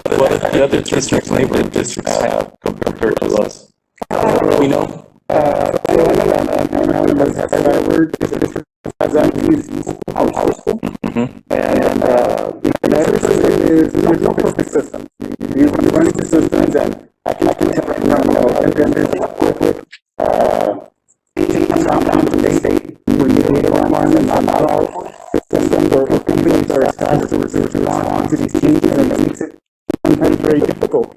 What if the other districts, neighborhood districts have compared to us? We know. Everybody has that word. The district has that. We use our school. And the system is, there's no perfect system. You're running the systems, and I can tell and then there's with down to the state, when you get around and not all systems or companies are established to respond to these changes, and it makes it sometimes very difficult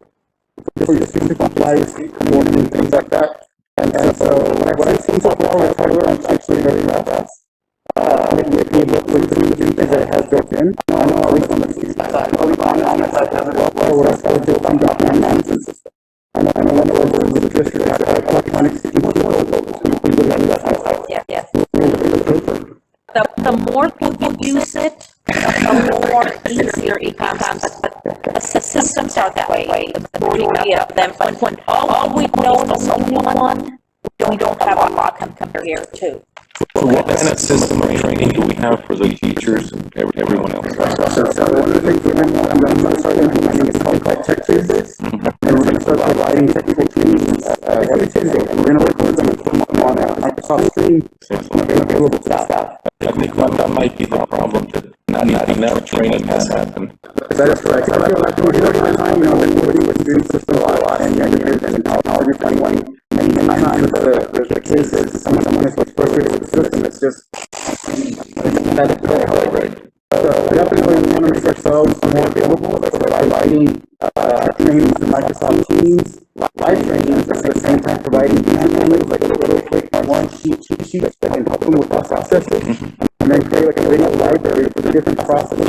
for your students to comply with state reporting and things like that. And so what I've seen so far with hardware, I'm actually very impressed. With the features that it has built in. I know at least on the features that what else I would do, I'm document management system. I know that the district has electronic The more people use it, the more easier it becomes. The systems are that way, the majority of them. But when all we know is a new one, we don't have a lot compared to. So what kind of system of training do we have for the teachers and everyone else? So one of the things we're going to start implementing is called tech Tuesdays. And we're going to start providing technical trainings every Tuesday. And we're going to record them and put them on Microsoft Stream. Available to staff. I think that might be the problem, that not enough training has happened. That is correct. I feel like we're doing it time, when we're doing systems a lot, and now you're finding many times the case is someone is frustrated with the system. It's just right. So we definitely want to make ourselves more available for providing trainings to Microsoft Teams, live trainings, at the same time providing like a little quick one sheet that can help them with the processes, and then create like a video library for the different processes. You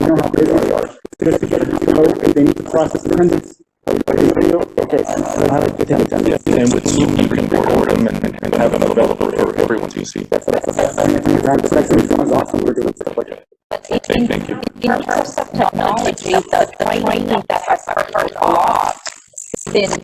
know how busy they are. Just to get it to load, they need to process attendance. Okay, so how to get attendance. And with Zoom, you can record them and have them available for everyone to see. That's the best thing. The next one is awesome. We're doing stuff like that. Thank you. In terms of technology, the training that has occurred a lot since,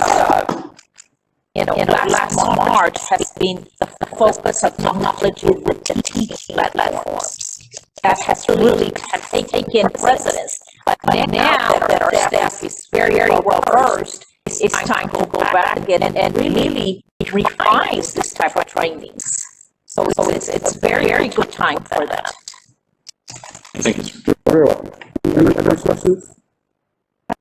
last March has been the focus of technology with the teaching platforms. That has really taken precedence. But now that our staff is very well versed, it's time to go back again and really refine this type of trainings. So it's very good time for that. Thank you. Very well. Any other questions?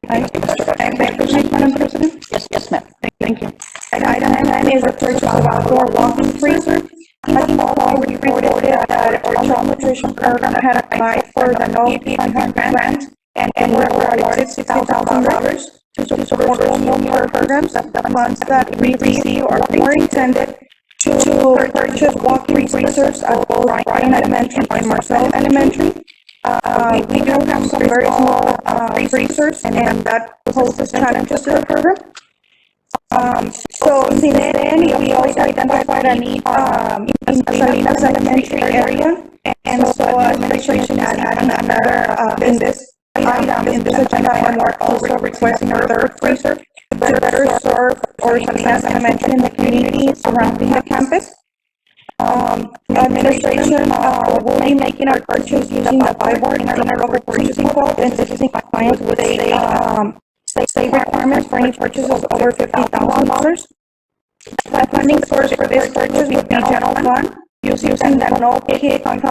Madam President? Yes, ma'am. Thank you. Item 9 is a purchase of outdoor walking freezer. Last fall, we reported that our child nutrition program had applied for the No Feed 500 grant, and we're awarded $60,000 to support all meal programs. The funds that we receive are more intended to purchase walking freezers at both Ryan Elementary and Marcel Elementary. We do have some very small freezers, and that poses challenges to the program. So since then, we also identified a need in Salinas Elementary area, and so administration added another in this item, in this agenda item, we're also requesting a third freezer to better serve our Salinas Elementary and the community surrounding the campus. Administration will be making our purchase using the buy board in our local purchasing quote and this is in compliance with state requirements for any purchases over $50,000. The funding source for this purchase would be general fund, using the no kid grant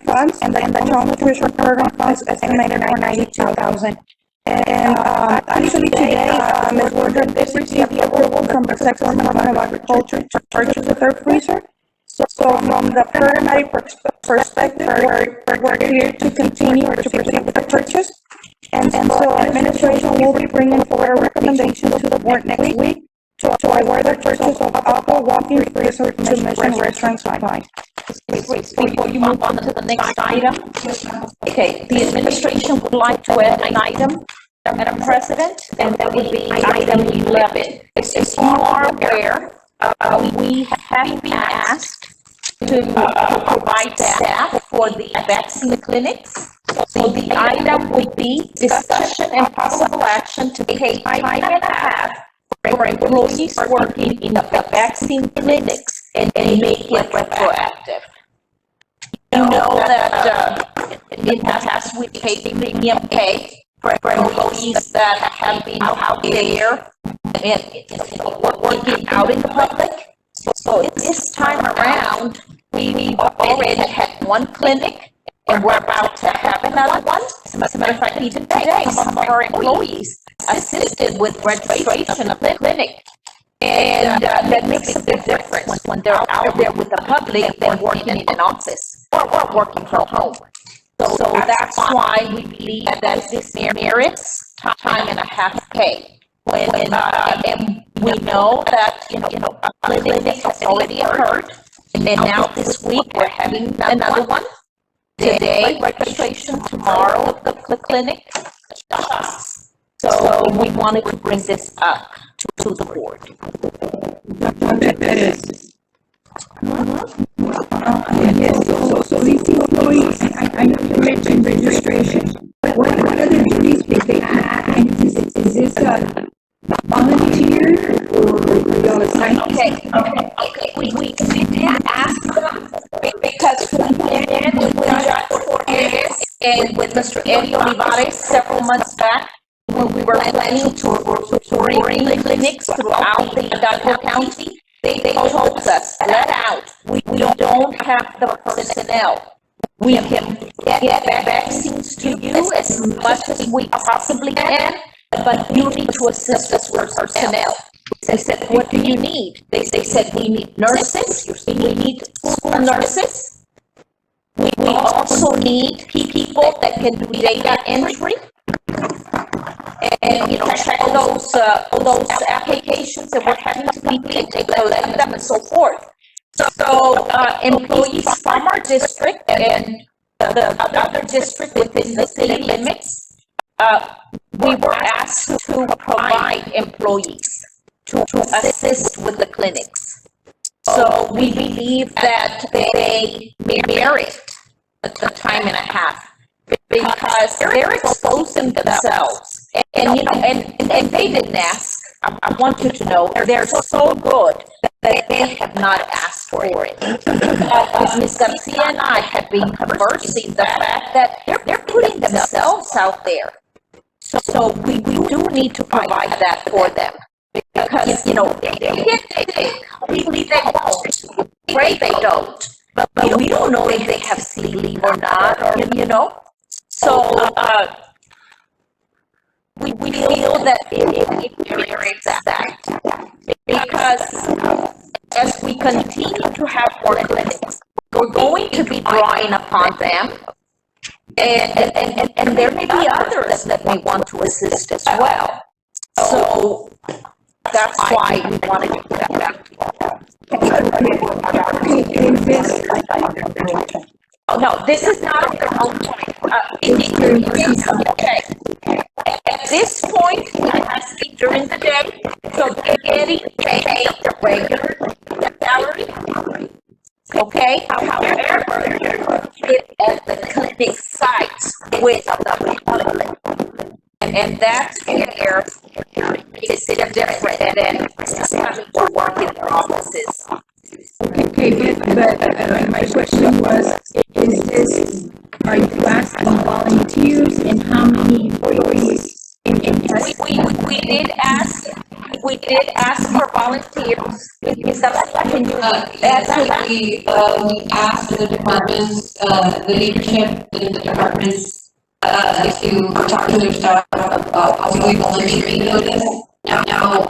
funds and the child nutrition program funds estimated for $92,000. And actually today, Ms. Wardren did receive the approval from the Texas Department of Agriculture to purchase a third freezer. So from the programmatic perspective, we're here to continue or to proceed with the purchase. And so administration will be bringing forward a recommendation to the board next week to award the purchase of alcohol walking freezer to Mission Restaurant Supply. Before you move on to the next item, okay, the administration would like to add an item, Madam President, and that would be item 11. As you are aware, we have been asked to provide staff for the vaccine clinics. So the item would be discussion and possible action to pay time and a half for employees working in the vaccine clinics and make it retroactive. You know that in the past we paid premium pay for employees that have been out there and working out in the public. So this time around, we've already had one clinic and we're about to have another one. As a matter of fact, even today, some of our employees assisted with registration of the clinic. And that makes a big difference when they're out there with the public than working in an office or working from home. So that's why we believe that this merits time and a half pay. And we know that, a clinic has already occurred. And now this week, we're having another one. Today, registration, tomorrow, the clinic. So we wanted to bring this up to the board. Yes, so these employees, I know you mentioned registration. What are the duties that they have? And is this a volunteer or y'all assign? Okay. We did ask them because we got for this and with Mr. Eddie Olivares several months back when we were planning to bring the clinics throughout the Hidalgo County. They told us flat out, we don't have the personnel. We can get vaccines to you as much as we possibly can, but you need to assist us with personnel. They said, what do you need? They said, we need nurses, we need school nurses. We also need people that can do data entry. And check those applications that we're having to complete, collect them and so forth. So employees from our district and the other district within the city limits, we were asked to provide employees to assist with the clinics. So we believe that they merit the time and a half because they're exposing themselves. And they didn't ask. I want you to know they're so good that they have not asked for it. Ms. Garcia and I have been conversing the fact that they're putting themselves out there. So we do need to provide that for them because they get sick. Hopefully they won't. Pray they don't. But we don't know if they have sick leave or not, or So we feel that it merits that because as we continue to have more clinics, we're going to be drawing upon them, and there may be others that may want to assist as well. So that's why we wanted to put that back. Oh, no, this is not their own point. Okay. At this point, it has to be during the day, so they're getting paid the regular salary. Okay, however, it at the clinic sites with the public. And that's where it's different than having to work in their offices. Okay, but my question was, are you asking volunteers and how many employees in We did ask for volunteers. Is that what can you answer that? We asked the departments, the leadership in the departments, to talk to their staff about possibly volunteering notice. Now,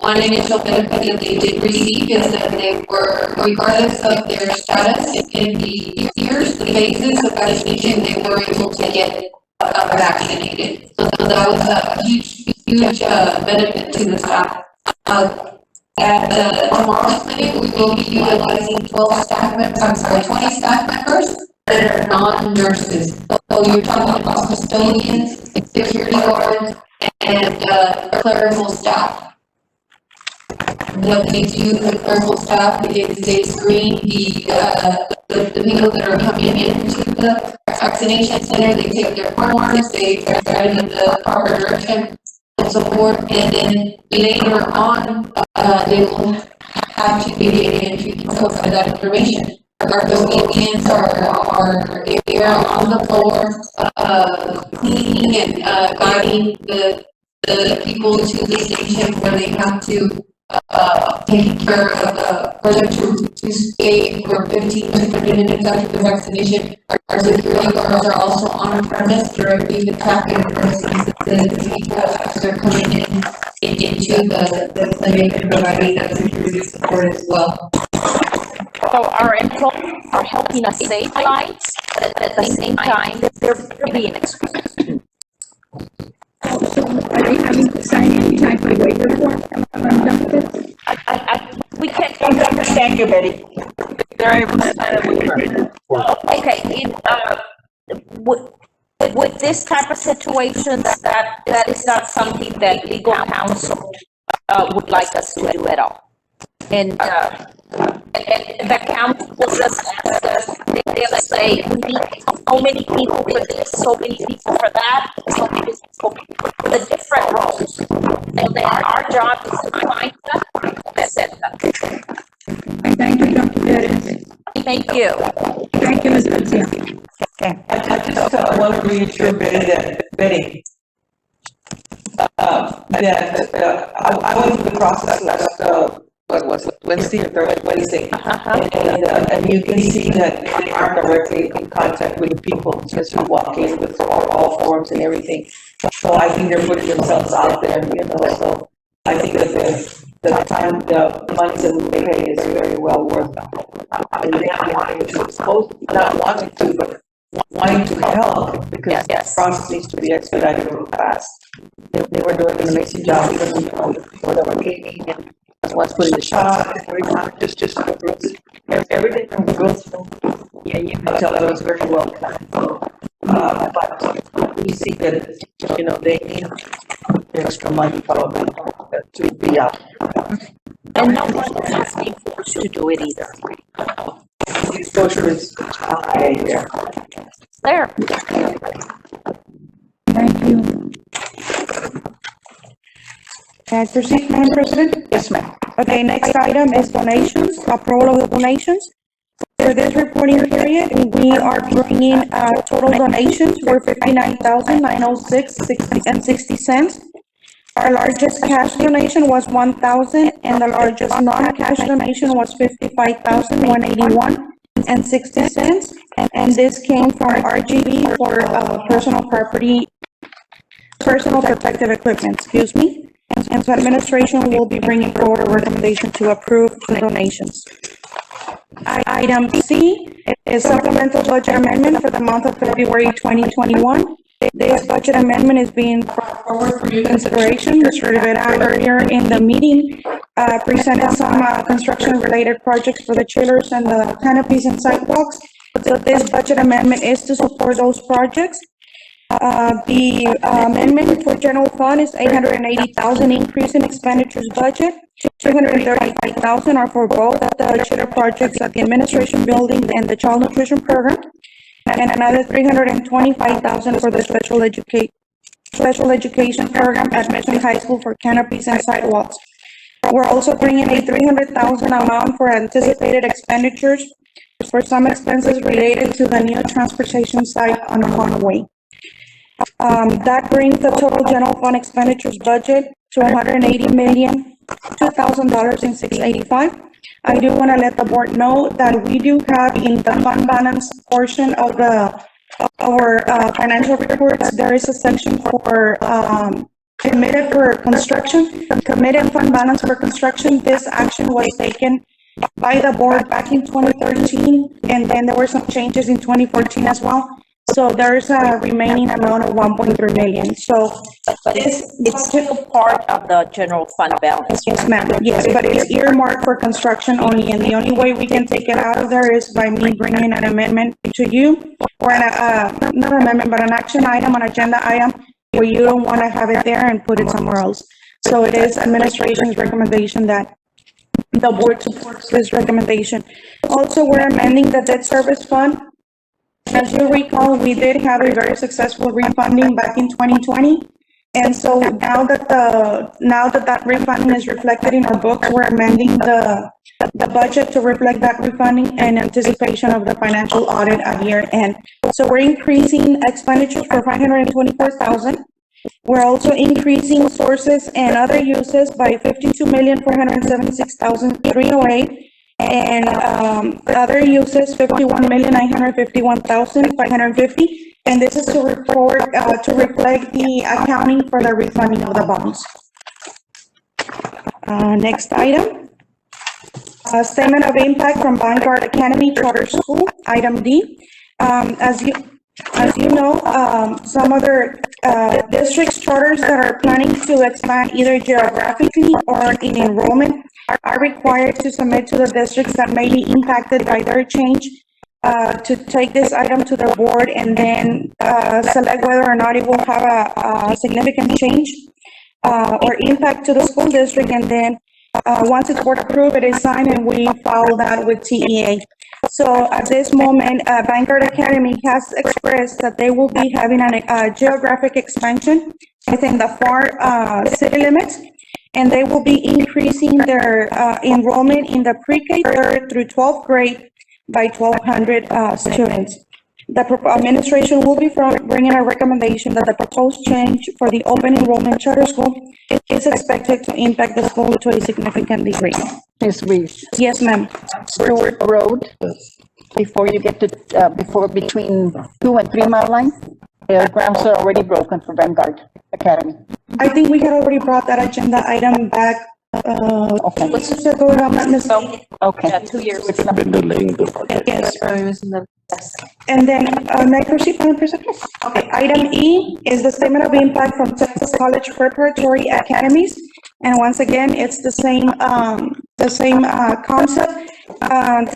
one initial benefit that they did receive is that they were, regardless of their status in the years, the phases of vaccination, they were able to get vaccinated. So that was a huge benefit to the staff. At tomorrow's clinic, we will be utilizing 20 staff members that are non-nurses. So you're talking about custodians, security guards, and clerical staff. What they do, the clerical staff, is they screen the people that are coming into the vaccination center. They take their forms, they guide in the proper direction and support, and then later on, they will have to be able to provide that information. Our custodians are here on the floor, cleaning and guiding the people to the station where they have to take care of for them to stay for 15 to 30 minutes after the vaccination. Our security guards are also on premise directly the traffic as they're coming into the clinic and providing that security support as well. So our employees are helping us save lives, but at the same time, they're being exposed. So are they having to sign any type of waiver form? We can't understand you, Betty. They're able to sign a waiver. Okay, with this type of situations, that is not something that legal counsel would like us to do at all. And the council just asked us, they'll say, we need so many people for this, so many people for that, so many people for the different roles. And then our job is to find them and set them. Thank you, Dr. Perez. Thank you. Thank you, Ms. Garcia. Okay. I just want to reassure Betty that I went through the process last, what was it, Wednesday or Wednesday? And you can see that they are directly in contact with the people as you walk in with all forms and everything. So I think they're putting themselves out there, so I think that the time, the money that we pay is very well worth it. And they are wanting to expose, not wanting to, but wanting to help, because the process needs to be expedited real fast. They were doing an amazing job, because we know the people that were getting and once putting the shot, every time, just everything from the girls, yeah, you can tell it was very well planned. But we see that, they need extra money probably to be out. And no one is being forced to do it either. The exposure is high there. There. Thank you. Can I proceed, Madam President? Yes, ma'am. Okay, next item is donations, approval of the donations. For this reporting period, we are bringing total donations for $59,906.60. Our largest cash donation was $1,000, and the largest non-cash donation was $55,181.60. And this came from RGB for personal protective equipment, excuse me. And so administration will be bringing forward a recommendation to approve the donations. Item C is supplemental budget amendment for the month of February 2021. This budget amendment is being brought forward for your consideration. Mr. Rivera earlier in the meeting presented some construction-related projects for the chillers and the canopies and sidewalks. So this budget amendment is to support those projects. The amendment for general fund is $880,000 increase in expenditures budget. $235,000 are for both the chiller projects at the administration building and the child nutrition program, and another $325,000 for the special education program at Mission High School for canopies and sidewalks. We're also bringing a 300,000 amount for anticipated expenditures for some expenses related to the new transportation site on Conway. That brings the total general fund expenditures budget to $180,002,685. I do want to let the board know that we do have in the fund balance portion of our financial reports, there is a section for committed for construction, committed fund balance for construction. This action was taken by the board back in 2013, and then there were some changes in 2014 as well. So there's a remaining amount of 1.3 million. So it's still part of the general fund balance. Yes, ma'am. Yes, but it's earmarked for construction only, and the only way we can take it out of there is by me bringing an amendment to you, or not amendment, but an action item, an agenda item, where you don't want to have it there and put it somewhere else. So it is administration's recommendation that the board supports this recommendation. Also, we're amending the debt service fund. As you recall, we did have a very successful refunding back in 2020. And so now that refunding is reflected in our books, we're amending the budget to reflect that refunding in anticipation of the financial audit at year end. So we're increasing expenditures for 524,000. We're also increasing sources and other uses by 52,476,308. And other uses, 51,951,550. And this is to report, to reflect the accounting for the refunding of the bonds. Next item. Statement of impact from Vanguard Academy Charter School, item D. As you know, some other districts charters that are planning to expand either geographically or in enrollment are required to submit to the districts that may be impacted by their change to take this item to the board and then select whether or not it will have a significant change or impact to the school district. And then once it's board approved, it is signed and we follow that with TEA. So at this moment, Vanguard Academy has expressed that they will be having a geographic expansion within the FAR city limits, and they will be increasing their enrollment in the pre-K 3rd through 12th grade by 1,200 students. The administration will be bringing a recommendation that the proposed change for the open enrollment charter school is expected to impact the school to a significant degree. Ms. Reeves. Yes, ma'am. Stewart Road, before you get to, between 2 and 3 mile line, the grounds are already broken for Vanguard Academy. I think we had already brought that agenda item back, Okay. let's just go ahead, I'm not mistaken. Okay. Yeah, 2 years. It's been delaying the project. Yes. And then, may I proceed, Madam President? Okay, item E is the statement of impact from Texas College Preparatory Academies. And once again, it's the same concept.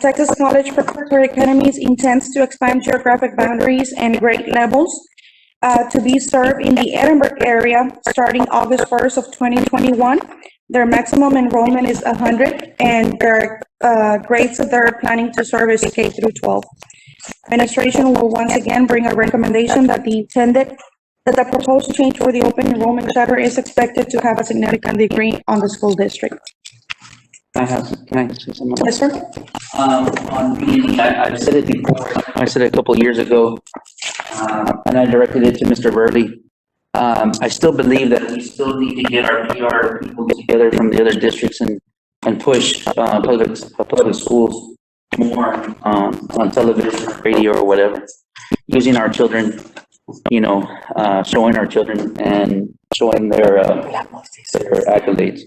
Texas College Preparatory Academies intends to expand geographic boundaries and grade levels to be served in the Edinburgh area starting August 1st of 2021. Their maximum enrollment is 100, and their grades that they're planning to serve is K through 12. Administration will once again bring a recommendation that the proposed change for the open enrollment charter is expected to have a significant degree on the school district. Can I say something? Yes, sir. On B&E, I've said it before, I said it a couple of years ago, and I directed it to Mr. Burley. I still believe that we still need to get our PR people together from the other districts and push public schools more on television, radio, or whatever, using our children, showing our children and showing their accolades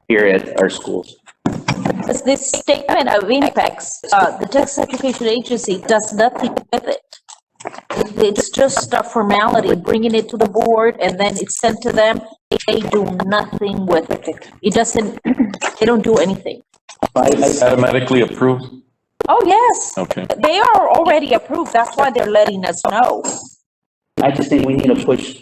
here at our schools. This statement of impacts, the Texas Education Agency does nothing with it. It's just a formality, bringing it to the board and then it's sent to them. They do nothing with it. It doesn't, they don't do anything. Automatically approved? Oh, yes. Okay. They are already approved. That's why they're letting us know. I just think we need to push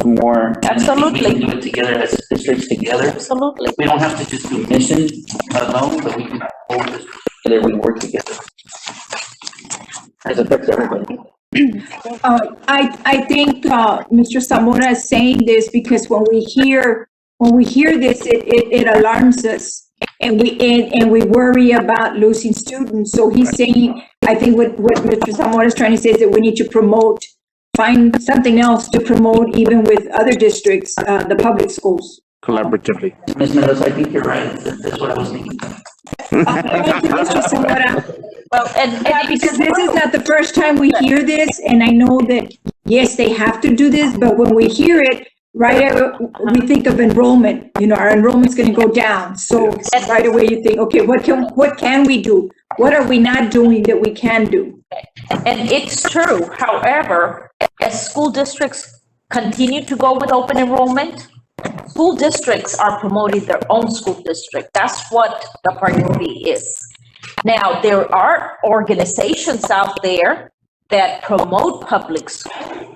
more. Absolutely. We can do it together as districts together. Absolutely. We don't have to just do mission alone, but we can hold this together, we work together. It affects everybody. I think Mr. Zamora is saying this because when we hear when we hear this, it alarms us. And we worry about losing students. So he's saying, I think what Mr. Zamora is trying to say is that we need to promote, find something else to promote even with other districts, the public schools. Collaboratively. Ms. Mendoza, I think you're right. That's what I was thinking. Thank you, Mr. Zamora. Well, and Because this is not the first time we hear this, and I know that, yes, they have to do this, but when we hear it, we think of enrollment, our enrollment's gonna go down. So right away you think, okay, what can we do? What are we not doing that we can do? And it's true. However, as school districts continue to go with open enrollment, school districts are promoting their own school district. That's what the priority is. Now, there are organizations out there that promote public schools,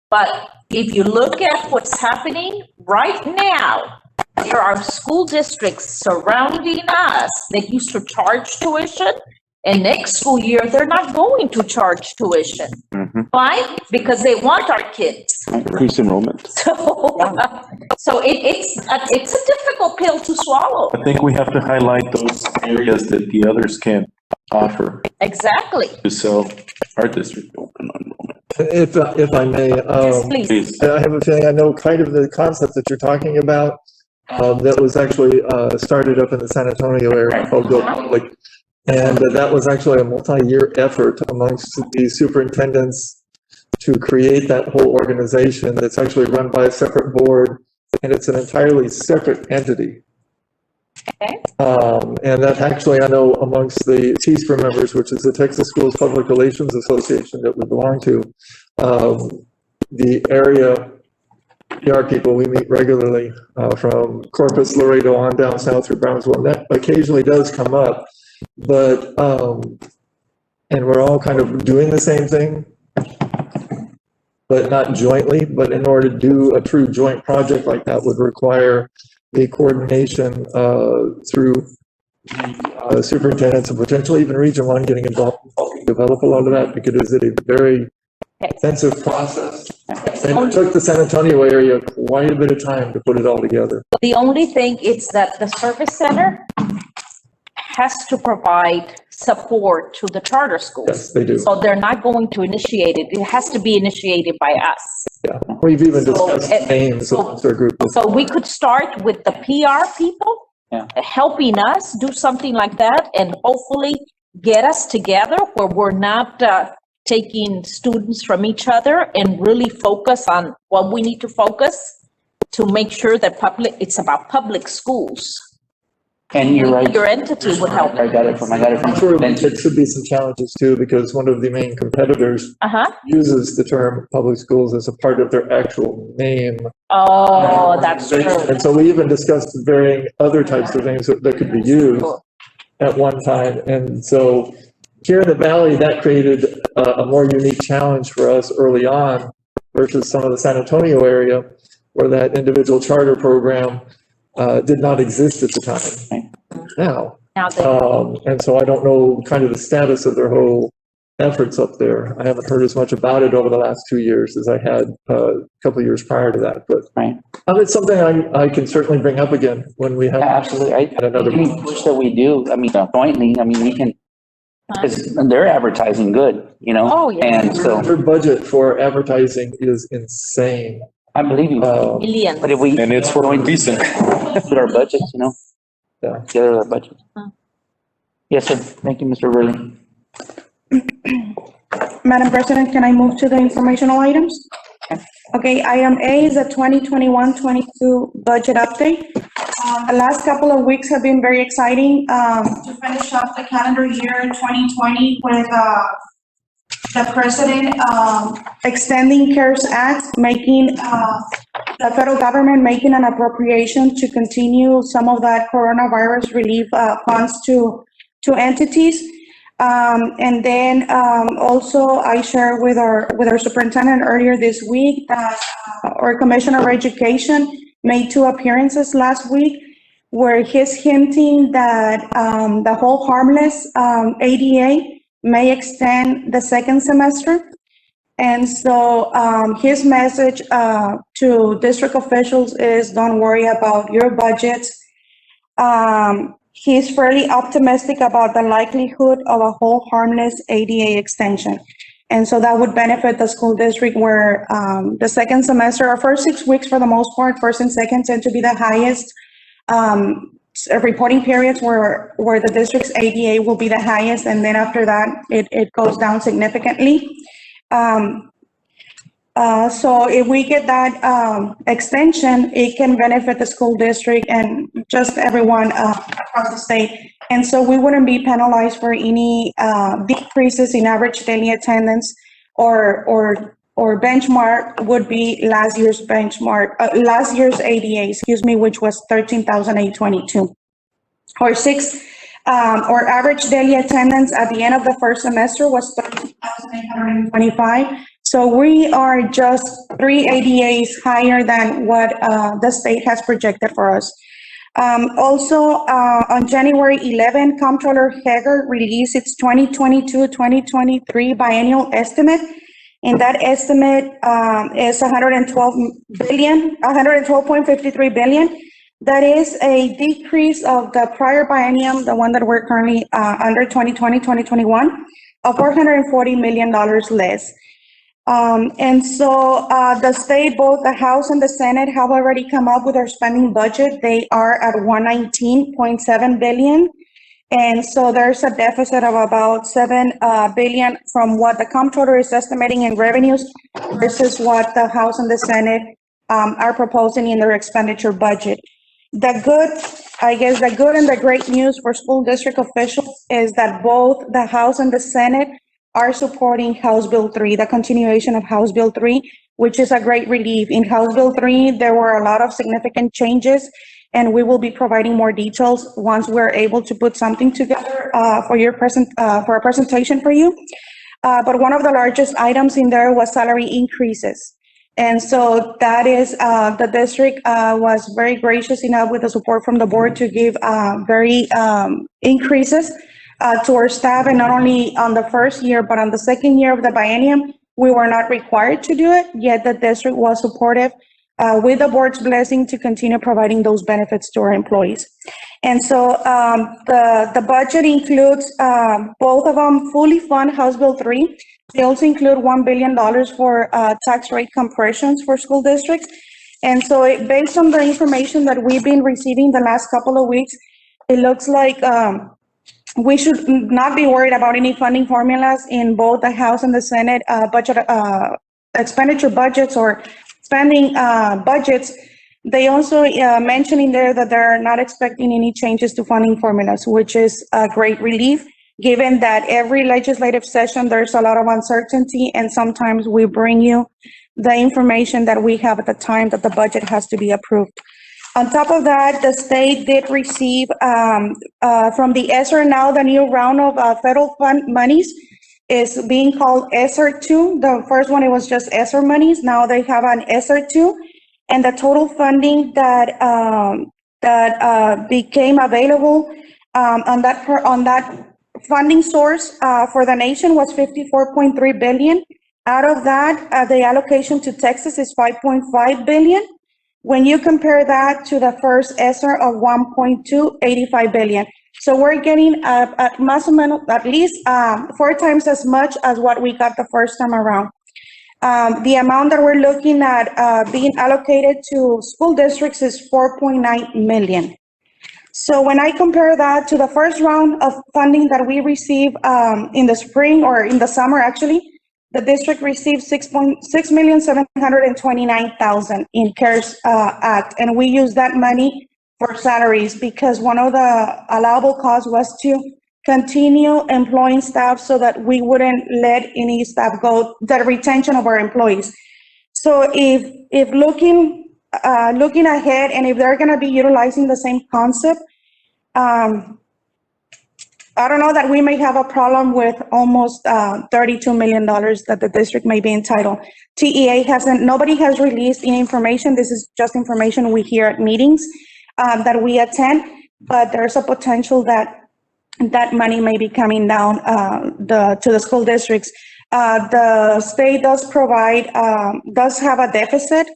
but if you look at what's happening right now, there are school districts surrounding us that used to charge tuition, and next school year, they're not going to charge tuition. Why? Because they want our kids. Increase enrollment. So it's a difficult pill to swallow. I think we have to highlight those areas that the others can't offer Exactly. to sell our district open enrollment. If I may, Yes, please. I have a feeling I know kind of the concept that you're talking about, that was actually, started up in the San Antonio area called Go Public. And that was actually a multi-year effort amongst the superintendents to create that whole organization that's actually run by a separate board, and it's an entirely separate entity. Okay. And that actually, I know amongst the TSPR members, which is the Texas Schools Public Relations Association that we belong to, the area PR people, we meet regularly from Corpus, Laredo on down south through Brownsville, and that occasionally does come up. But, and we're all kind of doing the same thing, but not jointly. But in order to do a true joint project like that would require the coordination through the superintendents and potentially even Region 1 getting involved, develop a lot of that, because it is a very extensive process. And it took the San Antonio area quite a bit of time to put it all together. The only thing is that the service center has to provide support to the charter schools. Yes, they do. So they're not going to initiate it. It has to be initiated by us. Yeah, we've even discussed names of their group. So we could start with the PR people helping us do something like that, and hopefully get us together where we're not taking students from each other, and really focus on what we need to focus to make sure that it's about public schools. And you're right. Your entity would help. I got it from. I'm sure there should be some challenges too, because one of the main competitors uses the term public schools as a part of their actual name. Oh, that's true. And so we even discussed varying other types of names that could be used at one time. And so here in the Valley, that created a more unique challenge for us early on versus some of the San Antonio area, where that individual charter program did not exist at the time. Now, and so I don't know kind of the status of their whole efforts up there. I haven't heard as much about it over the last 2 years as I had a couple of years prior to that. But it's something I can certainly bring up again when we have absolutely another push that we do. I mean, jointly. I mean, we can. Because they're advertising good, Oh, yeah. And so their budget for advertising is insane. I believe you. Millions. But if we And it's for a reason. with our budgets, Yeah. together with our budget. Yes, sir. Thank you, Mr. Rowley. Madam President, can I move to the informational items? Okay, item A is a 2021-22 budget update. The last couple of weeks have been very exciting to finish off the calendar year 2020 with the President extending CARES Act, making the federal government making an appropriation to continue some of that coronavirus relief funds to entities. And then also I shared with our superintendent earlier this week that our Commissioner of Education made 2 appearances last week where he's hinting that the whole harmless ADA may extend the second semester. And so his message to district officials is don't worry about your budgets. He's fairly optimistic about the likelihood of a whole harmless ADA extension. And so that would benefit the school district where the second semester, our first 6 weeks for the most part, first and second tend to be the highest reporting periods where the district's ADA will be the highest. And then after that, it goes down significantly. So if we get that extension, it can benefit the school district and just everyone across the state. And so we wouldn't be penalized for any decreases in average daily attendance or benchmark would be last year's benchmark, last year's ADA, excuse me, which was 13,822. Or average daily attendance at the end of the first semester was 13,825. So we are just 3 ADAs higher than what the state has projected for us. Also, on January 11, Comptroller Heger released its 2022-2023 biennial estimate. And that estimate is 112.53 billion. That is a decrease of the prior biennium, the one that we're currently under 2020-2021, of $440 million less. And so the state, both the House and the Senate, have already come up with their spending budget. They are at 119.7 billion. And so there's a deficit of about 7 billion from what the comptroller is estimating in revenues versus what the House and the Senate are proposing in their expenditure budget. The good and the great news for school district officials is that both the House and the Senate are supporting House Bill 3, the continuation of House Bill 3, which is a great relief. In House Bill 3, there were a lot of significant changes, and we will be providing more details once we're able to put something together for a presentation for you. But one of the largest items in there was salary increases. And so that is, the district was very gracious enough with the support from the board to give increases to our staff, and not only on the first year, but on the second year of the biennium. We were not required to do it, yet the district was supportive with the board's blessing to continue providing those benefits to our employees. And so the budget includes both of them fully fund House Bill 3. They also include $1 billion for tax rate compressions for school districts. And so based on the information that we've been receiving the last couple of weeks, it looks like we should not be worried about any funding formulas in both the House and the Senate budget expenditure budgets or spending budgets. They also mention in there that they're not expecting any changes to funding formulas, which is a great relief, given that every legislative session, there's a lot of uncertainty, and sometimes we bring you the information that we have at the time that the budget has to be approved. On top of that, the state did receive from the ESSER, now the new round of federal fund monies is being called ESSER 2. The first one, it was just ESSER monies. Now they have an ESSER 2, and the total funding that became available on that funding source for the nation was 54.3 billion. Out of that, the allocation to Texas is 5.5 billion. When you compare that to the first ESSER of 1.285 billion. So we're getting at least 4 times as much as what we got the first time around. The amount that we're looking at being allocated to school districts is 4.9 million. So when I compare that to the first round of funding that we received in the spring, or in the summer actually, the district received 6,729,000 in CARES Act, and we use that money for salaries because one of the allowable costs was to continue employing staff so that we wouldn't let any staff go, the retention of our employees. So if looking ahead, and if they're going to be utilizing the same concept, I don't know that we may have a problem with almost $32 million that the district may be entitled. TEA nobody has released any information. This is just information we hear at meetings that we attend, but there's a potential that that money may be coming down to the school districts. The state does have a deficit.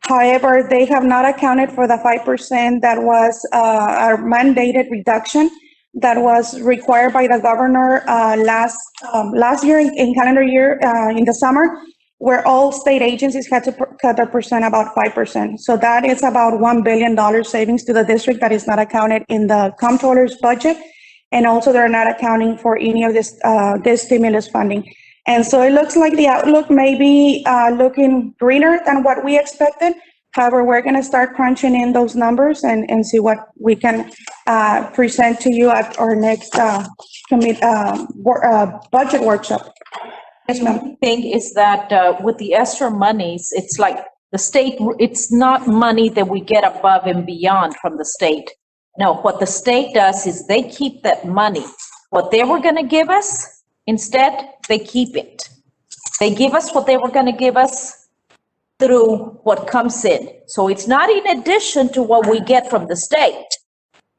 However, they have not accounted for the 5% that was our mandated reduction that was required by the governor last year in calendar year in the summer, where all state agencies had to cut their percent about 5%. So that is about $1 billion savings to the district that is not accounted in the comptroller's budget. And also they're not accounting for any of this stimulus funding. And so it looks like the outlook may be looking greener than what we expected. However, we're going to start crunching in those numbers and see what we can present to you at our next budget workshop. Yes, ma'am. Thing is that with the extra monies, it's like the state, it's not money that we get above and beyond from the state. No, what the state does is they keep that money. What they were going to give us, instead, they keep it. They give us what they were going to give us through what comes in. So it's not in addition to what we get from the state.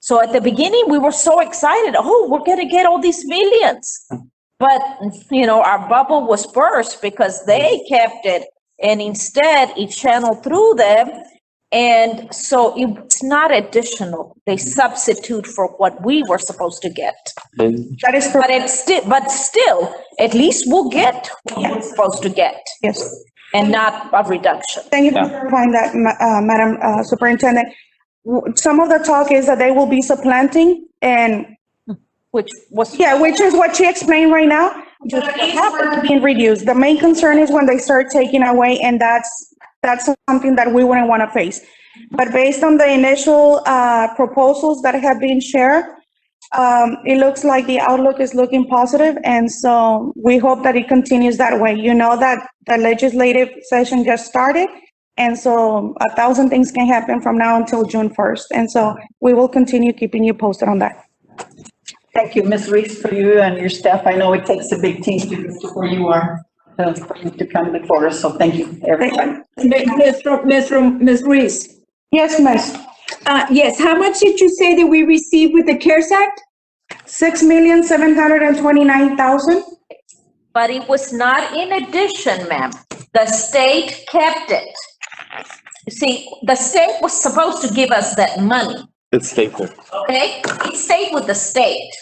So at the beginning, we were so excited. Oh, we're going to get all these millions. But, our bubble was burst because they kept it. And instead, it channeled through them. And so it's not additional. They substitute for what we were supposed to get. That is correct. But still, at least we'll get what we're supposed to get. Yes. And not a reduction. Thank you for clarifying that, Madam Superintendent. Some of the talk is that they will be supplanting and which is what she explained right now. Just being reduced. The main concern is when they start taking away, and that's something that we wouldn't want to face. But based on the initial proposals that have been shared, it looks like the outlook is looking positive, and so we hope that it continues that way. You know that the legislative session just started, and so 1,000 things can happen from now until June 1st, and so we will continue keeping you posted on that. Thank you, Ms. Reese, for you and your staff. I know it takes a big team to get to where you are, for you to come before us, so thank you, everyone. Ms. Reese? Yes, Ms. Yes, how much did you say that we received with the CARES Act? $6,729,000. But it was not in addition, ma'am. The state kept it. You see, the state was supposed to give us that money. It stayed there. Okay, it stayed with the state.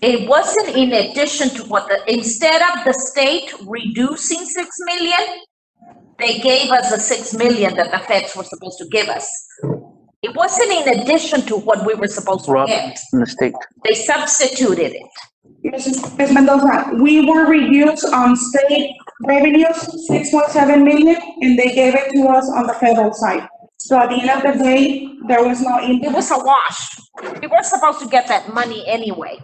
It wasn't in addition to instead of the state reducing 6 million, they gave us the 6 million that the feds were supposed to give us. It wasn't in addition to what we were supposed to get. In the state. They substituted it. Ms. Mendoza, we were reduced on state revenues, 6.7 million, and they gave it to us on the federal side. So at the end of the day, there was no impact. It was a wash. We were supposed to get that money anyway.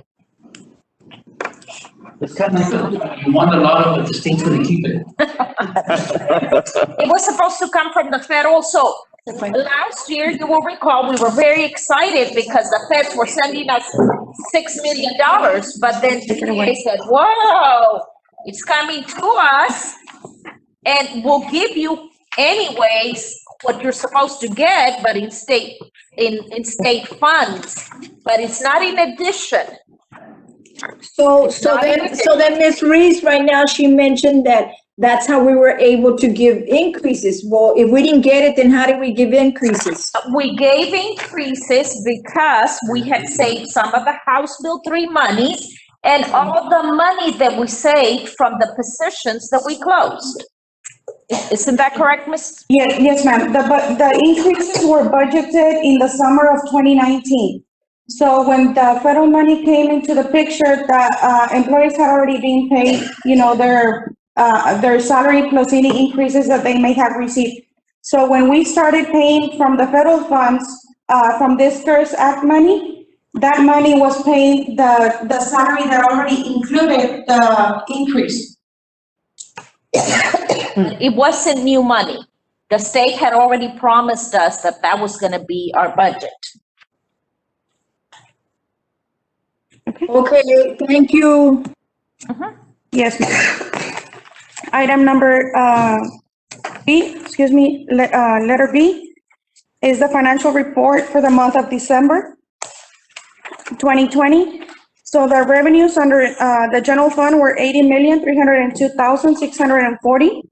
It's kind of, you want a lot of it, the state's gonna keep it. It was supposed to come from the federal, so last year, you will recall, we were very excited because the feds were sending us $6 million, but then they said, whoa, it's coming to us, and we'll give you anyways what you're supposed to get, but in state funds, but it's not in addition. So then Ms. Reese, right now, she mentioned that that's how we were able to give increases. Well, if we didn't get it, then how did we give increases? We gave increases because we had saved some of the House Bill 3 monies and all the money that we saved from the positions that we closed. Isn't that correct, Ms.? Yes, ma'am. The increases were budgeted in the summer of 2019. So when the federal money came into the picture, the employees had already been paid, their salary plus any increases that they may have received. So when we started paying from the federal funds, from this CARES Act money, that money was paying the salary that already included the increase. It wasn't new money. The state had already promised us that that was going to be our budget. Okay, thank you. Yes, ma'am. Item number letter B is the financial report for the month of December 2020. So the revenues under the general fund were $80,302,640.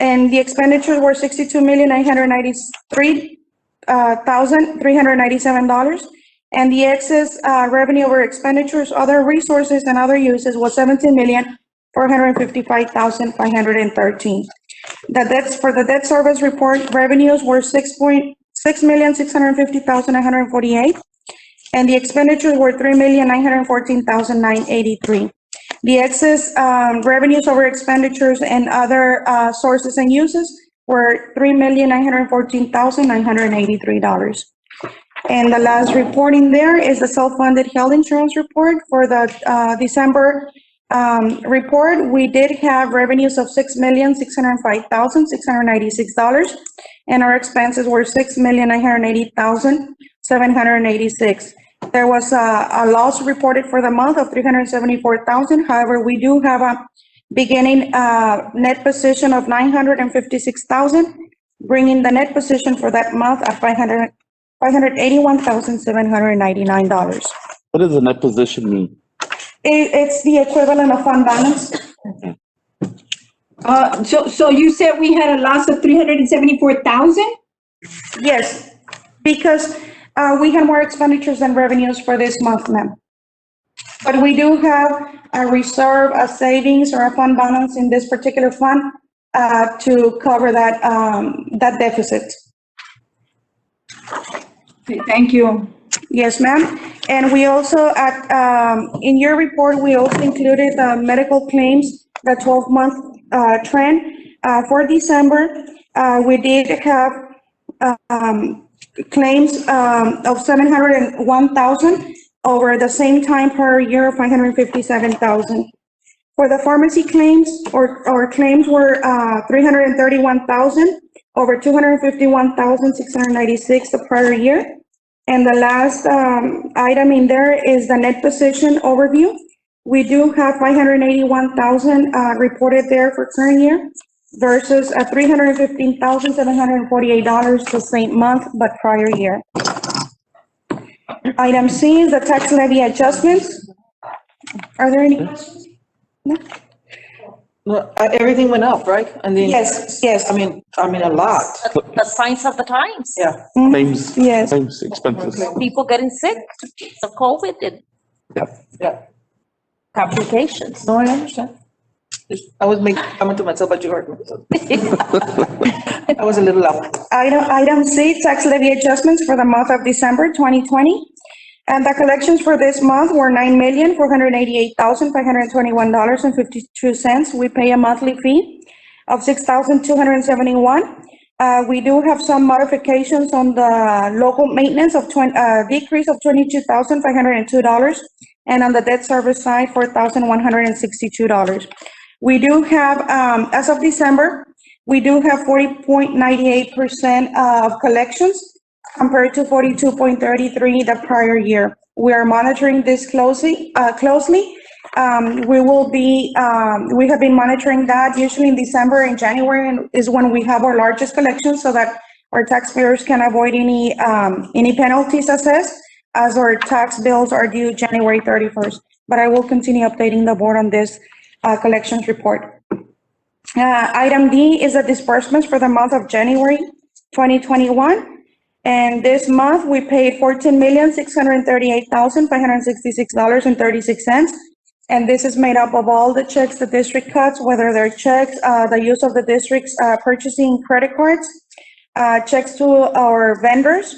And the expenditures were $62,993,397. And the excess revenue over expenditures, other resources and other uses was $17,455,513. The debts for the debt service report revenues were $6,650,148. And the expenditures were $3,914,983. The excess revenues over expenditures and other sources and uses were $3,914,983. And the last report in there is the self-funded health insurance report. For the December report, we did have revenues of $6,605,696, and our expenses were $6,980,786. There was a loss reported for the month of $374,000. However, we do have a beginning net position of $956,000, bringing the net position for that month at $581,799. What does the net position mean? It's the equivalent of fund balance. So you said we had a loss of 374,000? Yes, because we had more expenditures than revenues for this month, ma'am. But we do have a reserve, a savings, or a fund balance in this particular fund to cover that deficit. Okay, thank you. Yes, ma'am. And we also, in your report, we also included the medical claims, the 12-month trend. For December, we did have claims of 701,000 over the same time per year, 557,000. For the pharmacy claims, our claims were 331,000 over 251,696 the prior year. And the last item in there is the net position overview. We do have 581,000 reported there for current year versus $315,748 the same month but prior year. Item C is the tax levy adjustments. Are there any questions? No? No, everything went up, right? And then. Yes. I mean, a lot. The signs of the times. Yeah. Claims, Yes. claims, expenses. People getting sick of COVID and Yeah. complications. No, I understand. I was coming to myself, but you heard me. I was a little loud. Item C, tax levy adjustments for the month of December 2020. And the collections for this month were $9,488,521.52. We pay a monthly fee of $6,271. We do have some modifications on the local maintenance of decrease of $22,502. And on the debt service side, $4,162. We do have, as of December, we do have 40.98% of collections compared to 42.33 the prior year. We are monitoring this closely. We will be, we have been monitoring that usually in December and January is when we have our largest collections so that our taxpayers can avoid any penalties assessed as our tax bills are due January 31st. But I will continue updating the board on this collections report. Item D is the disbursements for the month of January 2021. And this month we paid $14,638,566.36. And this is made up of all the checks the district cuts, whether they're checks, the use of the district's purchasing credit cards, checks to our vendors,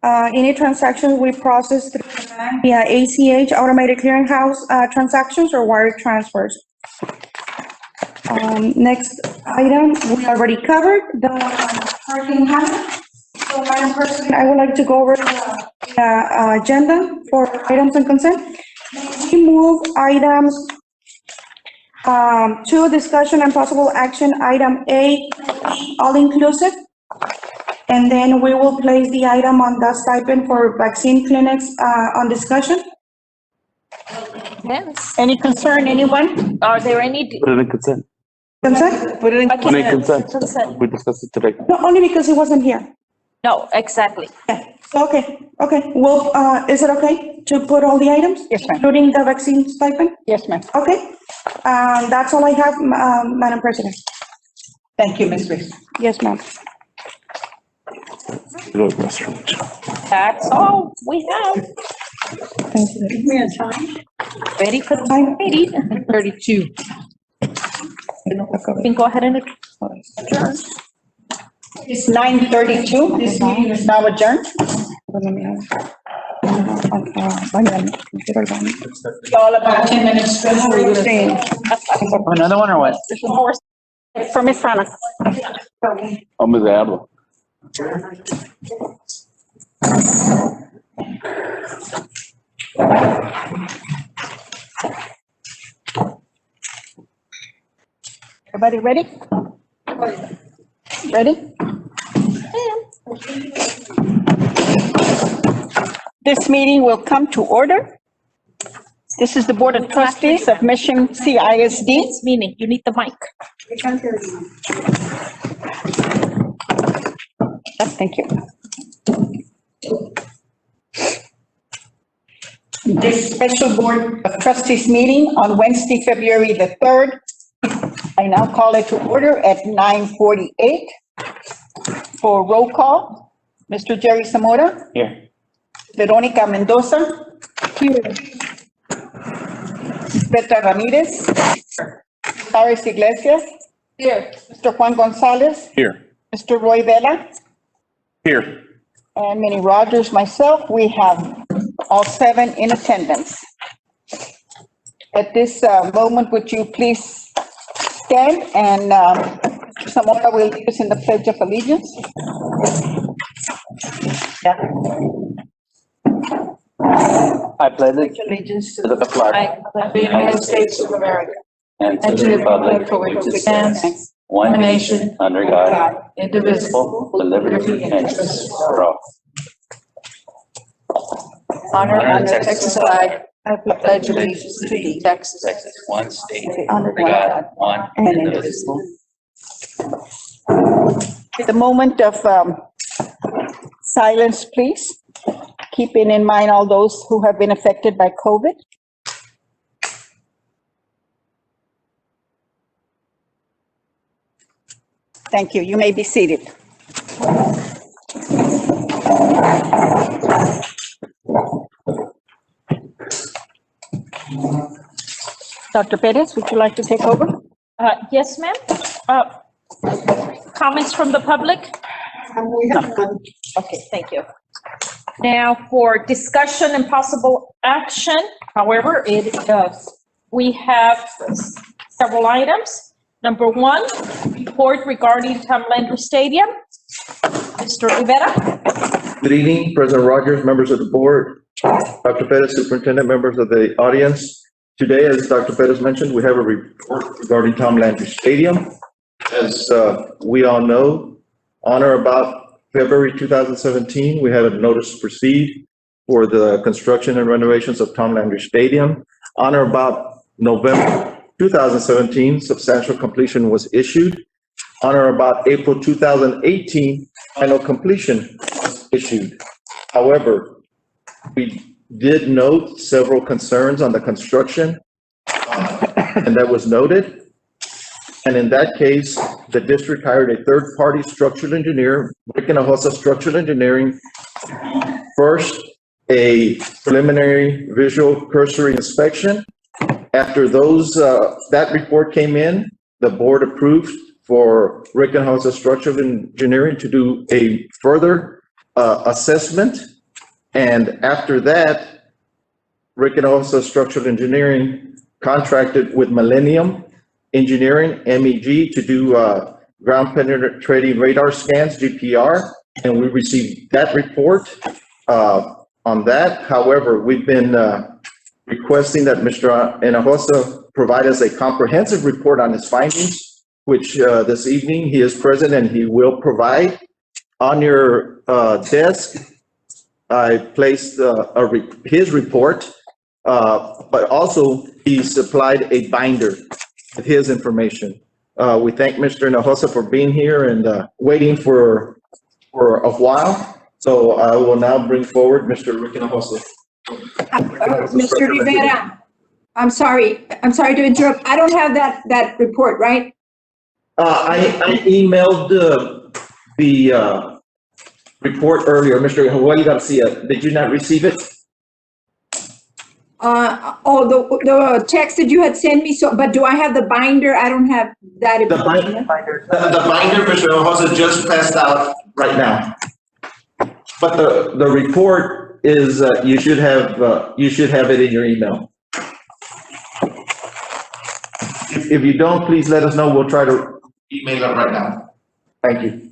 any transactions we process through the bank via ACH, automated clearinghouse transactions, or wire transfers. Next item, we already covered the parking habit. So, Madam President, I would like to go over the agenda for items and consent. We move items to discussion and possible action, item A, all inclusive. And then we will place the item on the stipend for vaccine clinics on discussion. Yes. Any concern, anyone? Are there any? Put it in consent. Consent? Put it in. Put it in consent. Consent. We discussed it today. No, only because he wasn't here. No, exactly. Yeah. Okay. Well, is it okay to put all the items? Yes, ma'am. Including the vaccine stipend? Yes, ma'am. Okay. That's all I have, Madam President. Thank you, Ms. Reese. Yes, ma'am. That's all we have. Ready for the meeting? 32. We can go ahead and adjourn. It's 9:32. This meeting is now adjourned. All about 10 minutes. Another one or what? For Ms. Rana. I'm with Abel. Everybody ready? Ready? This meeting will come to order. This is the Board of Trustees of Mission CISD. It's meaning, you need the mic. Thank you. This special Board of Trustees meeting on Wednesday, February the 3rd. I now call it to order at 9:48. For roll call, Mr. Jerry Zamora. Here. Veronica Mendoza. Here. Petra Ramirez. Paris Iglesias. Here. Mr. Juan Gonzalez. Here. Mr. Roy Vela. Here. And Minnie Rogers, myself, we have all 7 in attendance. At this moment, would you please stand and Mr. Zamora will lead us in the Pledge of Allegiance. I pledge Allegiance to the flag of the United States of America and to the republic for which it stands, one nation, under God, indivisible, with liberty and justice for all. Honor and Texas flag. I pledge allegiance to thee, Texas. Texas, one state, under God, one and indivisible. The moment of silence, please. Keeping in mind all those who have been affected by COVID. Thank you. You may be seated. Dr. Perez, would you like to take over? Yes, ma'am. Comments from the public? Okay, thank you. Now for discussion and possible action, however, we have several items. Number 1, report regarding Tom Landry Stadium. Mr. Rivera. Good evening, President Rogers, members of the board, Dr. Perez, Superintendent, members of the audience. Today, as Dr. Perez mentioned, we have a report regarding Tom Landry Stadium. As we all know, on or about February 2017, we had a notice to proceed for the construction and renovations of Tom Landry Stadium. On or about November 2017, substantial completion was issued. On or about April 2018, final completion was issued. However, we did note several concerns on the construction, and that was noted. And in that case, the district hired a third-party structural engineer, Rick and Ahosa Structural Engineering, first a preliminary visual cursory inspection. After those, that report came in, the board approved for Rick and Ahosa Structural Engineering to do a further assessment. And after that, Rick and Ahosa Structural Engineering contracted with Millennium Engineering, MEG, to do ground penetrating radar scans, GPR, and we received that report on that. However, we've been requesting that Mr. Hinojosa provide us a comprehensive report on his findings, which this evening he is present and he will provide. On your desk, I placed his report, but also he supplied a binder with his information. We thank Mr. Hinojosa for being here and waiting for a while. So I will now bring forward Mr. Rick Hinojosa. Mr. Rivera, I'm sorry to interrupt. I don't have that report, right? I emailed the report earlier, Mr. Hawaii Garcia. Did you not receive it? The text that you had sent me, so, but do I have the binder? I don't have that. The binder, Mr. Hinojosa, just passed out right now. But the report is, you should have it in your email. If you don't, please let us know. We'll try to email it right now. Thank you.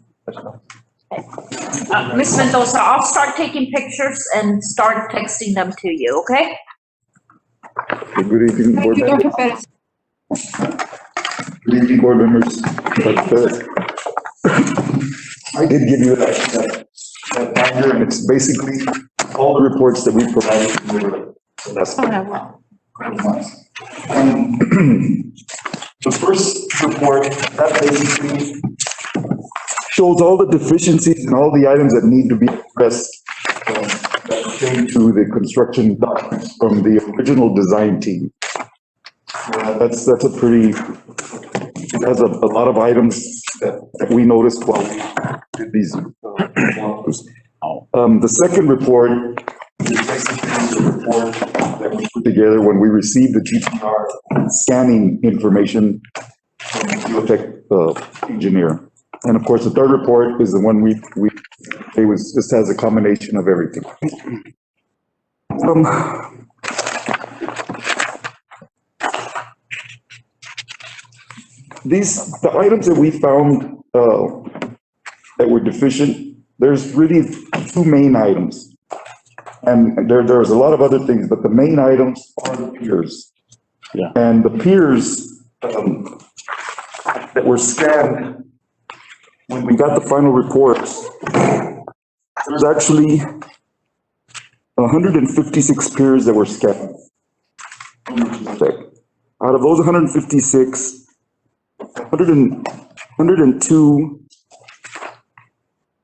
Ms. Mendoza, I'll start taking pictures and start texting them to you, okay? Good evening, board members. Good evening, board members. I did give you that binder, and it's basically all the reports that we provided. So that's the first report, that basically shows all the deficiencies and all the items that need to be addressed that pertain to the construction documents from the original design team. That's a pretty, it has a lot of items that we noticed while we did these. The second report is basically the report that we put together when we received the GPR scanning information from the geotech engineer. And of course, the third report is the one just has a combination of everything. The items that we found that were deficient, there's really two main items. And there's a lot of other things, but the main items are the piers. Yeah. And the piers that were scanned, when we got the final reports, there's actually 156 piers that were scanned. Out of those 156, 102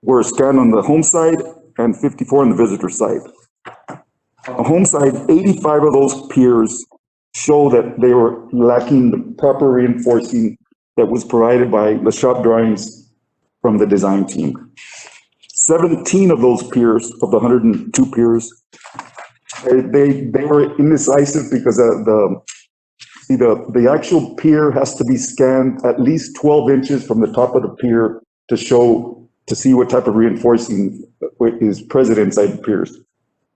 were scanned on the home side and 54 on the visitor side. On the home side, 85 of those piers show that they were lacking the proper reinforcing that was provided by the shop drawings from the design team. 17 of those piers, of the 102 piers, they were indecisive because the actual pier has to be scanned at least 12 inches from the top of the pier to see what type of reinforcing is present inside the piers.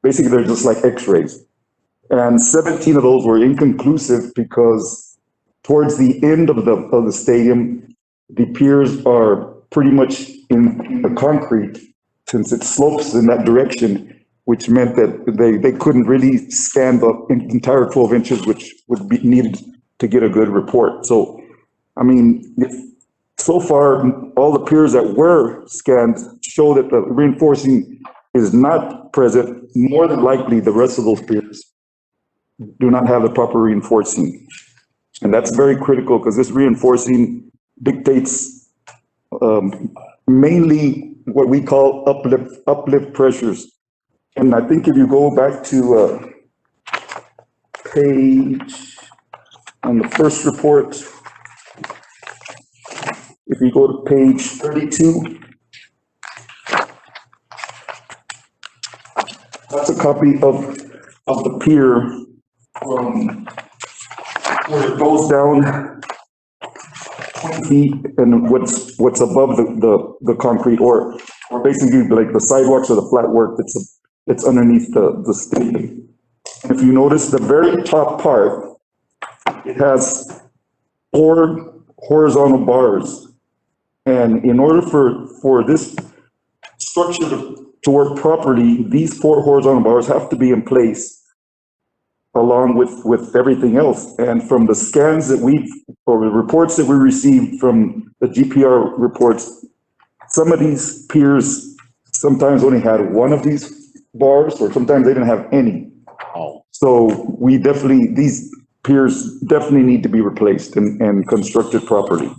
Basically, they're just like x-rays. And 17 of those were inconclusive because towards the end of the stadium, the piers are pretty much in the concrete since it slopes in that direction, which meant that they couldn't really scan the entire 12 inches, which would be needed to get a good report. So, I mean, so far, all the piers that were scanned show that the reinforcing is not present. More than likely, the rest of those piers do not have the proper reinforcing. And that's very critical because this reinforcing dictates mainly what we call uplift pressures. And I think if you go back to page, on the first report, if you go to page 32, that's a copy of the pier where it goes down 20 feet and what's above the concrete or basically like the sidewalks or the flat work that's underneath the stadium. And if you notice the very top part, it has 4 horizontal bars. And in order for this structure to work properly, these 4 horizontal bars have to be in place along with everything else. And from the scans that or the reports that we received from the GPR reports, some of these piers sometimes only had 1 of these bars, or sometimes they didn't have any. So these piers definitely need to be replaced and constructed properly.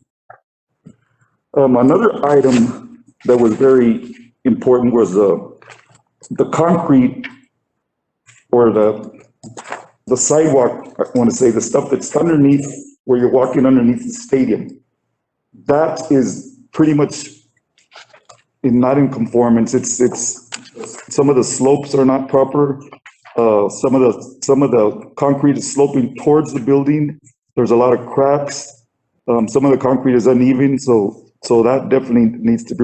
Another item that was very important was the concrete or the sidewalk, I want to say, the stuff that's underneath where you're walking underneath the stadium. that is pretty much not in conformance. It's, some of the slopes are not proper. Some of the concrete is sloping towards the building. There's a lot of cracks. Some of the concrete is uneven, so that definitely needs to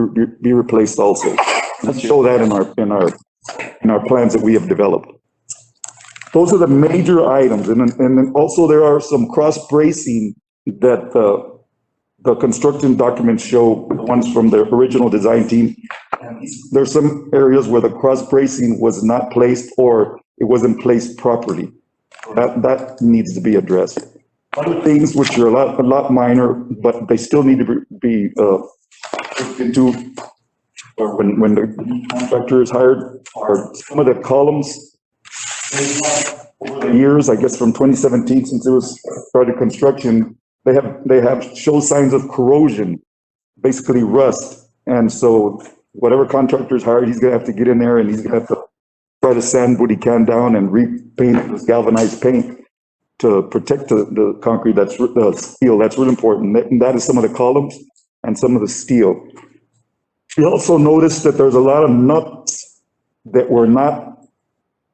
be replaced also. Let's show that in our plans that we have developed. Those are the major items, and then also there are some cross bracing that the construction documents show, the ones from the original design team. There's some areas where the cross bracing was not placed or it wasn't placed properly. That needs to be addressed. Other things which are a lot minor, but they still need to be looked into, or when the contractor is hired, are some of the columns. Over the years, I guess from 2017, since it was started construction, they have show signs of corrosion, basically rust. And so whatever contractor is hired, he's gonna have to get in there and he's gonna have to try to sand what he can down and repaint it with galvanized paint to protect the concrete, that's the steel. That's really important. And that is some of the columns and some of the steel. We also noticed that there's a lot of nuts that were not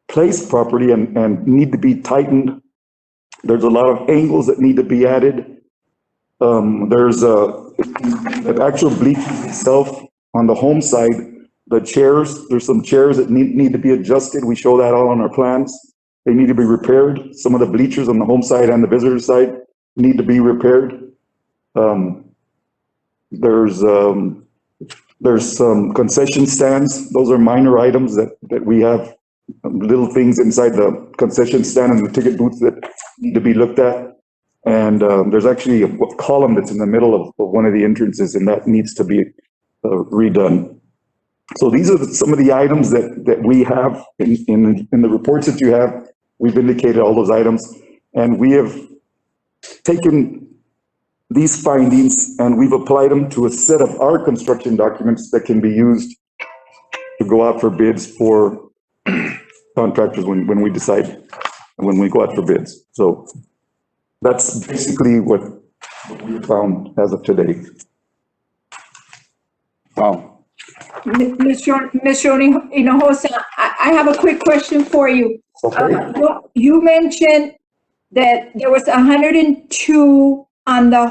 placed properly and need to be tightened. There's a lot of angles that need to be added. There's the actual bleachers itself on the home side, the chairs, there's some chairs that need to be adjusted. We show that all on our plans. They need to be repaired. Some of the bleachers on the home side and the visitor side need to be repaired. There's some concession stands. Those are minor items that we have, little things inside the concession stand and the ticket booths that need to be looked at. And there's actually a column that's in the middle of one of the entrances, and that needs to be redone. So these are some of the items that we have in the reports that you have. We've indicated all those items, and we have taken these findings and we've applied them to a set of our construction documents that can be used to go out for bids for contractors when we decide, when we go out for bids. So that's basically what we found as of today. Wow. Ms. Hinojosa, I have a quick question for you. Okay. You mentioned that there was 102 on the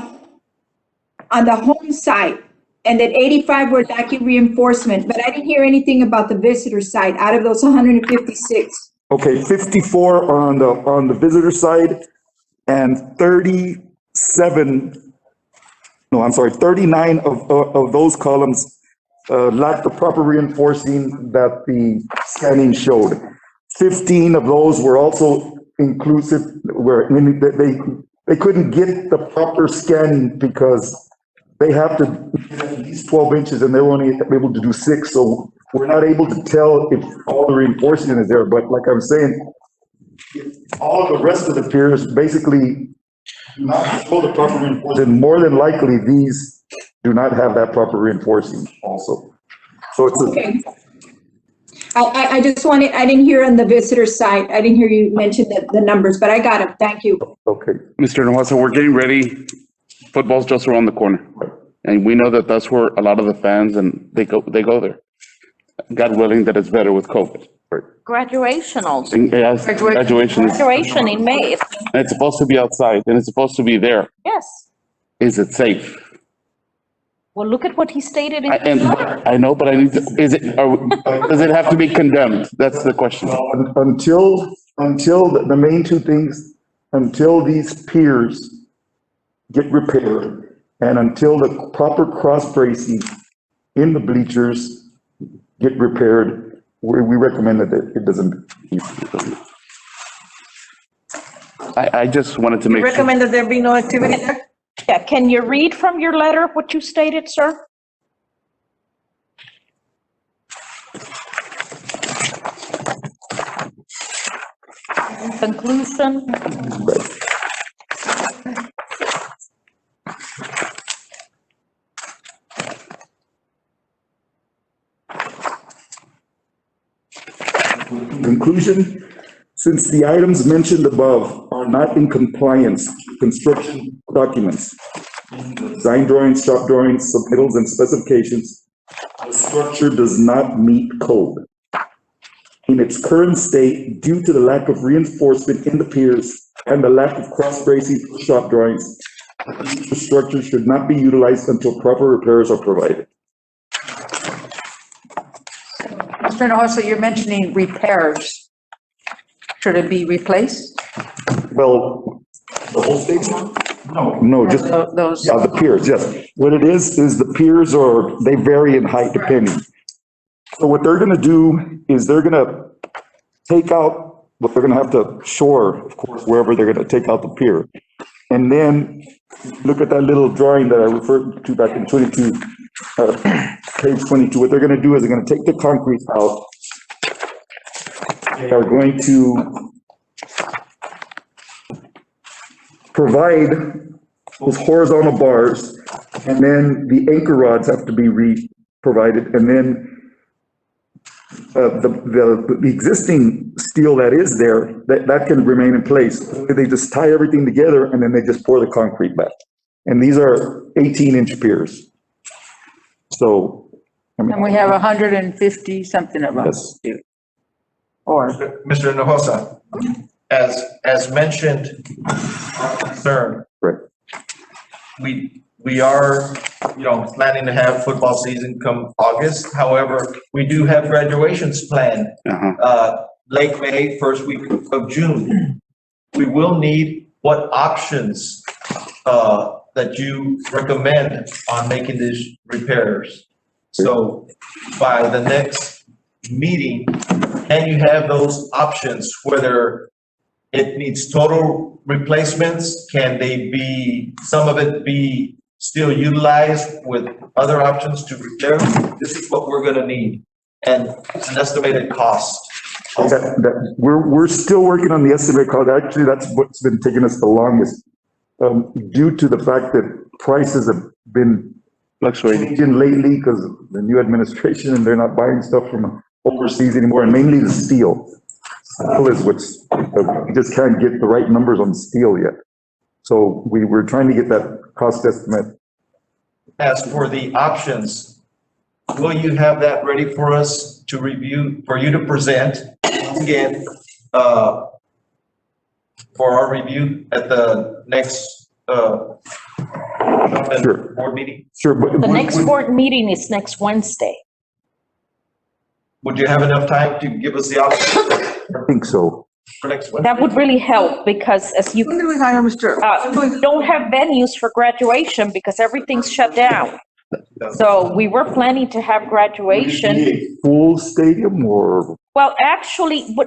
home site and that 85 were lacking reinforcement, but I didn't hear anything about the visitor side out of those 156. Okay, 54 on the visitor side and 39 of those columns lack the proper reinforcing that the scanning showed. 15 of those were also inclusive, where they couldn't get the proper scanning because they have to get at least 12 inches and they were only able to do 6. So we're not able to tell if all the reinforcement is there. But like I was saying, all of the rest of the piers basically do not show the proper reinforcement. More than likely, these do not have that proper reinforcing also. So it's okay. I just wanted, I didn't hear on the visitor side, I didn't hear you mention the numbers, but I got them. Thank you. Okay. Mr. Hinojosa, we're getting ready. Football's just around the corner. And we know that that's where a lot of the fans and they go there. God willing that it's better with COVID. Graduation also. Yes, graduation. Graduation in May. And it's supposed to be outside and it's supposed to be there. Yes. Is it safe? Well, look at what he stated in his letter. I know, but I need to, does it have to be condemned? That's the question. Until the main two things, until these piers get repaired and until the proper cross bracing in the bleachers get repaired, we recommend that it doesn't. I just wanted to make You recommend that there be no activity there? Yeah, can you read from your letter what you stated, sir? Conclusion. Conclusion, since the items mentioned above are not in compliance with construction documents, design drawings, shop drawings, submittals, and specifications, the structure does not meet code. In its current state, due to the lack of reinforcement in the piers and the lack of cross-bracing for shop drawings, the structure should not be utilized until proper repairs are provided. Mr. Hinojosa, you're mentioning repairs. Should it be replaced? Well, the whole stadium? No, just, Those. yeah, the piers, yes. What it is the piers they vary in height depending. So what they're gonna do is they're gonna take out, what they're gonna have to shore, of course, wherever they're gonna take out the pier. And then look at that little drawing that I referred to back in 22, page 22. What they're gonna do is they're gonna take the concrete out. They are going to provide those horizontal bars, and then the anchor rods have to be provided, and then the existing steel that is there, that can remain in place. They just tie everything together and then they just pour the concrete back. And these are 18-inch piers. So, I mean. And we have 150 something of them. Yes. Or. Mr. Hinojosa, as mentioned, our concern. Right. We are, planning to have football season come August. However, we do have graduations planned, late May, first week of June. We will need what options, that you recommend on making these repairs. So by the next meeting, can you have those options, whether it needs total replacements? Can some of it be still utilized with other options to repair? This is what we're gonna need, and it's an estimated cost. We're still working on the estimate cost. Actually, that's what's been taking us the longest, due to the fact that prices have been fluctuating lately because of the new administration, and they're not buying stuff from overseas anymore, and mainly the steel. Steel is we just can't get the right numbers on steel yet. So we're trying to get that cost estimate. As for the options, will you have that ready for us to review, for you to present again, for our review at the next, Sure. board meeting? Sure. But The next board meeting is next Wednesday. Would you have enough time to give us the options I think so. for next Wednesday? That would really help because as you. When did we hire Mr.? We don't have venues for graduation because everything's shut down. So we were planning to have graduation. Full stadium or? Well, actually, no,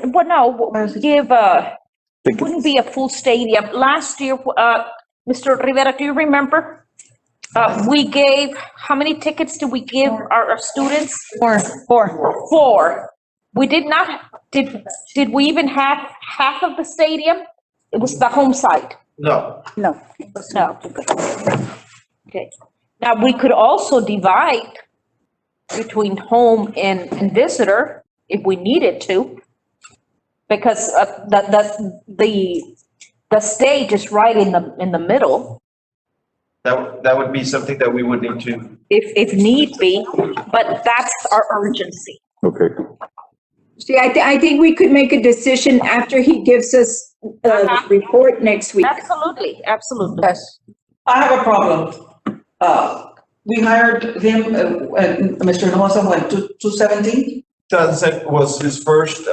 it wouldn't be a full stadium. Last year, Mr. Rivera, do you remember? We gave, how many tickets did we give our students? Four. We did not, did we even have half of the stadium? It was the home side. No. No. Okay. Now, we could also divide between home and visitor if we needed to. Because the stage is right in the middle. That would be something that we would need to. If need be, but that's our urgency. Okay. See, I think we could make a decision after he gives us the report next week. Absolutely. Yes. I have a problem. We hired him, Mr. Hinojosa, when, 217? 2007 was his first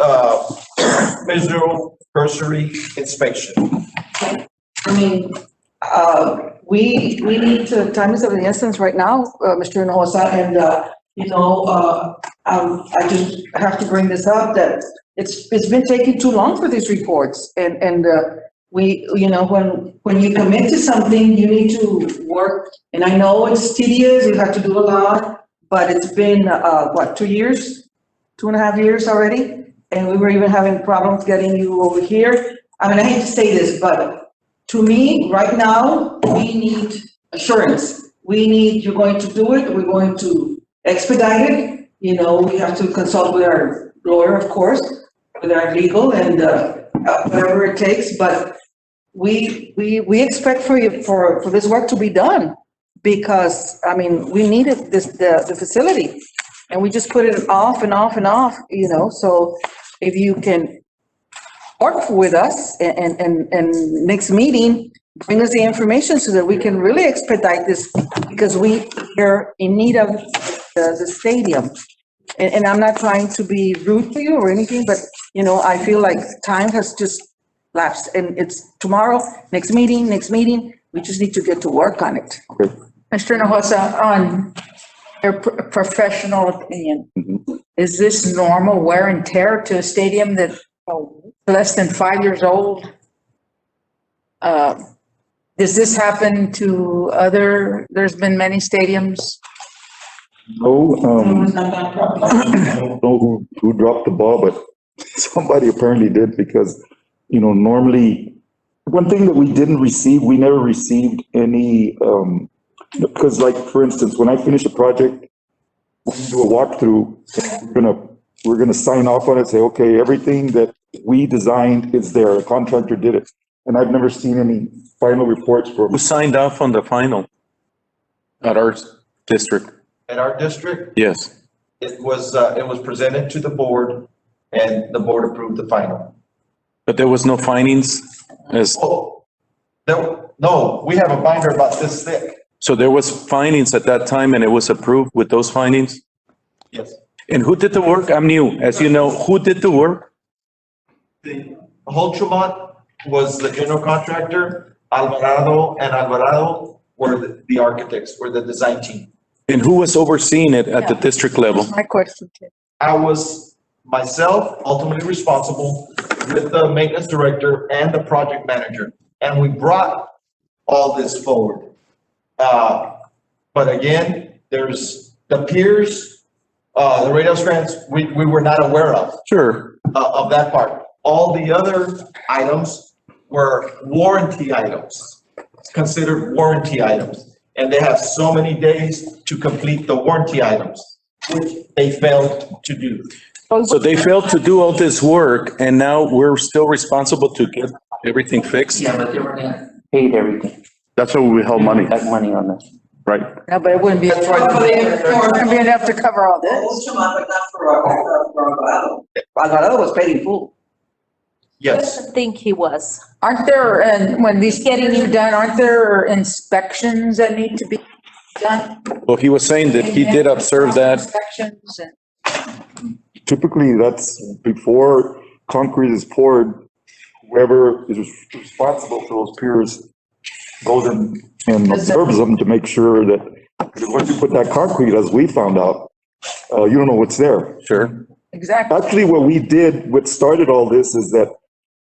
visual cursory inspection. I mean, we need to, time is of the essence right now, Mr. Hinojosa, and, I just have to bring this up, that it's been taking too long for these reports, and we, when you commit to something, you need to work, and I know it's tedious, you have to do a lot, but it's been, 2 years, 2.5 years already, and we were even having problems getting you over here. I mean, I hate to say this, but to me, right now, we need assurance. We need, you're going to do it, we're going to expedite it. We have to consult with our lawyer, of course, with our legal and whatever it takes, but we expect for you, for this work to be done. Because, I mean, we needed the facility and we just put it off and off and off, so if you can work with us and next meeting, bring us the information so that we can really expedite this because we are in need of the stadium. And I'm not trying to be rude to you or anything, but, I feel like time has just lapsed and it's tomorrow, next meeting. We just need to get to work on it. Okay. Mr. Hinojosa, on your professional opinion, is this normal wear and tear to a stadium that less than 5 years old? Does this happen to there's been many stadiums? No, I don't know who dropped the ball, but somebody apparently did because, normally, one thing that we never received any, because like, for instance, when I finish a project, we do a walkthrough, we're gonna sign off on it, say, okay, everything that we designed is there, a contractor did it. And I've never seen any final reports for. Who signed off on the final at our district? At our district, Yes. it was presented to the board and the board approved the final. But there was no findings as, No, we have a binder about this thick. so there was findings at that time and it was approved with those findings? Yes. And who did the work? I'm new, as you know, who did the work? The Holtremont was the general contractor, Alvarado were the architects, were the design team. And who was overseeing it at the district level? My question. I was myself ultimately responsible with the maintenance director and the project manager. And we brought all this forward. But again, there's the piers, the radar strands, we were not aware of. Sure. Of that part. All the other items were warranty items, considered warranty items. And they have so many days to complete the warranty items, which they failed to do. So they failed to do all this work and now we're still responsible to get everything fixed? Yeah, but they were gonna pay everything. That's why we held money. That money on this. Right. No, but it wouldn't be, it wouldn't be enough to cover all this. But not for Alvarado. Alvarado was paid in full. Yes. I think he was. Aren't there, and when these getting you done, aren't there inspections that need to be done? Well, he was saying that he did observe that. Inspections and. Typically, that's before concrete is poured, whoever is responsible for those piers goes and observes them to make sure that, because once you put that concrete, as we found out, you don't know what's there. Sure. Exactly. Actually, what started all this is that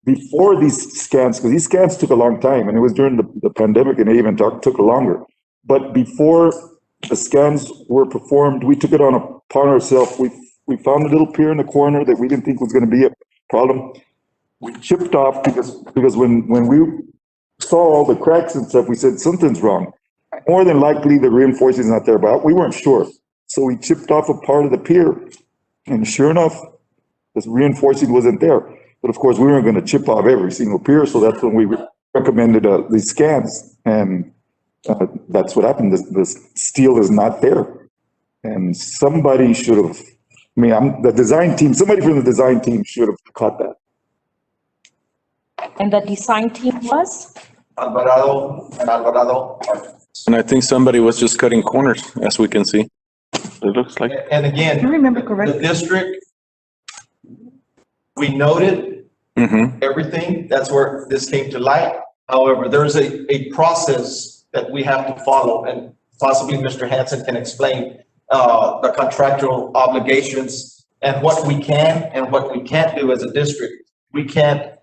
before these scans, because these scans took a long time, and it was during the pandemic, and it even took longer. But before the scans were performed, we took it upon ourselves. We found a little pier in the corner that we didn't think was going to be a problem. We chipped off because when we saw all the cracks and stuff, we said something's wrong. More than likely, the reinforcing is not there, but we weren't sure. So we chipped off a part of the pier, and sure enough, this reinforcing wasn't there. But of course, we weren't going to chip off every single pier, so that's when we recommended these scans, and that's what happened. The steel is not there, and somebody should have. The design team. Somebody from the design team should have caught that. And the design team was? Alvarado. And I think somebody was just cutting corners, as we can see. It looks like. And again, I remember correctly. the district, we noted everything. That's where this came to light. However, there's a process that we have to follow, and possibly Mr. Hansen can explain the contractual obligations and what we can and what we can't do as a district. We can't,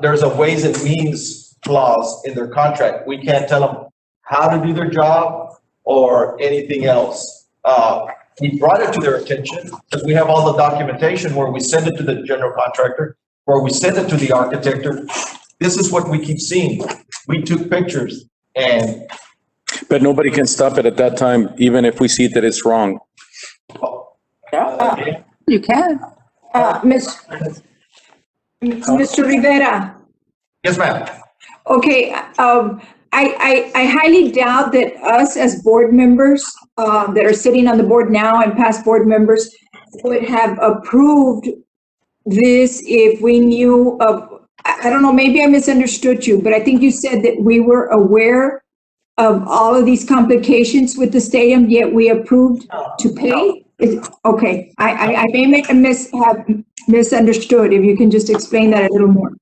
there's a ways and means clause in their contract. We can't tell them how to do their job or anything else. We brought it to their attention because we have all the documentation where we send it to the general contractor, where we send it to the architect. This is what we keep seeing. We took pictures and. But nobody can stop it at that time, even if we see that it's wrong. You can. Mr. Rivera, Yes, ma'am. Okay, I highly doubt that us as board members, that are sitting on the board now and past board members would have approved this if we knew of, I don't know, maybe I misunderstood you, but I think you said that we were aware of all of these complications with the stadium, yet we approved to pay? Okay, I may have misunderstood. If you can just explain that a little more.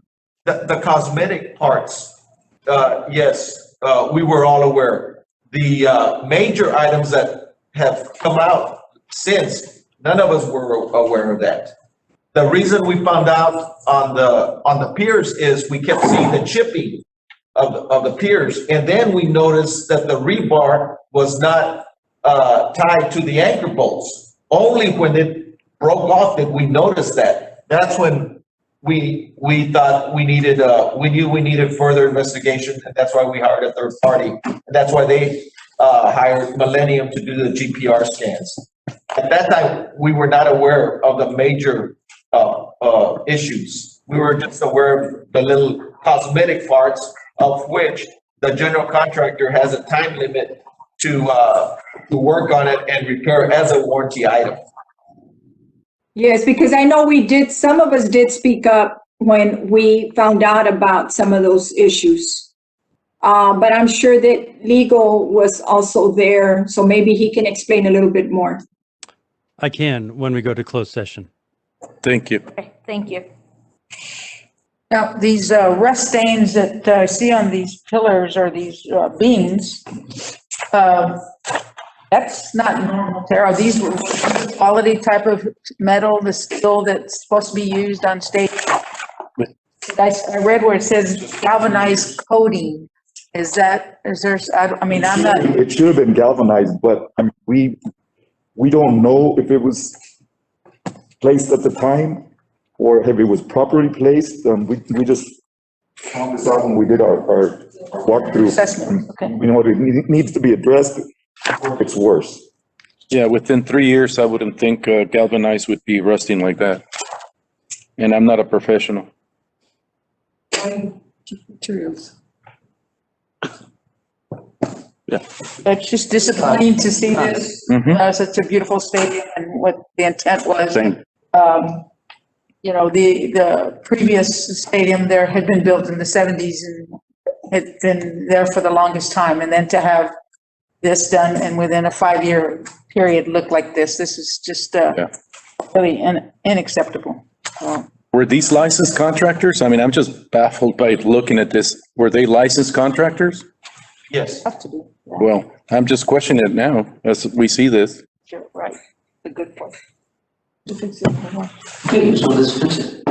The cosmetic parts, yes, we were all aware. The major items that have come out since, none of us were aware of that. The reason we found out on the piers is we kept seeing the chipping of the piers, and then we noticed that the rebar was not tied to the anchor bolts. Only when it broke off did we notice that. That's when we thought we knew we needed further investigation, and that's why we hired a third party. And that's why they hired Millennium to do the GPR scans. At that time, we were not aware of the major issues. We were just aware of the little cosmetic parts, of which the general contractor has a time limit to work on it and repair as a warranty item. Yes, because I know some of us did speak up when we found out about some of those issues. But I'm sure that legal was also there, so maybe he can explain a little bit more. I can when we go to closed session. Thank you. Okay, thank you. Now, these rust stains that I see on these pillars or these beams, that's not normal, Tara. These were quality type of metal, the steel that's supposed to be used on stage. I read where it says galvanized coating. Is there, I'm not. It should have been galvanized, but we don't know if it was placed at the time or if it was properly placed. We just found this out when we did our walkthrough. Assessment, okay. You know, it needs to be addressed before it's worse. Yeah, within 3 years, I wouldn't think galvanized would be rusting like that. And I'm not a professional. Materials. Yeah. It's just disappointing to see this, such a beautiful stadium and what the intent was. Same. You know, the previous stadium there had been built in the 70s and had been there for the longest time. And then to have this done and within a 5-year period look like this is just really unacceptable. Were these licensed contractors? I mean, I'm just baffled by looking at this. Were they licensed contractors? Yes. Have to be. Yeah. Well, I'm just questioning it now as we see this. You're right. The good point. Okay, so let's fix it.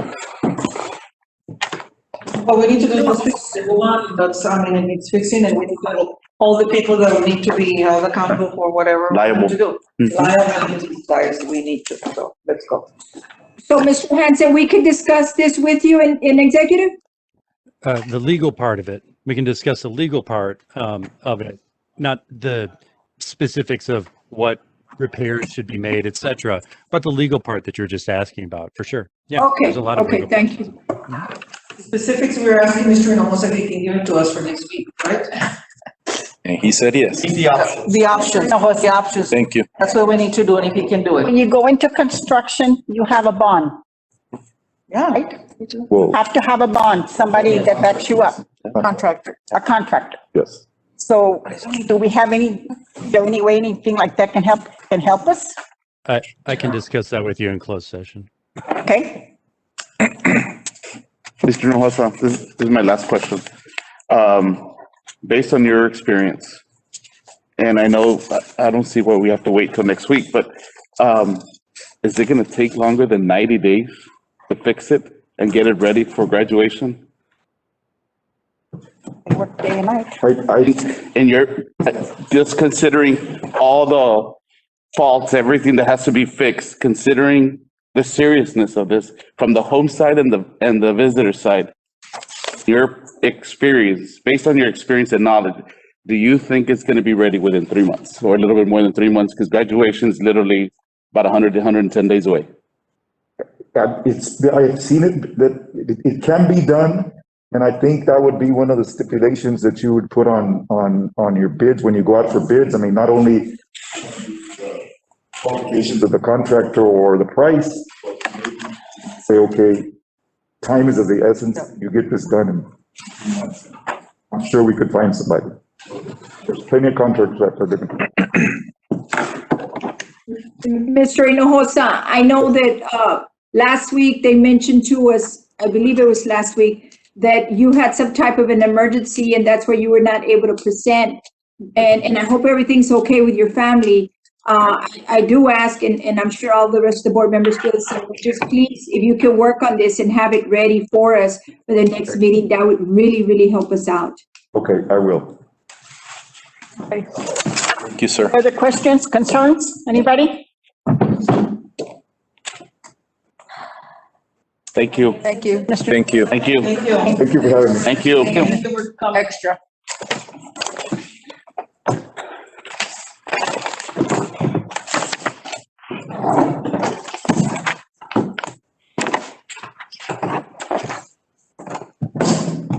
What we need to do is fix the one that's, it needs fixing, and we need to hold the people that need to be held accountable for whatever we need to do. Liability guys, we need to, so let's go. So, Mr. Hanson, we could discuss this with you in executive? The legal part of it, we can discuss the legal part of it, not the specifics of what repairs should be made, et cetera, but the legal part that you're just asking about, for sure. Yeah. Okay, There's a lot of okay, legal thank you. Specifics, we were asking Mr. Ramos if he can give it to us for next week, right? And he said yes. The options. The options, the options. Thank you. That's what we need to do, and if he can do it. When you go into construction, you have a bond. Yeah. Right? Whoa. Have to have a bond, somebody that backs you up, Contractor. a contractor. Yes. So do we have is there any way anything like that can help us? I can discuss that with you in closed session. Okay? Mr. Hinojosa, this is my last question. Based on your experience, and I know I don't see why we have to wait till next week, but is it going to take longer than 90 days to fix it and get it ready for graduation? Work day and night. And you're just considering all the faults, everything that has to be fixed, considering the seriousness of this from the home side and the visitor side. Your experience, based on your experience and knowledge, do you think it's going to be ready within 3 months or a little bit more than 3 months? Because graduation is literally about 100 to 110 days away. I've seen it, that it can be done. And I think that would be one of the stipulations that you would put on your bids when you go out for bids. I mean, not only qualifications of the contractor or the price, say, okay, time is of the essence, you get this done, and I'm sure we could find somebody. There's plenty of contractors that are different. Mr. Hinojosa, I know that, last week they mentioned to us, I believe it was last week, that you had some type of an emergency and that's why you were not able to present. And I hope everything's okay with your family. I do ask, and I'm sure all the rest of the board members feel the same, just please, if you can work on this and have it ready for us for the next meeting, that would really, really help us out. Okay, I will. Okay. Thank you, sir. Other questions, concerns, anybody? Thank you. Thank you. Thank you. Thank you. Thank you. Thank you for having me. Thank you. Extra.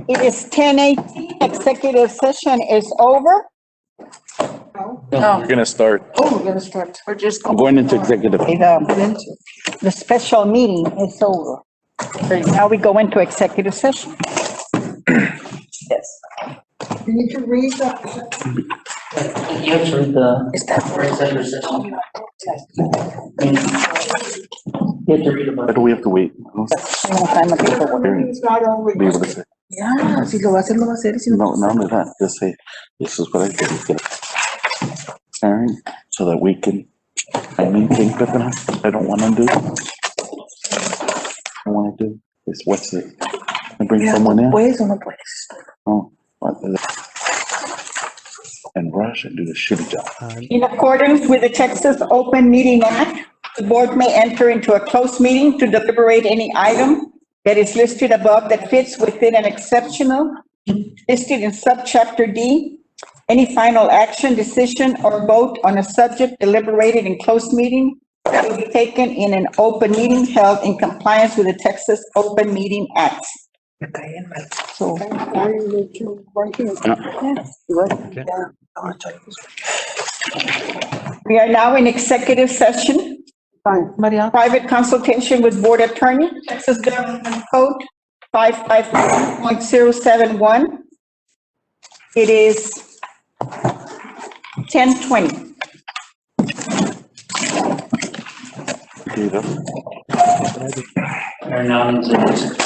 It is 10:18, executive session is over. We're gonna start. Oh, we're gonna start. We're just. I'm going into executive. The special meeting is over. So now we go into executive session. Yes. You need to read that. You have to read the executive session. You have to read about Why do we have to wait? It's not only. Be able to say, Ya, si lo va a hacer, lo va a hacer. Si no, not only that, just say, this is what I did. Aaron, so that we can, I mean, things that I don't want to do. I want to do is what's it? And bring someone in. ¿Puedes o no puedes? Oh, what is it? And rush and do the shitty job. In accordance with the Texas Open Meeting Act, the board may enter into a closed meeting to deliberate any item that is listed above that fits within an exceptional listed in subchapter D. Any final action, decision, or vote on a subject deliberated in closed meeting will be taken in an open meeting held in compliance with the Texas Open Meeting Act. So. We are now in executive session. Private consultation with board attorney, Texas Government Code 551.071. It is 10:20. We're now in executive session.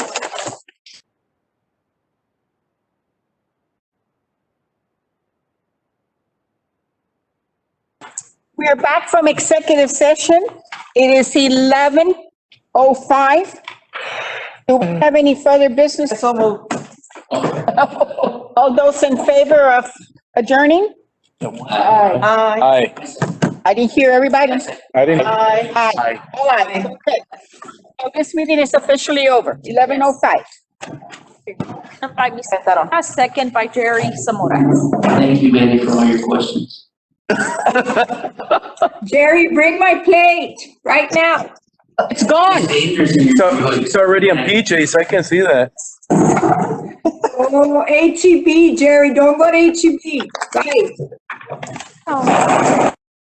We are back from executive session. It is 11:05. Do we have any further business? All those in favor of adjourning? Aye. I didn't hear everybody. I didn't. Aye. Aye. All right. Okay. So this meeting is officially over, 11:05. By Ms. a second by Jerry Zamora. Thank you, Betty, for all your questions. Jerry, bring my plate right now. It's gone. It's already on PJs. I can see that. Oh, HEB, Jerry, don't go to HEB. Bye. Oh.